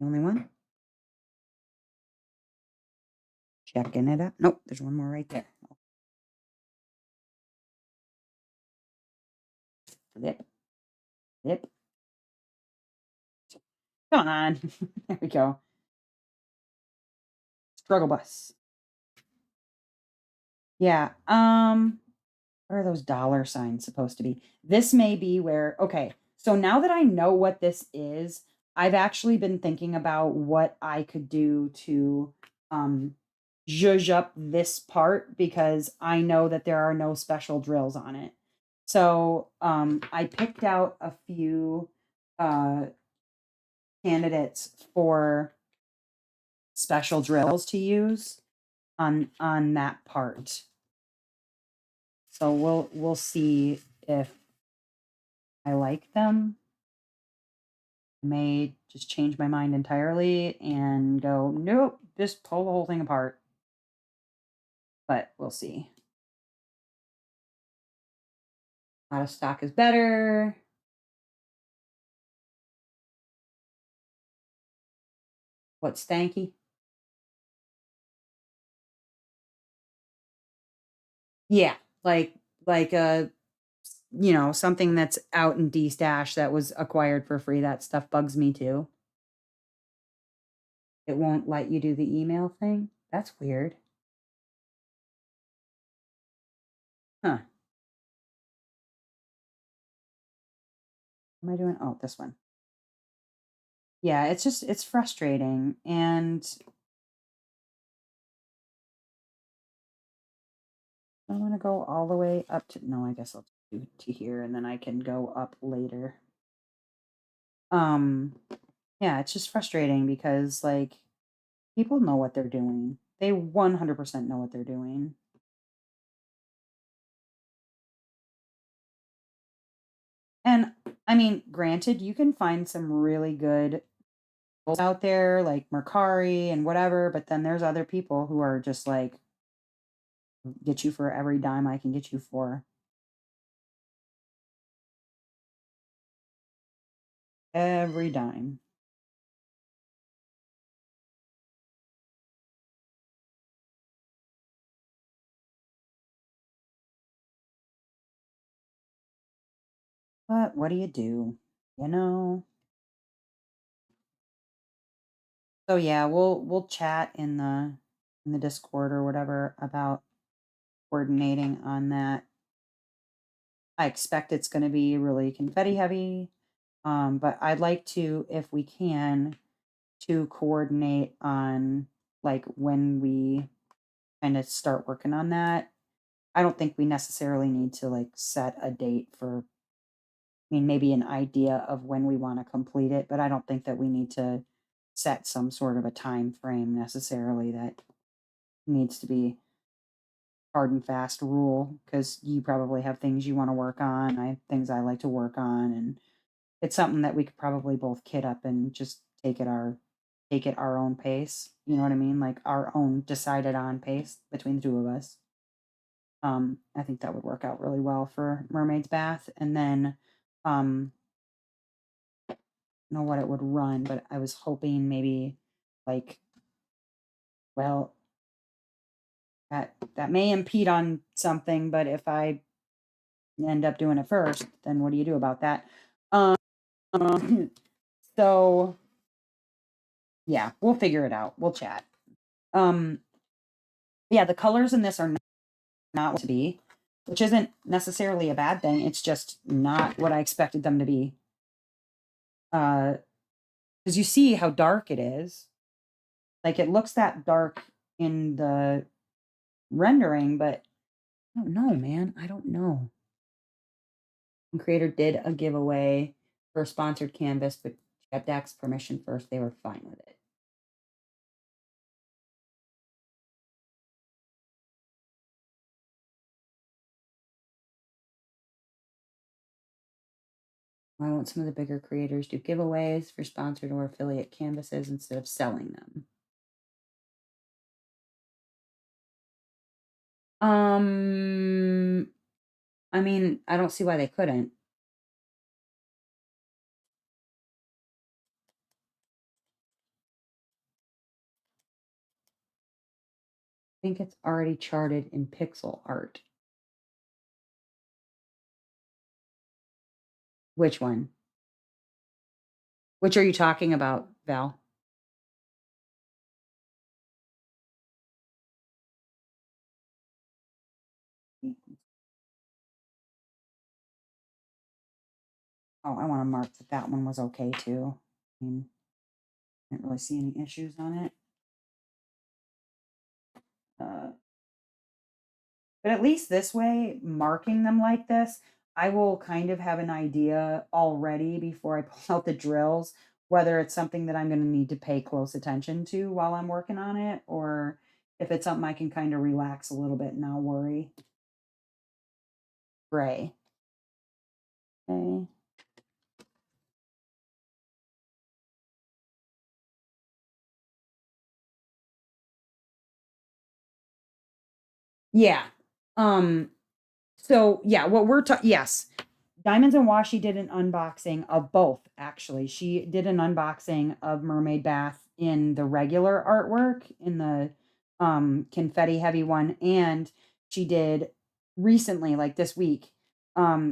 Speaker 1: only one? Checking it out. Nope, there's one more right there. Flip. Flip. Come on. There we go. Struggle bus. Yeah. What are those dollar signs supposed to be? This may be where, okay, so now that I know what this is, I've actually been thinking about what I could do to zhuzh up this part because I know that there are no special drills on it. So I picked out a few uh, candidates for special drills to use on that part. So we'll see if I like them. I may just change my mind entirely and go, nope, just pull the whole thing apart. But we'll see. Out of stock is better. What's stanky? Yeah, like something that's out in D stash that was acquired for free. That stuff bugs me too. It won't let you do the email thing. That's weird. Huh. What am I doing? Oh, this one. Yeah, it's frustrating, and I wanna go all the way up to no, I guess I'll do to here, and then I can go up later. Um, yeah, it's just frustrating because, like, people know what they're doing. They 100% know what they're doing. And, I mean, granted, you can find some really good out there, like Mercari and whatever, but then there's other people who are just like, "Get you for every dime I can get you for." Every dime. But what do you do? You know? So yeah, we'll chat in the Discord or whatever about coordinating on that. I expect it's going to be really confetti heavy. But I'd like to, if we can, to coordinate on like when we kind of start working on that. I don't think we necessarily need to like set a date for, I mean, maybe an idea of when we want to complete it, but I don't think that we need to set some sort of a time frame necessarily that needs to be hard and fast rule because you probably have things you want to work on. I have things I like to work on, and it's something that we could probably both kit up and just take it our own pace. You know what I mean? Like our own decided on pace between the two of us. I think that would work out really well for Mermaid's Bath. And then know what it would run, but I was hoping maybe like, well, that may impede on something, but if I end up doing it first, then what do you do about that? Um, so yeah, we'll figure it out. We'll chat. Um, yeah, the colors in this are not what to be, which isn't necessarily a bad thing. It's just not what I expected them to be. Because you see how dark it is. Like it looks that dark in the rendering, but I don't know, man. I don't know. And creator did a giveaway for a sponsored canvas, but got Dak's permission first. They were fine with it. Why won't some of the bigger creators do giveaways for sponsored or affiliate canvases instead of selling them? Um, I mean, I don't see why they couldn't. I think it's already charted in pixel art. Which one? Which are you talking about, Val? Oh, I want to mark that that one was okay too. I mean, I didn't really see any issues on it. Uh, but at least this way, marking them like this, I will kind of have an idea already before I pull out the drills, whether it's something that I'm going to need to pay close attention to while I'm working on it, or if it's something I can kind of relax a little bit and not worry. Gray. Okay. Yeah. Um, so yeah, what we're talking, yes, Diamonds and Washi did an unboxing of both, actually. She did an unboxing of Mermaid Bath in the regular artwork, in the confetti heavy one, and she did recently, like this week,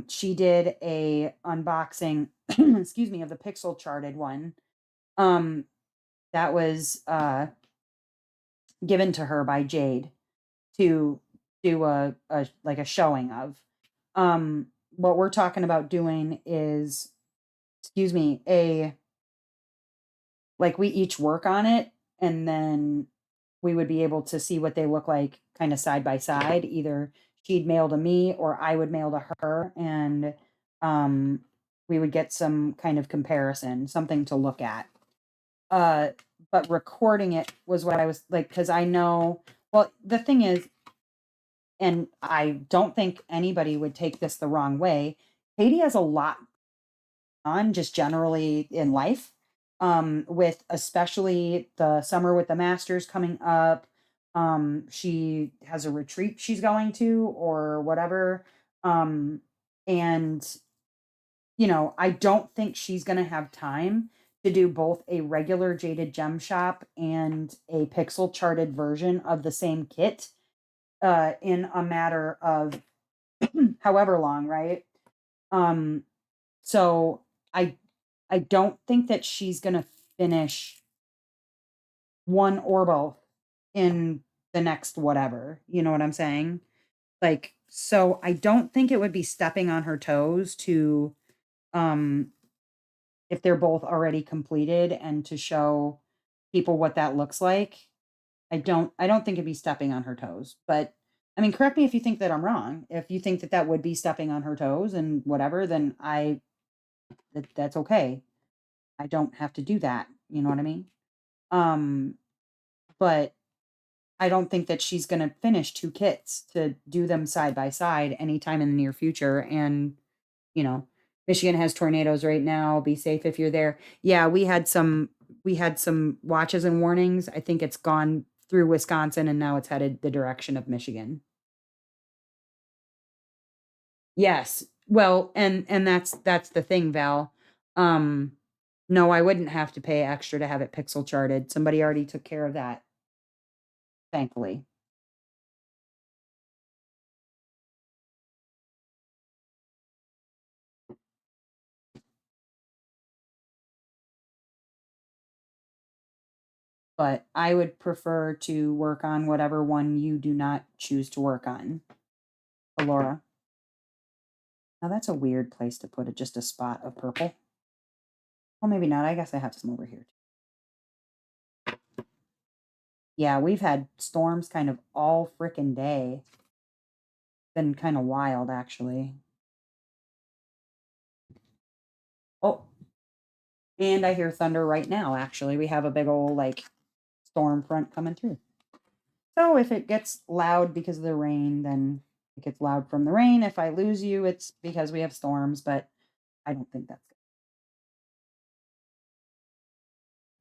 Speaker 1: she did a unboxing, excuse me, of the pixel charted one. Um, that was given to her by Jade to do a like a showing of. What we're talking about doing is, excuse me, a like we each work on it, and then we would be able to see what they look like kind of side by side. Either she'd mail to me or I would mail to her, and um, we would get some kind of comparison, something to look at. Uh, but recording it was what I was like, because I know, well, the thing is, and I don't think anybody would take this the wrong way. Katie has a lot on just generally in life, with especially the summer with the masters coming up. She has a retreat she's going to or whatever. Um, and I don't think she's going to have time to do both a regular jaded gem shop and a pixel charted version of the same kit in a matter of however long, right? Um, so I I don't think that she's gonna finish one or both in the next whatever. You know what I'm saying? Like, so I don't think it would be stepping on her toes to um if they're both already completed and to show people what that looks like. I don't think it'd be stepping on her toes. But I mean, correct me if you think that I'm wrong. If you think that that would be stepping on her toes and whatever, then that's okay. I don't have to do that. You know what I mean? Um, but I don't think that she's going to finish two kits to do them side by side anytime in the near future. And, you know, Michigan has tornadoes right now. Be safe if you're there. Yeah, we had some watches and warnings. I think it's gone through Wisconsin and now it's headed the direction of Michigan. Yes. Well, and that's the thing, Val. Um, no, I wouldn't have to pay extra to have it pixel charted. Somebody already took care of that, thankfully. But I would prefer to work on whatever one you do not choose to work on, Alora. Now that's a weird place to put it, just a spot of purple. Well, maybe not. I guess I have some over here. Yeah, we've had storms kind of all frickin' day. Been kind of wild, actually. Oh, and I hear thunder right now, actually. We have a big old, like, storm front coming through. So if it gets loud because of the rain, then it gets loud from the rain. If I lose you, it's because we have storms, but I don't think that's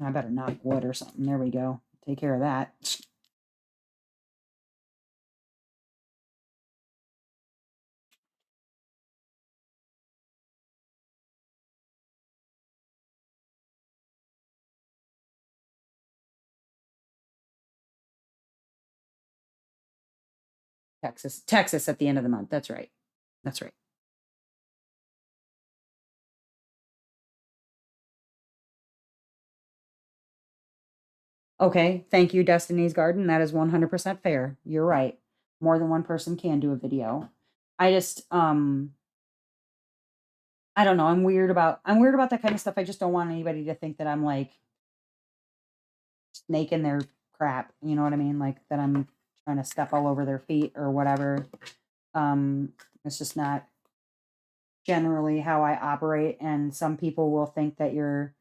Speaker 1: good. I better knock wood or something. There we go. Take care of that. Texas at the end of the month. That's right. That's right. Okay. Thank you, Destiny's Garden. That is 100% fair. You're right. More than one person can do a video. I just I don't know. I'm weird about that kind of stuff. I just don't want anybody to think that I'm like snaking their crap. You know what I mean? Like that I'm trying to step all over their feet or whatever. It's just not generally how I operate. And some people will think that you're,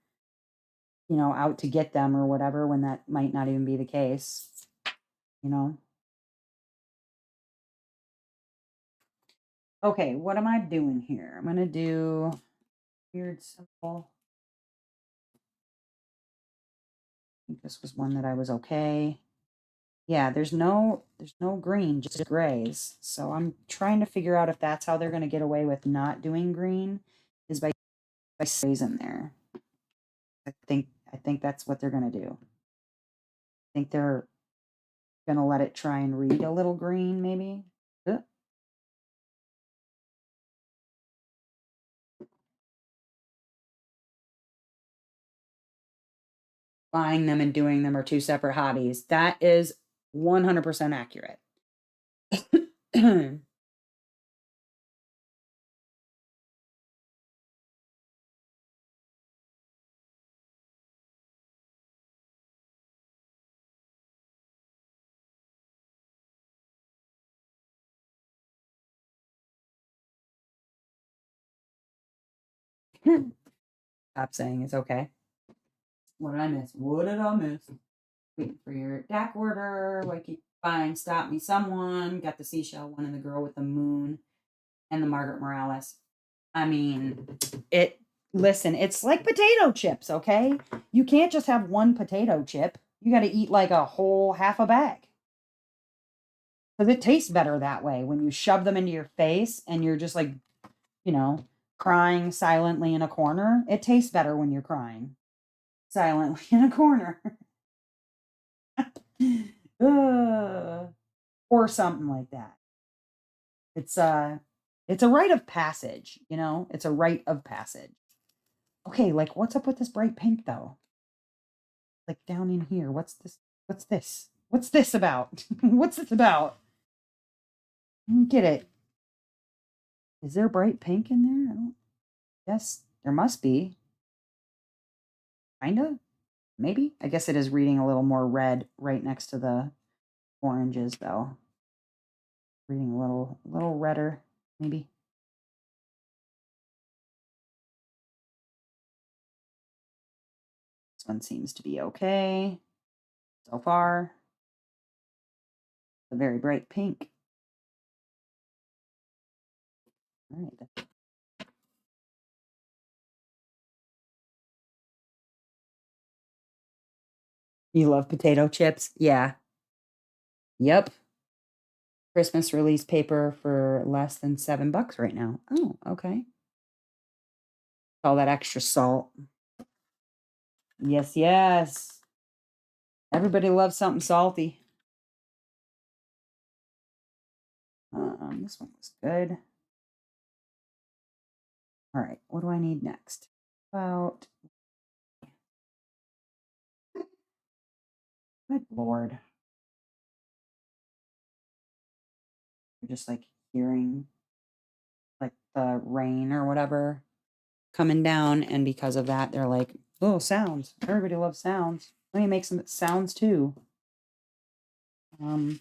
Speaker 1: out to get them or whatever when that might not even be the case, you know? Okay, what am I doing here? I'm gonna do weird symbol. I think this was one that I was okay. Yeah, there's no green, just grays. So I'm trying to figure out if that's how they're gonna get away with not doing green is by sprays in there. I think that's what they're gonna do. I think they're gonna let it try and read a little green, maybe. Ugh. Buying them and doing them are two separate hobbies. That is 100% accurate. Stop saying it's okay. What did I miss? What did I miss? Waiting for your DAC order. Like, fine. Stop me, someone. Got the seashell one and the girl with the moon and the Margaret Morales. I mean, listen, it's like potato chips, okay? You can't just have one potato chip. You got to eat like a whole half a bag. Because it tastes better that way when you shove them into your face and you're just like, crying silently in a corner. It tastes better when you're crying silently in a corner. Or something like that. It's a rite of passage, It's a rite of passage. Okay, like what's up with this bright pink though? Like down in here, what's this? What's this? What's this about? What's this about? I don't get it. Is there bright pink in there? I don't guess there must be. Kinda? Maybe? I guess it is reading a little more red right next to the oranges though. Reading a little redder, maybe. This one seems to be okay so far. A very bright pink. All right. You love potato chips? Yeah. Yep. Christmas release paper for less than $7 right now. Oh, okay. All that extra salt. Yes, yes. Everybody loves something salty. This one was good. All right, what do I need next? About good Lord. You're just like hearing like the rain or whatever coming down, and because of that, they're like, oh, sounds. Everybody loves sounds. Let me make some sounds too. If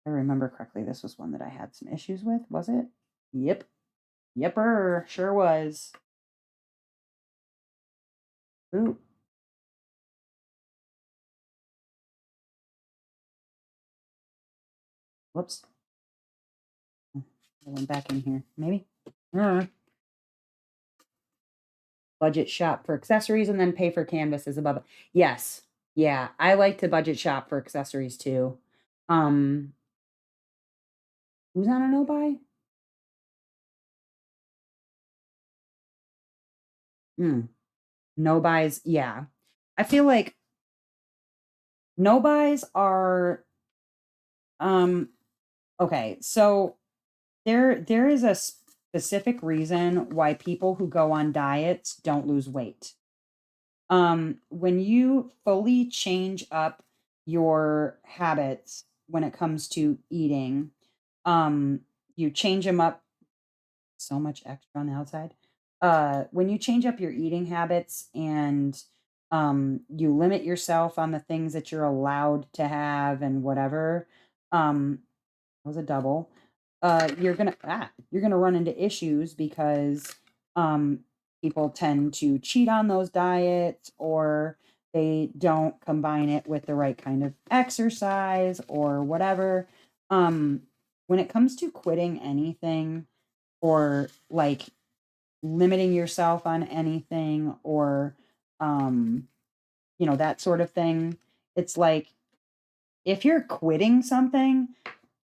Speaker 1: I remember correctly, this was one that I had some issues with, was it? Yep. Yepper, sure was. Ooh. Whoops. I went back in here. Maybe. Budget shop for accessories and then pay for canvases above it. Yes. Yeah. I like to budget shop for accessories too. Who's on a no buy? No buys. Yeah. I feel like no buys are okay. So there is a specific reason why people who go on diets don't lose weight. When you fully change up your habits when it comes to eating, you change them up so much extra on the outside. When you change up your eating habits and you limit yourself on the things that you're allowed to have and whatever, that was a double. You're gonna run into issues because um, people tend to cheat on those diets, or they don't combine it with the right kind of exercise or whatever. When it comes to quitting anything or like limiting yourself on anything or that sort of thing, it's like if you're quitting something,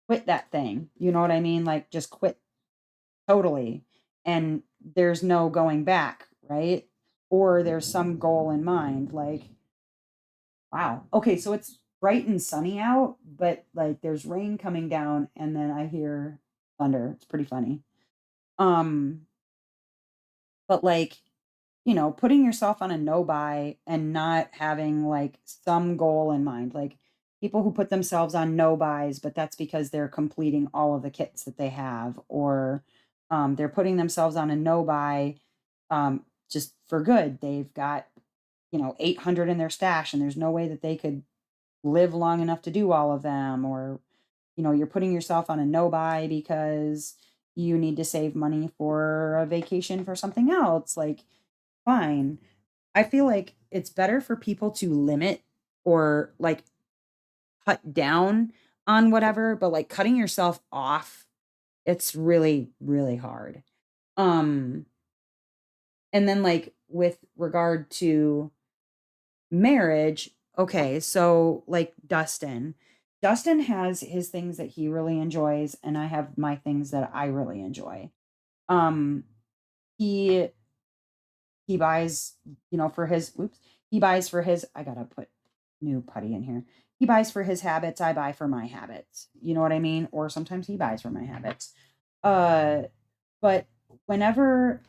Speaker 1: quit that thing. You know what I mean? Like just quit totally. And there's no going back, right? Or there's some goal in mind. Like, wow. Okay, so it's bright and sunny out, but like there's rain coming down and then I hear thunder. It's pretty funny. Um, but like, putting yourself on a no buy and not having like some goal in mind. Like people who put themselves on no buys, but that's because they're completing all of the kits that they have, or they're putting themselves on a no buy just for good. They've got, 800 in their stash and there's no way that they could live long enough to do all of them, or you're putting yourself on a no buy because you need to save money for a vacation for something else, like, fine. I feel like it's better for people to limit or, like, cut down on whatever, but, like, cutting yourself off, it's really, really hard. Um, and then, like, with regard to marriage, okay, so, like, Dustin has his things that he really enjoys, and I have my things that I really enjoy. Um, he he buys, for his oops, he buys for his I gotta put new putty in here. He buys for his habits, I buy for my habits. You know what I mean? Or sometimes he buys for my habits. Uh, but whenever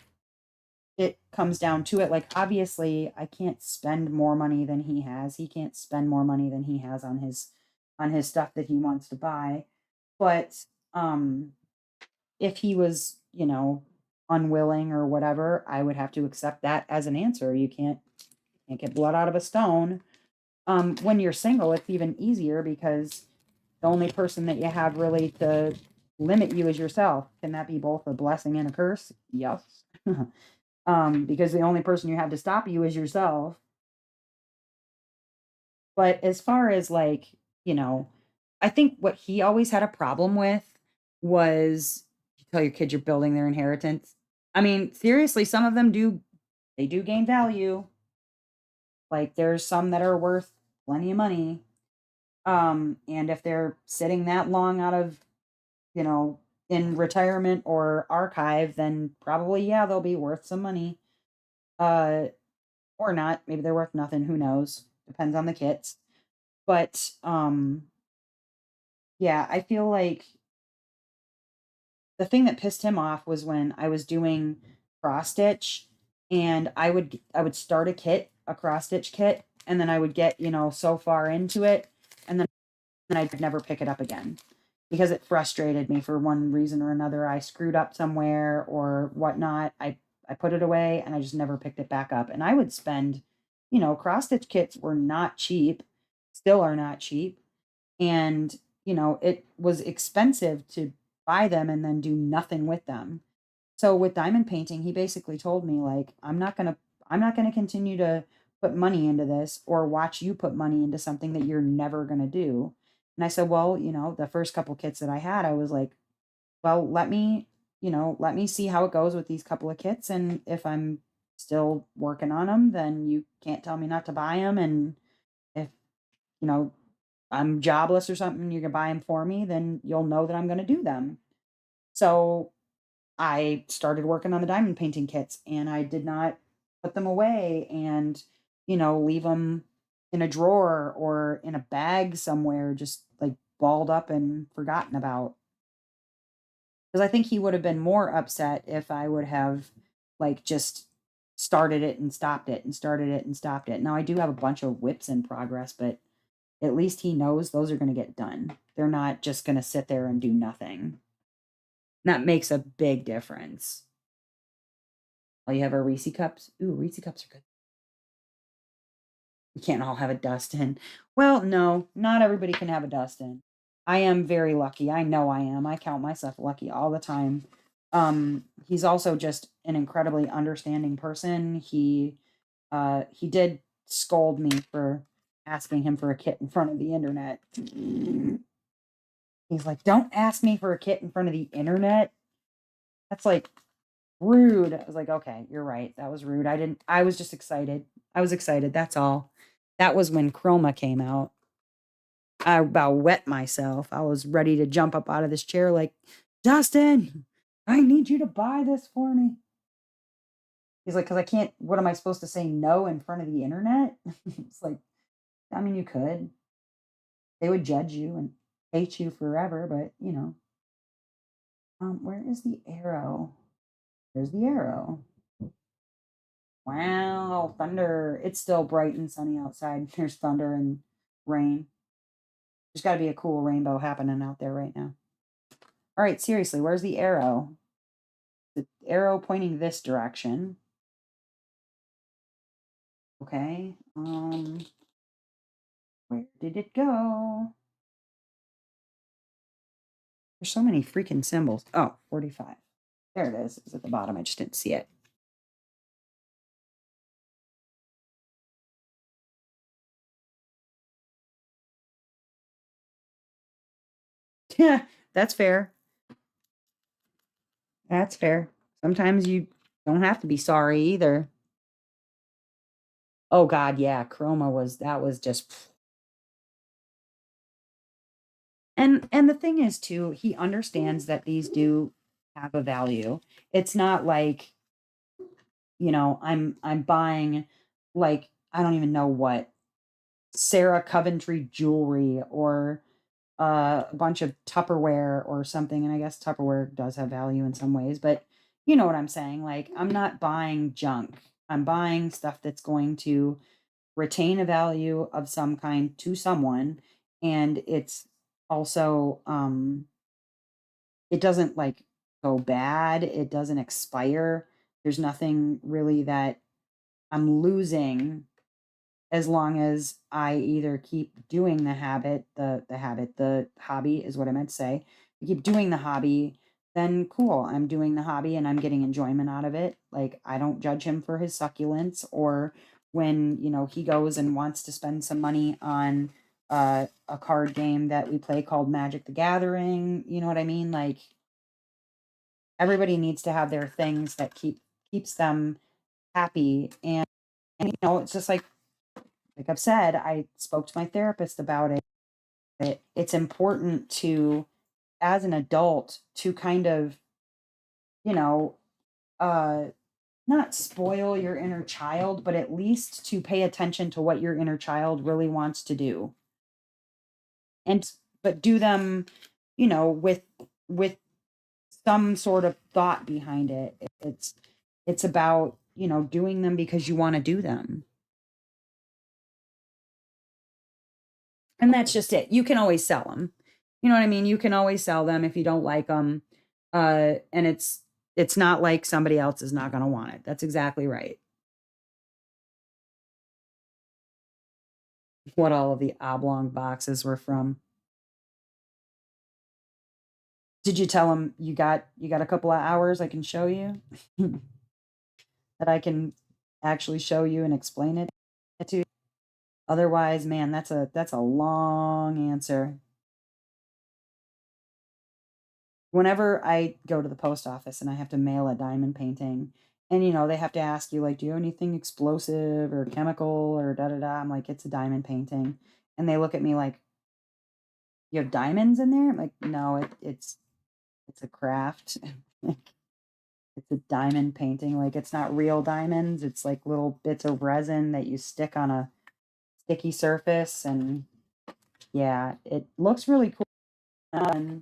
Speaker 1: it comes down to it, like, obviously, I can't spend more money than he has. He can't spend more money than he has on his stuff that he wants to buy. But, if he was, unwilling or whatever, I would have to accept that as an answer. You can't get blood out of a stone. When you're single, it's even easier because the only person that you have really to limit you is yourself. Can that be both a blessing and a curse? Yes. Because the only person you have to stop you is yourself. But as far as like, you know, I think what he always had a problem with was you tell your kids you're building their inheritance. I mean, seriously, some of them do gain value. Like there's some that are worth plenty of money. And if they're sitting that long out of, you know, in retirement or archive, then probably yeah, they'll be worth some money. Uh or not. Maybe they're worth nothing, who knows? Depends on the kits. But yeah, I feel like the thing that pissed him off was when I was doing cross stitch and I would start a kit, a cross stitch kit, and then I would get, so far into it and then I'd never pick it up again because it frustrated me for one reason or another. I screwed up somewhere or whatnot. I put it away and I just never picked it back up. And I would spend, cross stitch kits were not cheap, still are not cheap. And, it was expensive to buy them and then do nothing with them. So with diamond painting, he basically told me like, I'm not going to continue to put money into this or watch you put money into something that you're never going to do. And I said, well, the first couple kits that I had, I was like, well, let me see how it goes with these couple of kits and if I'm still working on them, then you can't tell me not to buy them and if, you know, I'm jobless or something, you can buy them for me, then you'll know that I'm going to do them. So I started working on the diamond painting kits and I did not put them away and, leave them in a drawer or in a bag somewhere, just like balled up and forgotten about. Because I think he would have been more upset if I would have like just started it and stopped it and started it and stopped it. Now I do have a bunch of whips in progress, but at least he knows those are going to get done. They're not just going to sit there and do nothing. That makes a big difference. Oh, you have our Reese cups? Ooh, Reese cups are good. We can't all have a Dustin. Well, no, not everybody can have a Dustin. I am very lucky. I know I am. I count myself lucky all the time. He's also just an incredibly understanding person. He did scold me for asking him for a kit in front of the internet. He's like, "Don't ask me for a kit in front of the internet. That's like rude." I was like, "Okay, you're right. That was rude. I was just excited. I was excited. That's all." That was when Chroma came out. I about wet myself. I was ready to jump up out of this chair like, "Dustin, I need you to buy this for me." He's like, "'Cause I can't what am I supposed to say no in front of the internet?" It's like, I mean, you could. They would judge you and hate you forever, but, where is the arrow? There's the arrow. Wow, thunder. It's still bright and sunny outside. There's thunder and rain. There's got to be a cool rainbow happening out there right now. All right, seriously, where's the arrow? The arrow pointing this direction. Okay. Where did it go? There's so many freaking symbols. Oh, 45. There it is. It's at the bottom. I just didn't see it. Yeah, that's fair. That's fair. Sometimes you don't have to be sorry either. Oh god, yeah, Chroma was that was just and the thing is too, he understands that these do have a value. It's not like, I'm buying like I don't even know what Sarah Coventry jewelry or a bunch of Tupperware or something. And I guess Tupperware does have value in some ways, but you know what I'm saying? Like, I'm not buying junk. I'm buying stuff that's going to retain a value of some kind to someone. And it's also, it doesn't like go bad, it doesn't expire. There's nothing really that I'm losing as long as I either keep doing the hobby is what I meant to say. I keep doing the hobby, then cool. I'm doing the hobby and I'm getting enjoyment out of it. Like, I don't judge him for his succulents or when, he goes and wants to spend some money on a card game that we play called Magic the Gathering. You know what I mean? Like, everybody needs to have their things that keeps them happy. And it's just like I've said, I spoke to my therapist about it. It's important to, as an adult, to kind of, you know, uh, not spoil your inner child, but at least to pay attention to what your inner child really wants to do. And, but do them, with some sort of thought behind it. It's about, doing them because you want to do them. And that's just it. You can always sell them. You know what I mean? You can always sell them if you don't like them. And it's not like somebody else is not going to want it. That's exactly right. What all of the oblong boxes were from. Did you tell them you got a couple of hours I can show you? That I can actually show you and explain it to you? Otherwise, man, that's a long answer. Whenever I go to the post office and I have to mail a diamond painting, and they have to ask you, like, do you have anything explosive or chemical or da da da? I'm like, it's a diamond painting. And they look at me like, you have diamonds in there? I'm like, no, it's a craft. Like, it's a diamond painting. Like, it's not real diamonds. It's like little bits of resin that you stick on a sticky surface. And yeah, it looks really cool. And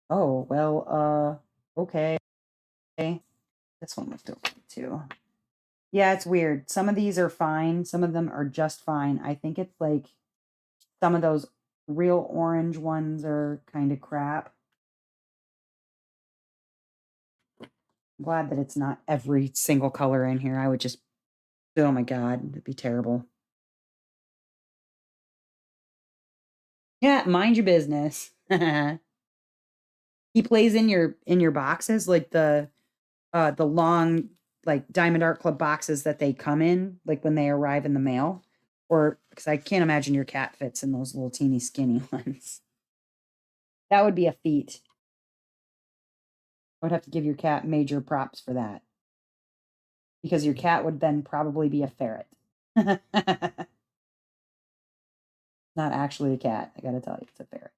Speaker 1: oh, well, okay. This one looked okay too. Yeah, it's weird. Some of these are fine. Some of them are just fine. I think it's like some of those real orange ones are kind of crap. I'm glad that it's not every single color in here. I would just, oh my God, it'd be terrible. Yeah, mind your business. He plays in your boxes, like the long, like Diamond Art Club boxes that they come in, like when they arrive in the mail. Or because I can't imagine your cat fits in those little teeny skinny ones. That would be a feat. I would have to give your cat major props for that because your cat would then probably be a ferret. Not actually a cat. I got to tell you, it's a ferret.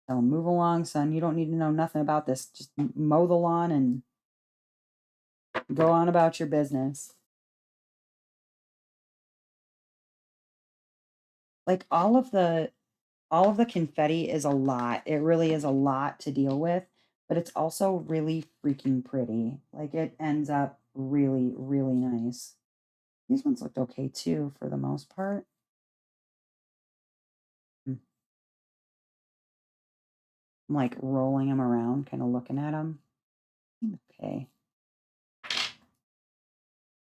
Speaker 1: So move along, son. You don't need to know nothing about this. Just mow the lawn and go on about your business. Like, all of the confetti is a lot. It really is a lot to deal with, but it's also really freaking pretty. Like, it ends up really, really nice. These ones looked okay too for the most part. Mm. I'm like rolling them around, kind of looking at them. Okay.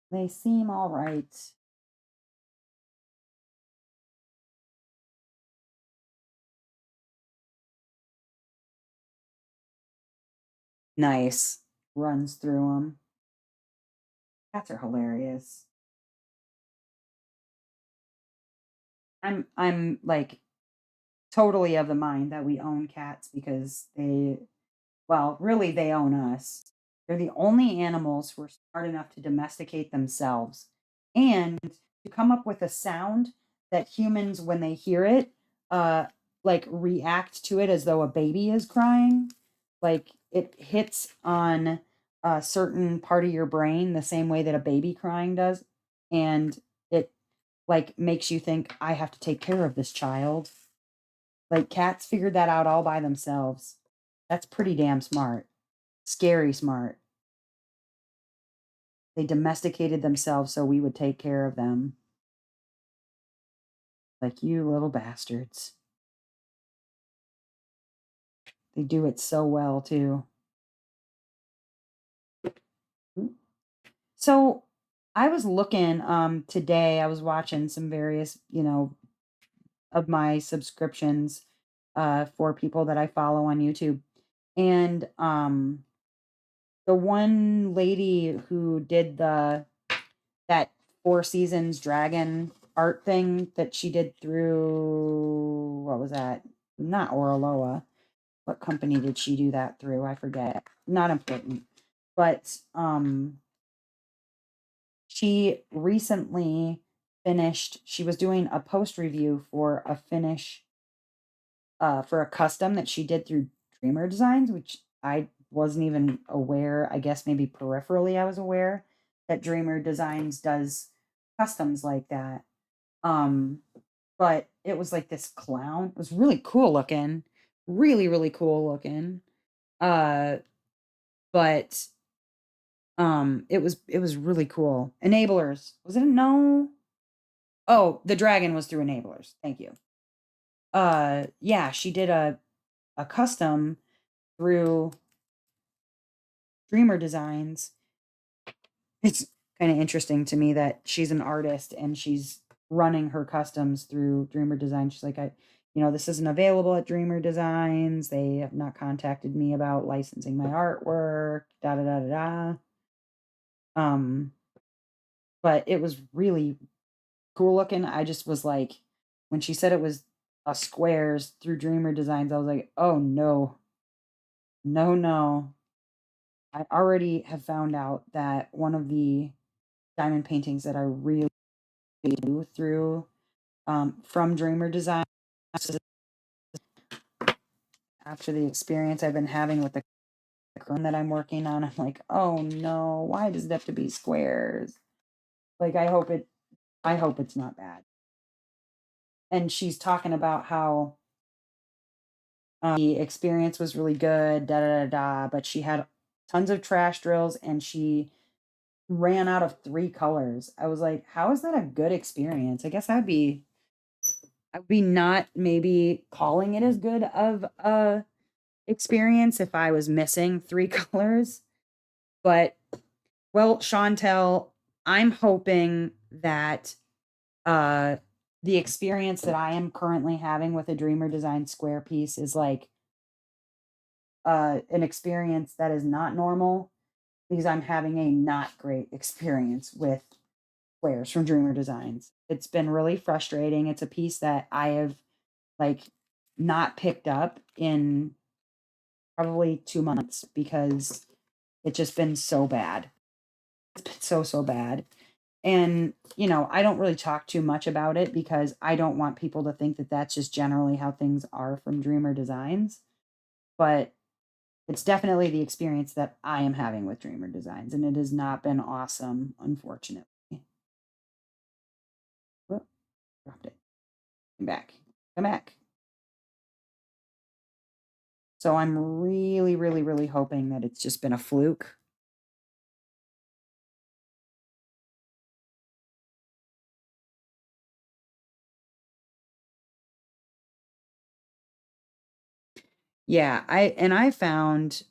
Speaker 1: They seem all right. Nice. Runs through them. Cats are hilarious. I'm like totally of the mind that we own cats because well, really they own us. They're the only animals who are smart enough to domesticate themselves and to come up with a sound that humans, when they hear it, uh, like react to it as though a baby is crying. Like it hits on a certain part of your brain the same way that a baby crying does. And it like makes you think, I have to take care of this child. Like cats figured that out all by themselves. That's pretty damn smart. Scary smart. They domesticated themselves so we would take care of them. Like you little bastards. They do it so well too. So I was looking today, I was watching some various, of my subscriptions for people that I follow on YouTube. And the one lady who did that Four Seasons dragon art thing that she did through, what was that? Not Oraloa. What company did she do that through? I forget. Not important. But she recently finished, she was doing a post review for a finish for a custom that she did through Dreamer Designs, which I wasn't even aware. I guess maybe peripherally I was aware that Dreamer Designs does customs like that. Um, but it was like this clown. It was really cool looking. Really, really cool looking. Uh, but it was really cool. Enablers. Was it no? Oh, the dragon was through Enablers. Thank you. Yeah, she did a custom through Dreamer Designs. It's kind of interesting to me that she's an artist and she's running her customs through Dreamer Design. She's like, this isn't available at Dreamer Designs. They have not contacted me about licensing my artwork. Da da da da da. Um, but it was really cool looking. I just was like, when she said it was a squares through Dreamer Designs, I was like, oh no, no, no. I already have found out that one of the diamond paintings that I really do through from Dreamer Design after the experience I've been having with the clone that I'm working on, I'm like, oh no, why does it have to be squares? Like I hope it's not bad. And she's talking about how the experience was really good, da da da da, but she had tons of trash drills and she ran out of 3 colors. I was like, how is that a good experience? I guess I'd be not maybe calling it as good of a experience if I was missing 3 colors. But well, Chantel, I'm hoping that uh the experience that I am currently having with a Dreamer Design square piece is like an experience that is not normal because I'm having a not great experience with squares from Dreamer Designs. It's been really frustrating. It's a piece that I have like not picked up in probably 2 months because it's just been so bad. It's been so bad. And, I don't really talk too much about it because I don't want people to think that that's just generally how things are from Dreamer Designs. But it's definitely the experience that I am having with Dreamer Designs, and it has not been awesome, unfortunately. Whoop, dropped it. Come back. Come back. So I'm really, really, really hoping that it's just been a fluke. Yeah, I have found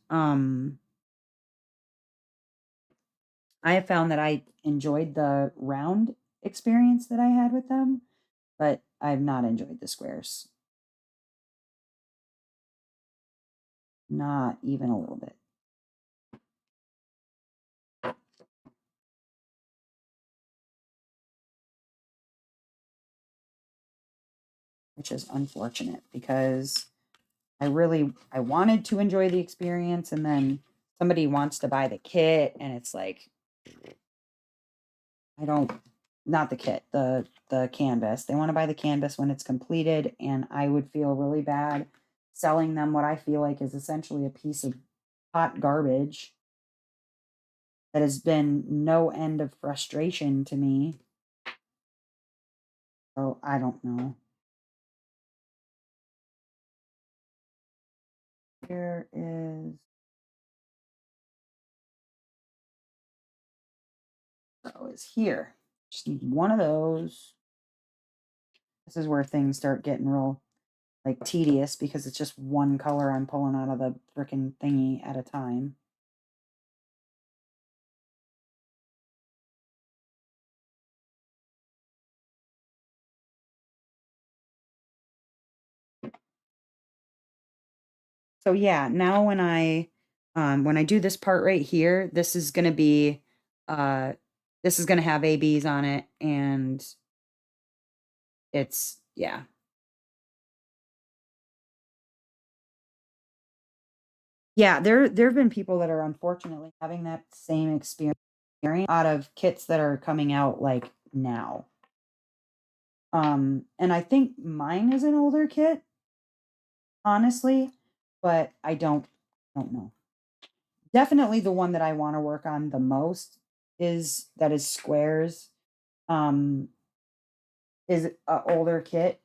Speaker 1: that I enjoyed the round experience that I had with them, but I've not enjoyed the squares. Not even a little bit. which is unfortunate because I wanted to enjoy the experience, and then somebody wants to buy the kit and it's like I don't not the kit, the canvas. They want to buy the canvas when it's completed, and I would feel really bad selling them what I feel like is essentially a piece of hot garbage that has been no end of frustration to me. So I don't know. Here is here. Just need one of those. This is where things start getting real like tedious because it's just one color I'm pulling out of the freaking thingy at a time. So yeah, now when I do this part right here, this is gonna be this is gonna have ABs on it, and it's yeah. Yeah, there have been people that are unfortunately having that same experience out of kits that are coming out like now. And I think mine is an older kit, honestly, but I don't know. Definitely the one that I want to work on the most is squares. Um is a older kit.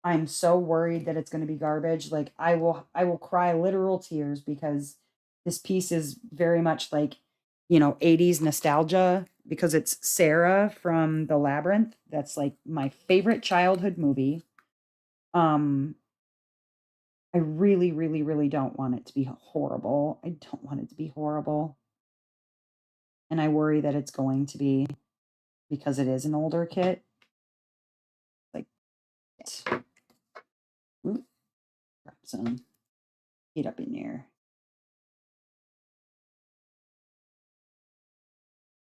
Speaker 1: I'm so worried that it's going to be garbage. Like I will cry literal tears because this piece is very much like, 80s nostalgia because it's Sarah from The Labyrinth. That's like my favorite childhood movie. Um I really really really don't want it to be horrible. I don't want it to be horrible. And I worry that it's going to be because it is an older kit. Like ooh, drop some heat up in there.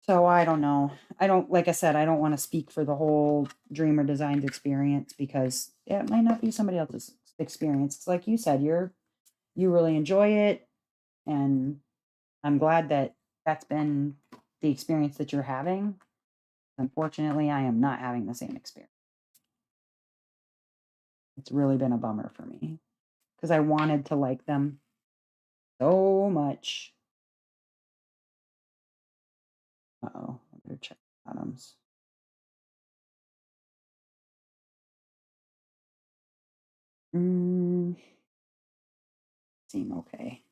Speaker 1: So I don't know. I don't like I said, I don't want to speak for the whole Dreamer Designs experience because it might not be somebody else's experience. It's like you said, you really enjoy it, and I'm glad that that's been the experience that you're having. Unfortunately, I am not having the same experience. It's really been a bummer for me because I wanted to like them so much. Uh-oh, I better check the bottoms. Mm, seem okay.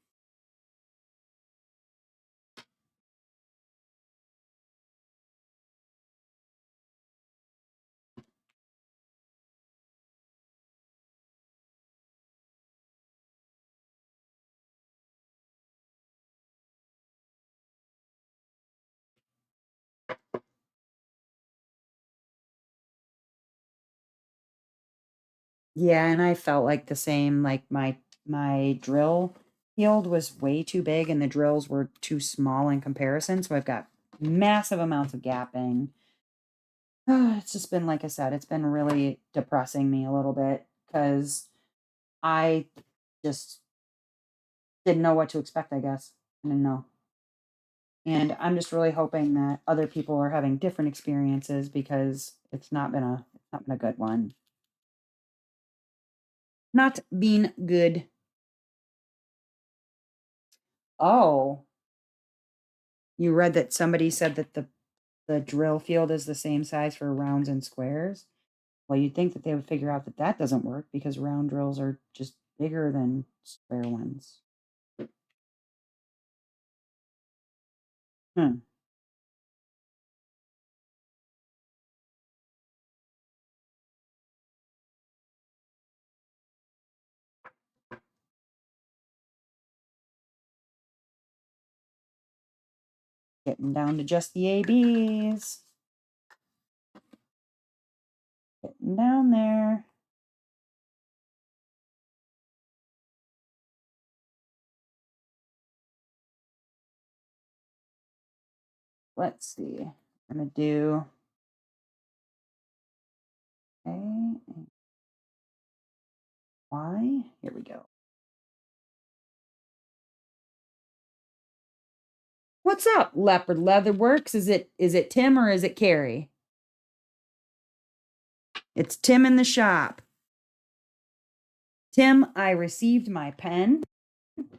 Speaker 1: Yeah, and I felt like the same, like my drill field was way too big and the drills were too small in comparison, so I've got massive amounts of gapping. It's just been like I said, it's been really depressing me a little bit because I just didn't know what to expect, I guess. I didn't know. And I'm just really hoping that other people are having different experiences because it's not been a good one. Not been good. Oh, you read that somebody said that the drill field is the same size for rounds and squares? Well, you'd think that they would figure out that that doesn't work because round drills are just bigger than square ones. Hmm. Getting down to just the ABs. Getting down there. Let's see. I'm gonna do okay. why. Here we go. What's up, Leopard Leather Works? Is it Tim or is it Carrie? It's Tim in the shop. Tim, I received my pen.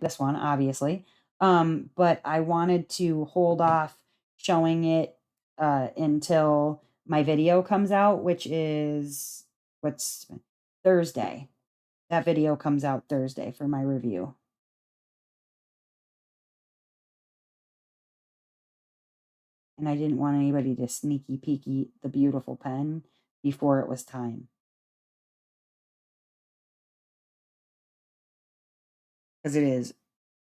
Speaker 1: This one, obviously. But I wanted to hold off showing it until my video comes out, which is what's Thursday. That video comes out Thursday for my review. And I didn't want anybody to sneaky peeky the beautiful pen before it was time. Because it is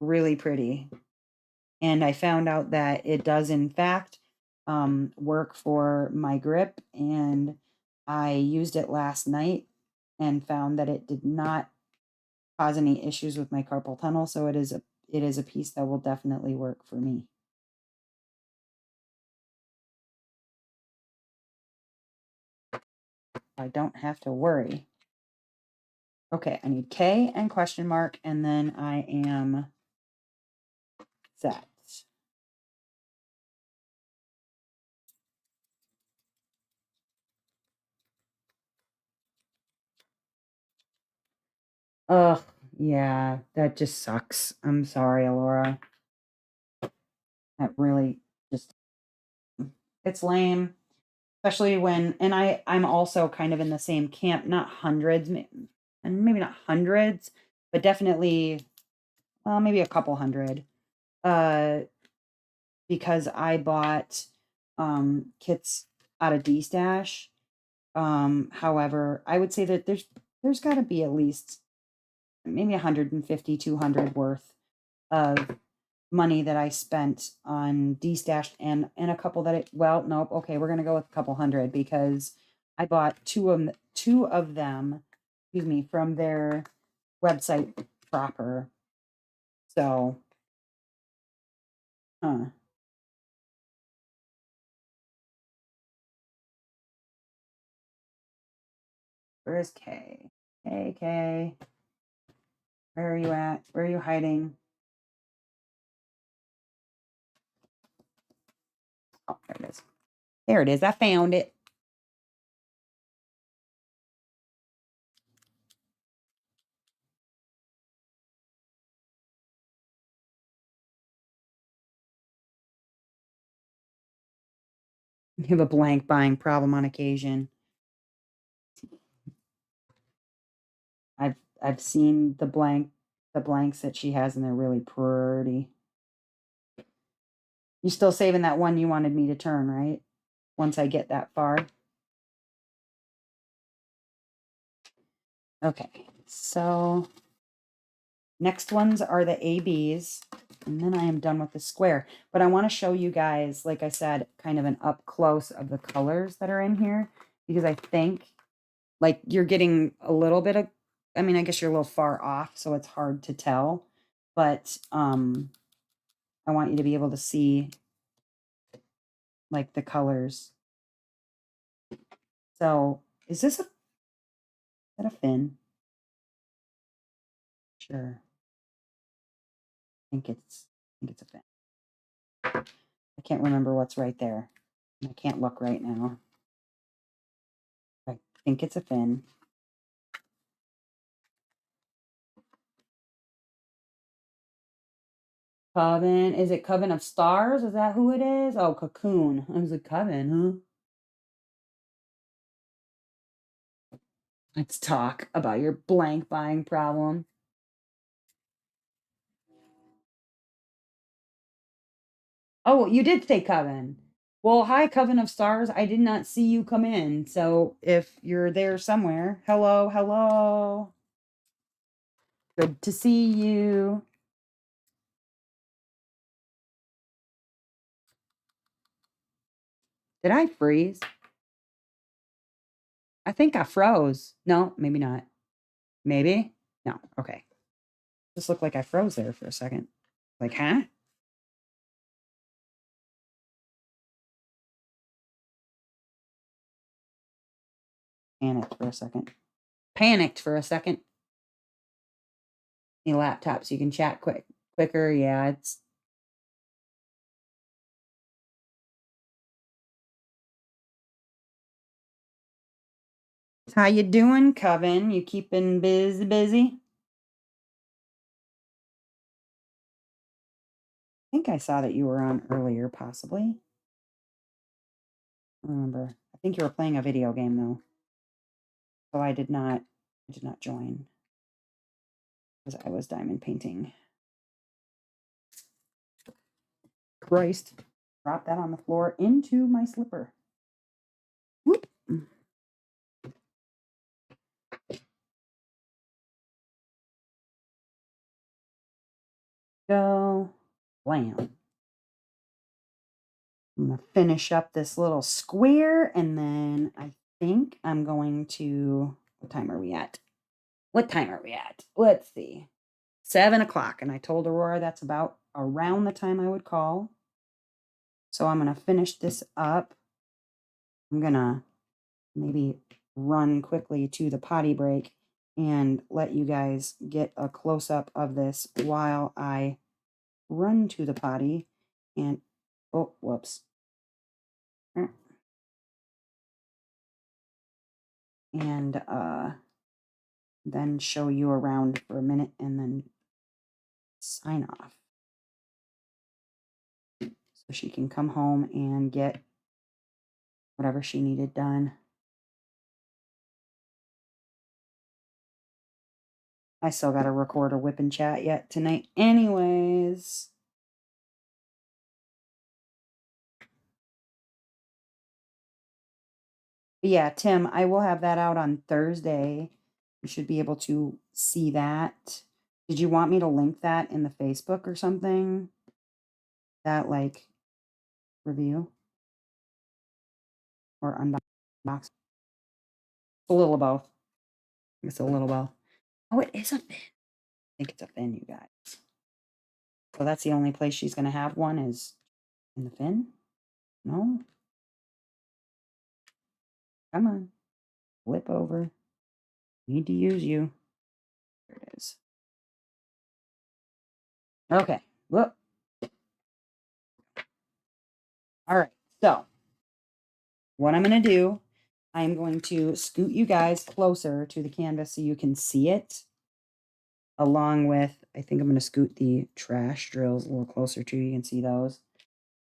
Speaker 1: really pretty. And I found out that it does, in fact, work for my grip. And I used it last night and found that it did not cause any issues with my carpal tunnel. So it is a piece that will definitely work for me. I don't have to worry. Okay, I need K and question mark, and then I am set. Ugh, yeah, that just sucks. I'm sorry, Alora. That really just, it's lame. Especially when, and I'm also kind of in the same camp, not hundreds, and maybe not hundreds, but definitely, well, maybe a couple hundred. Because I bought kits out of D-Stash. However, I would say that there's got to be at least maybe 150, 200 worth of money that I spent on D-Stash and a couple that well, nope, okay, we're gonna go with a couple hundred because I bought two of them, excuse me, from their website proper. So, where is K? K, where are you at? Where are you hiding? Oh, there it is. There it is. I found it. You have a blank buying problem on occasion. I've seen the blanks that she has, and they're really pretty. You still saving that one you wanted me to turn, right? Once I get that far. Okay, so next ones are the ABs, and then I am done with the square. But I want to show you guys, like I said, kind of an up close of the colors that are in here, because I think like you're getting a little bit of, I mean, I guess you're a little far off, so it's hard to tell, but I want you to be able to see like the colors. So is that a fin? Sure. I think it's a fin. I can't remember what's right there. I can't look right now. I think it's a fin. Coven. Is it Coven of Stars? Is that who it is? Oh, Cocoon. I was like, Coven, huh? Let's talk about your blank buying problem. Oh, you did say Coven. Well, hi, Coven of Stars. I did not see you come in. So if you're there somewhere, hello, hello. Good to see you. Did I freeze? I think I froze. No, maybe not. Maybe? No. Okay. Just looked like I froze there for a second. Like, huh? Panicked for a second. Panicked for a second. Your laptop so you can chat quicker. Yeah, it's how you doing, Coven? You keeping busy? I think I saw that you were on earlier, possibly. I don't remember. I think you were playing a video game though. So I did not join because I was diamond painting. Christ. Drop that on the floor into my slipper. Whoop. Go. Blam. I'm going to finish up this little square and then I think I'm going to, what time are we at? Let's see. 7 o'clock. And I told Aurora that's about around the time I would call. So I'm going to finish this up. I'm going to maybe run quickly to the potty break and let you guys get a close up of this while I run to the potty and, oh, whoops. And then show you around for a minute and then sign off. So she can come home and get whatever she needed done. I still got to record a WIP and chat yet tonight anyways. But yeah, Tim, I will have that out on Thursday. You should be able to see that. Did you want me to link that in the Facebook or something? That like review or unbox? A little of both. It's a little both. Oh, it is a fin. I think it's a fin, you guys. So that's the only place she's going to have one is in the fin? No? Come on. Flip over. Need to use you. There it is. Okay. Whoop. All right. So what I'm going to do, I'm going to scoot you guys closer to the canvas so you can see it. Along with, I think I'm going to scoot the trash drills a little closer to you. You can see those.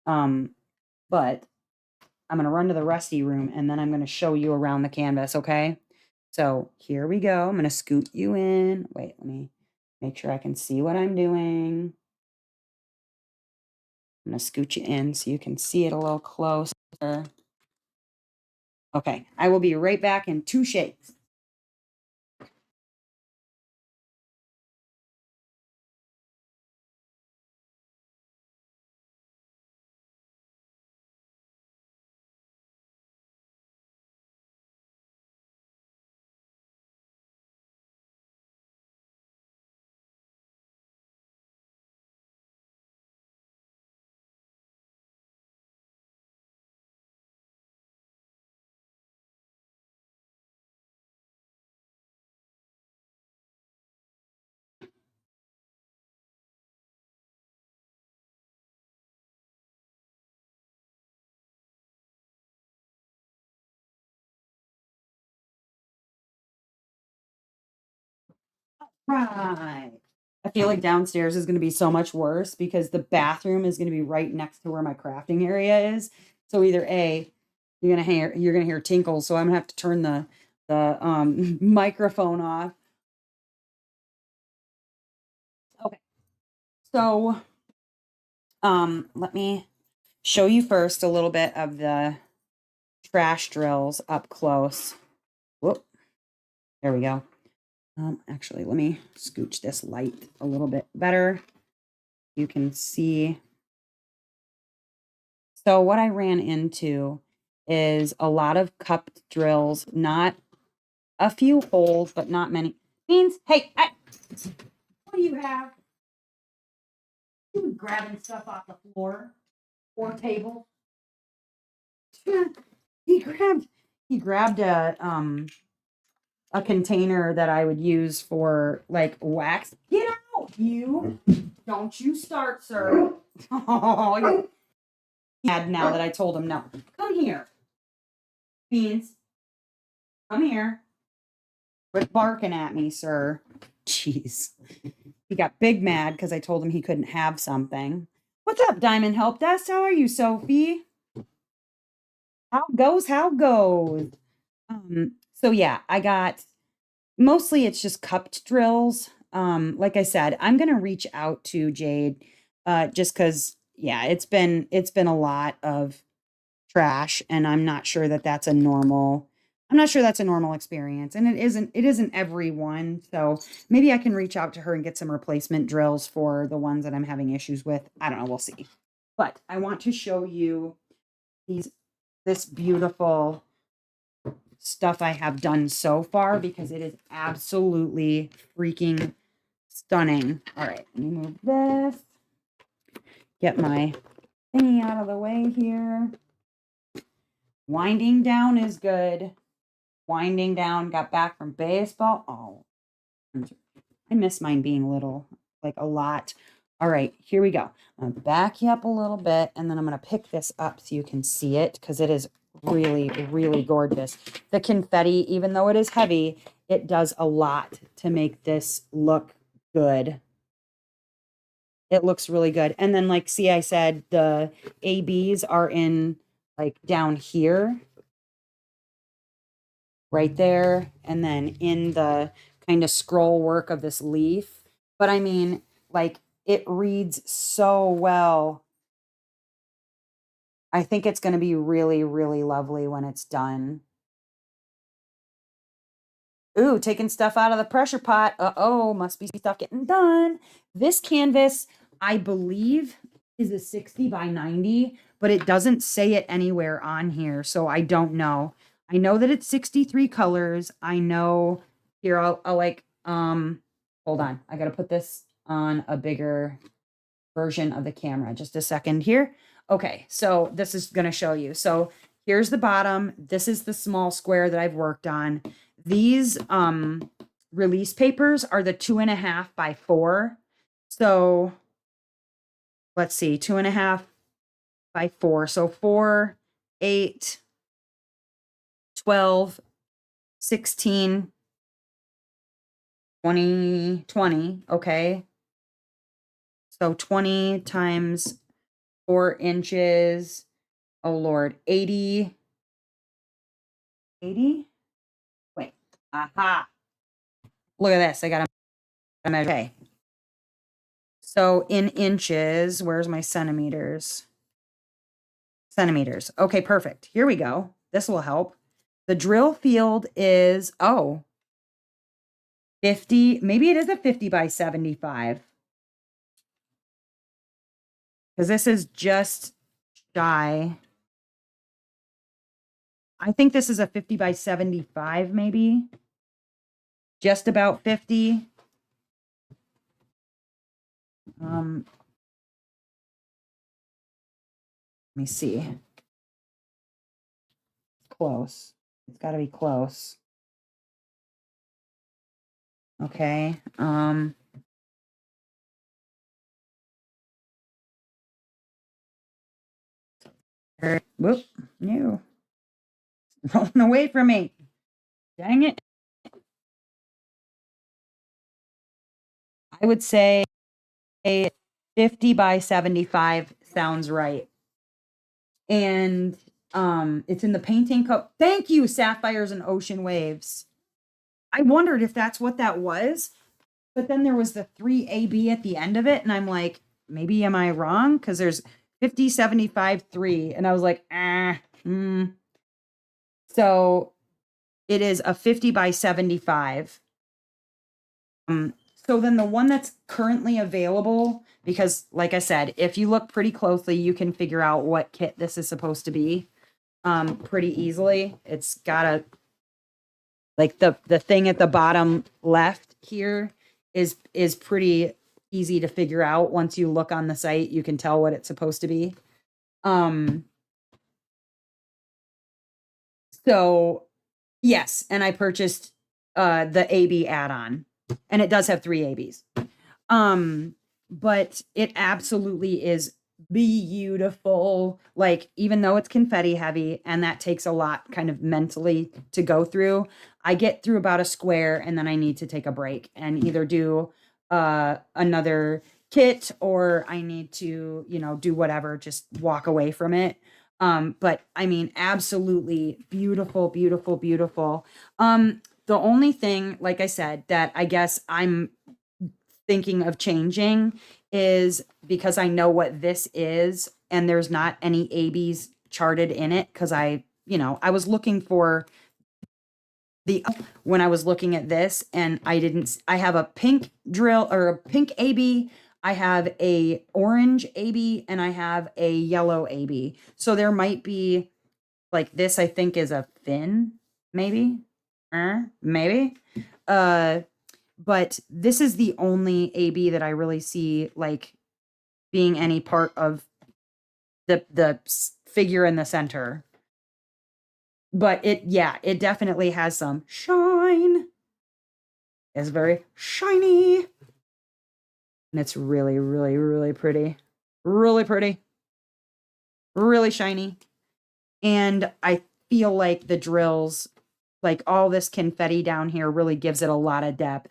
Speaker 1: But I'm going to run to the rusty room and then I'm going to show you around the canvas, okay? So here we go. I'm going to scoot you in. Wait, let me make sure I can see what I'm doing. I'm going to scoot you in so you can see it a little closer. Okay, I will be right back in 2 shakes. Right. I feel like downstairs is going to be so much worse because the bathroom is going to be right next to where my crafting area is. So either A, you're going to hear tinkles, so I'm going to have to turn the microphone off. Okay. So let me show you first a little bit of the trash drills up close. Whoop. There we go. Actually, let me scooch this light a little bit better. You can see. So what I ran into is a lot of cupped drills, not a few holes, but not many. Beans, hey, what do you have? You grabbing stuff off the floor or table? He grabbed a container that I would use for like wax. Get out! You don't you start, sir. Oh, you're mad now that I told him no. Come here. Beans. Come here. Quit barking at me, sir. Jeez. He got big mad because I told him he couldn't have something. What's up, Diamond Help Desk? How are you, Sophie? How goes? How goes? So yeah, I got mostly it's just cupped drills. Like I said, I'm gonna reach out to Jade, just because yeah, it's been a lot of trash, and I'm not sure that that's a normal. I'm not sure that's a normal experience, and it isn't everyone. So maybe I can reach out to her and get some replacement drills for the ones that I'm having issues with. I don't know, we'll see. But I want to show you these this beautiful stuff I have done so far because it is absolutely freaking stunning. All right, let me move this. Get my thingy out of the way here. Winding down is good. Winding down, got back from baseball. Oh, I miss mine being little, like a lot. All right, here we go. I'm gonna back you up a little bit, and then I'm gonna pick this up so you can see it because it is really, really gorgeous. The confetti, even though it is heavy, it does a lot to make this look good. It looks really good. And then, like, see, I said the ABs are in like down here, right there, and then in the kind of scroll work of this leaf. But I mean, like, it reads so well. I think it's going to be really, really lovely when it's done. Ooh, taking stuff out of the pressure pot. Uh-oh, must be stuff getting done. This canvas, I believe, is a 60 by 90, but it doesn't say it anywhere on here, so I don't know. I know that it's 63 colors. I know here I'll like hold on. I got to put this on a bigger version of the camera. Just a second here. Okay, so this is going to show you. So here's the bottom. This is the small square that I've worked on. These release papers are the 2.5 by 4. So let's see, 2.5 by 4. So 4, 8, 12, 16, 20, 20. Okay. So 20 times 4 inches. Oh Lord, 80. 80? Wait. Aha. Look at this. I got a measure. Okay. So in inches, where's my centimeters? Centimeters. Okay, perfect. Here we go. This will help. The drill field is, 50. Maybe it is a 50 by 75. Because this is just shy. I think this is a 50 by 75, maybe. Just about 50. Let me see. Close. It's got to be close. Okay. Whoop. No. Rolling away from me. Dang it. I would say a 50 by 75 sounds right. And it's in the painting cup. Thank you, Sapphires and Ocean Waves. I wondered if that's what that was, but then there was the 3AB at the end of it, and I'm like, maybe am I wrong? Because there's 50, 75, 3, and I was like, So it is a 50 by 75. So then the one that's currently available, because like I said, if you look pretty closely, you can figure out what kit this is supposed to be pretty easily. It's got a, like the thing at the bottom left here is pretty easy to figure out. Once you look on the site, you can tell what it's supposed to be. So yes, and I purchased the AB add-on, and it does have 3 ABs. But it absolutely is beautiful. Like, even though it's confetti heavy and that takes a lot kind of mentally to go through, I get through about a square and then I need to take a break and either do another kit or I need to, do whatever, just walk away from it. But I mean, absolutely beautiful, beautiful, beautiful. The only thing, like I said, that I guess I'm thinking of changing is because I know what this is and there's not any ABs charted in it because I was looking for the when I was looking at this and I have a pink drill or a pink AB, I have a orange AB and I have a yellow AB. So there might be like this I think is a fin maybe. Maybe. Uh but this is the only AB that I really see like being any part of the figure in the center. But it definitely has some shine. It's very shiny. And it's really, really, really pretty. Really pretty. Really shiny. And I feel like the drills, like all this confetti down here really gives it a lot of depth.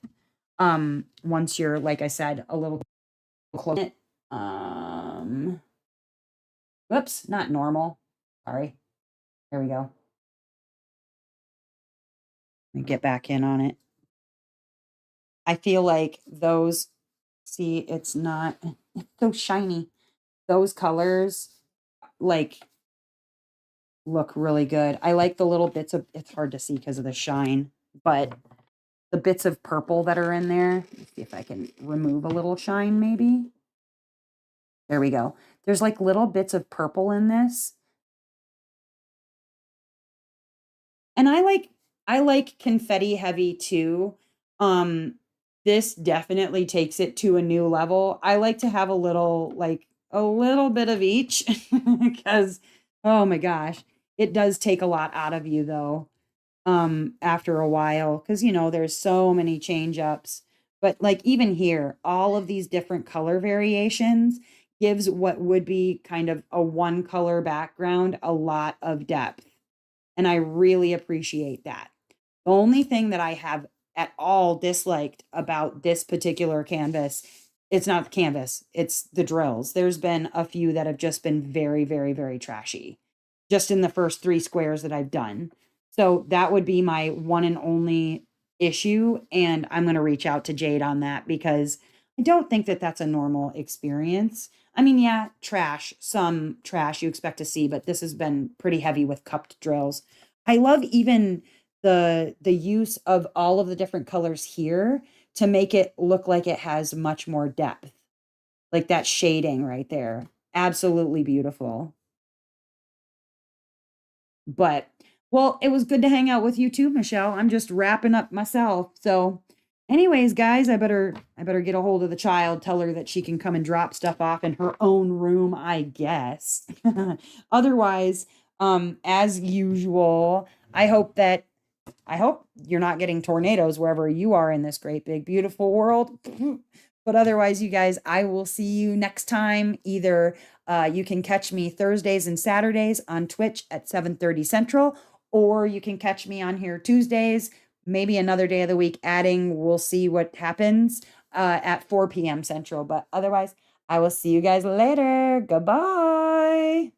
Speaker 1: Once you're, like I said, a little close. Whoops, not normal. Sorry. There we go. Let me get back in on it. I feel like those, see, it's so shiny. Those colors, like, look really good. I like the little bits of, it's hard to see because of the shine, but the bits of purple that are in there. Let's see if I can remove a little shine maybe. There we go. There's like little bits of purple in this. And I like confetti heavy too. This definitely takes it to a new level. I like to have a little bit of each because oh my gosh, it does take a lot out of you though. After a while cuz there's so many change ups. But like even here, all of these different color variations gives what would be kind of a one color background a lot of depth. And I really appreciate that. The only thing that I have at all disliked about this particular canvas, it's not the canvas, it's the drills. There's been a few that have just been very, very, very trashy, just in the first 3 squares that I've done. So that would be my one and only issue. And I'm going to reach out to Jade on that because I don't think that that's a normal experience. I mean, yeah, some trash you expect to see, but this has been pretty heavy with cupped drills. I love even the use of all of the different colors here to make it look like it has much more depth. Like that shading right there. Absolutely beautiful. But well, it was good to hang out with you too, Michelle. I'm just wrapping up myself. So anyways, guys, I better get a hold of the child, tell her that she can come and drop stuff off in her own room, I guess. Otherwise, as usual, I hope you're not getting tornadoes wherever you are in this great big beautiful world. But otherwise, you guys, I will see you next time. Either you can catch me Thursdays and Saturdays on Twitch at 7:30 Central, or you can catch me on here Tuesdays, maybe another day of the week adding. We'll see what happens at 4 p.m. Central. But otherwise, I will see you guys later. Goodbye.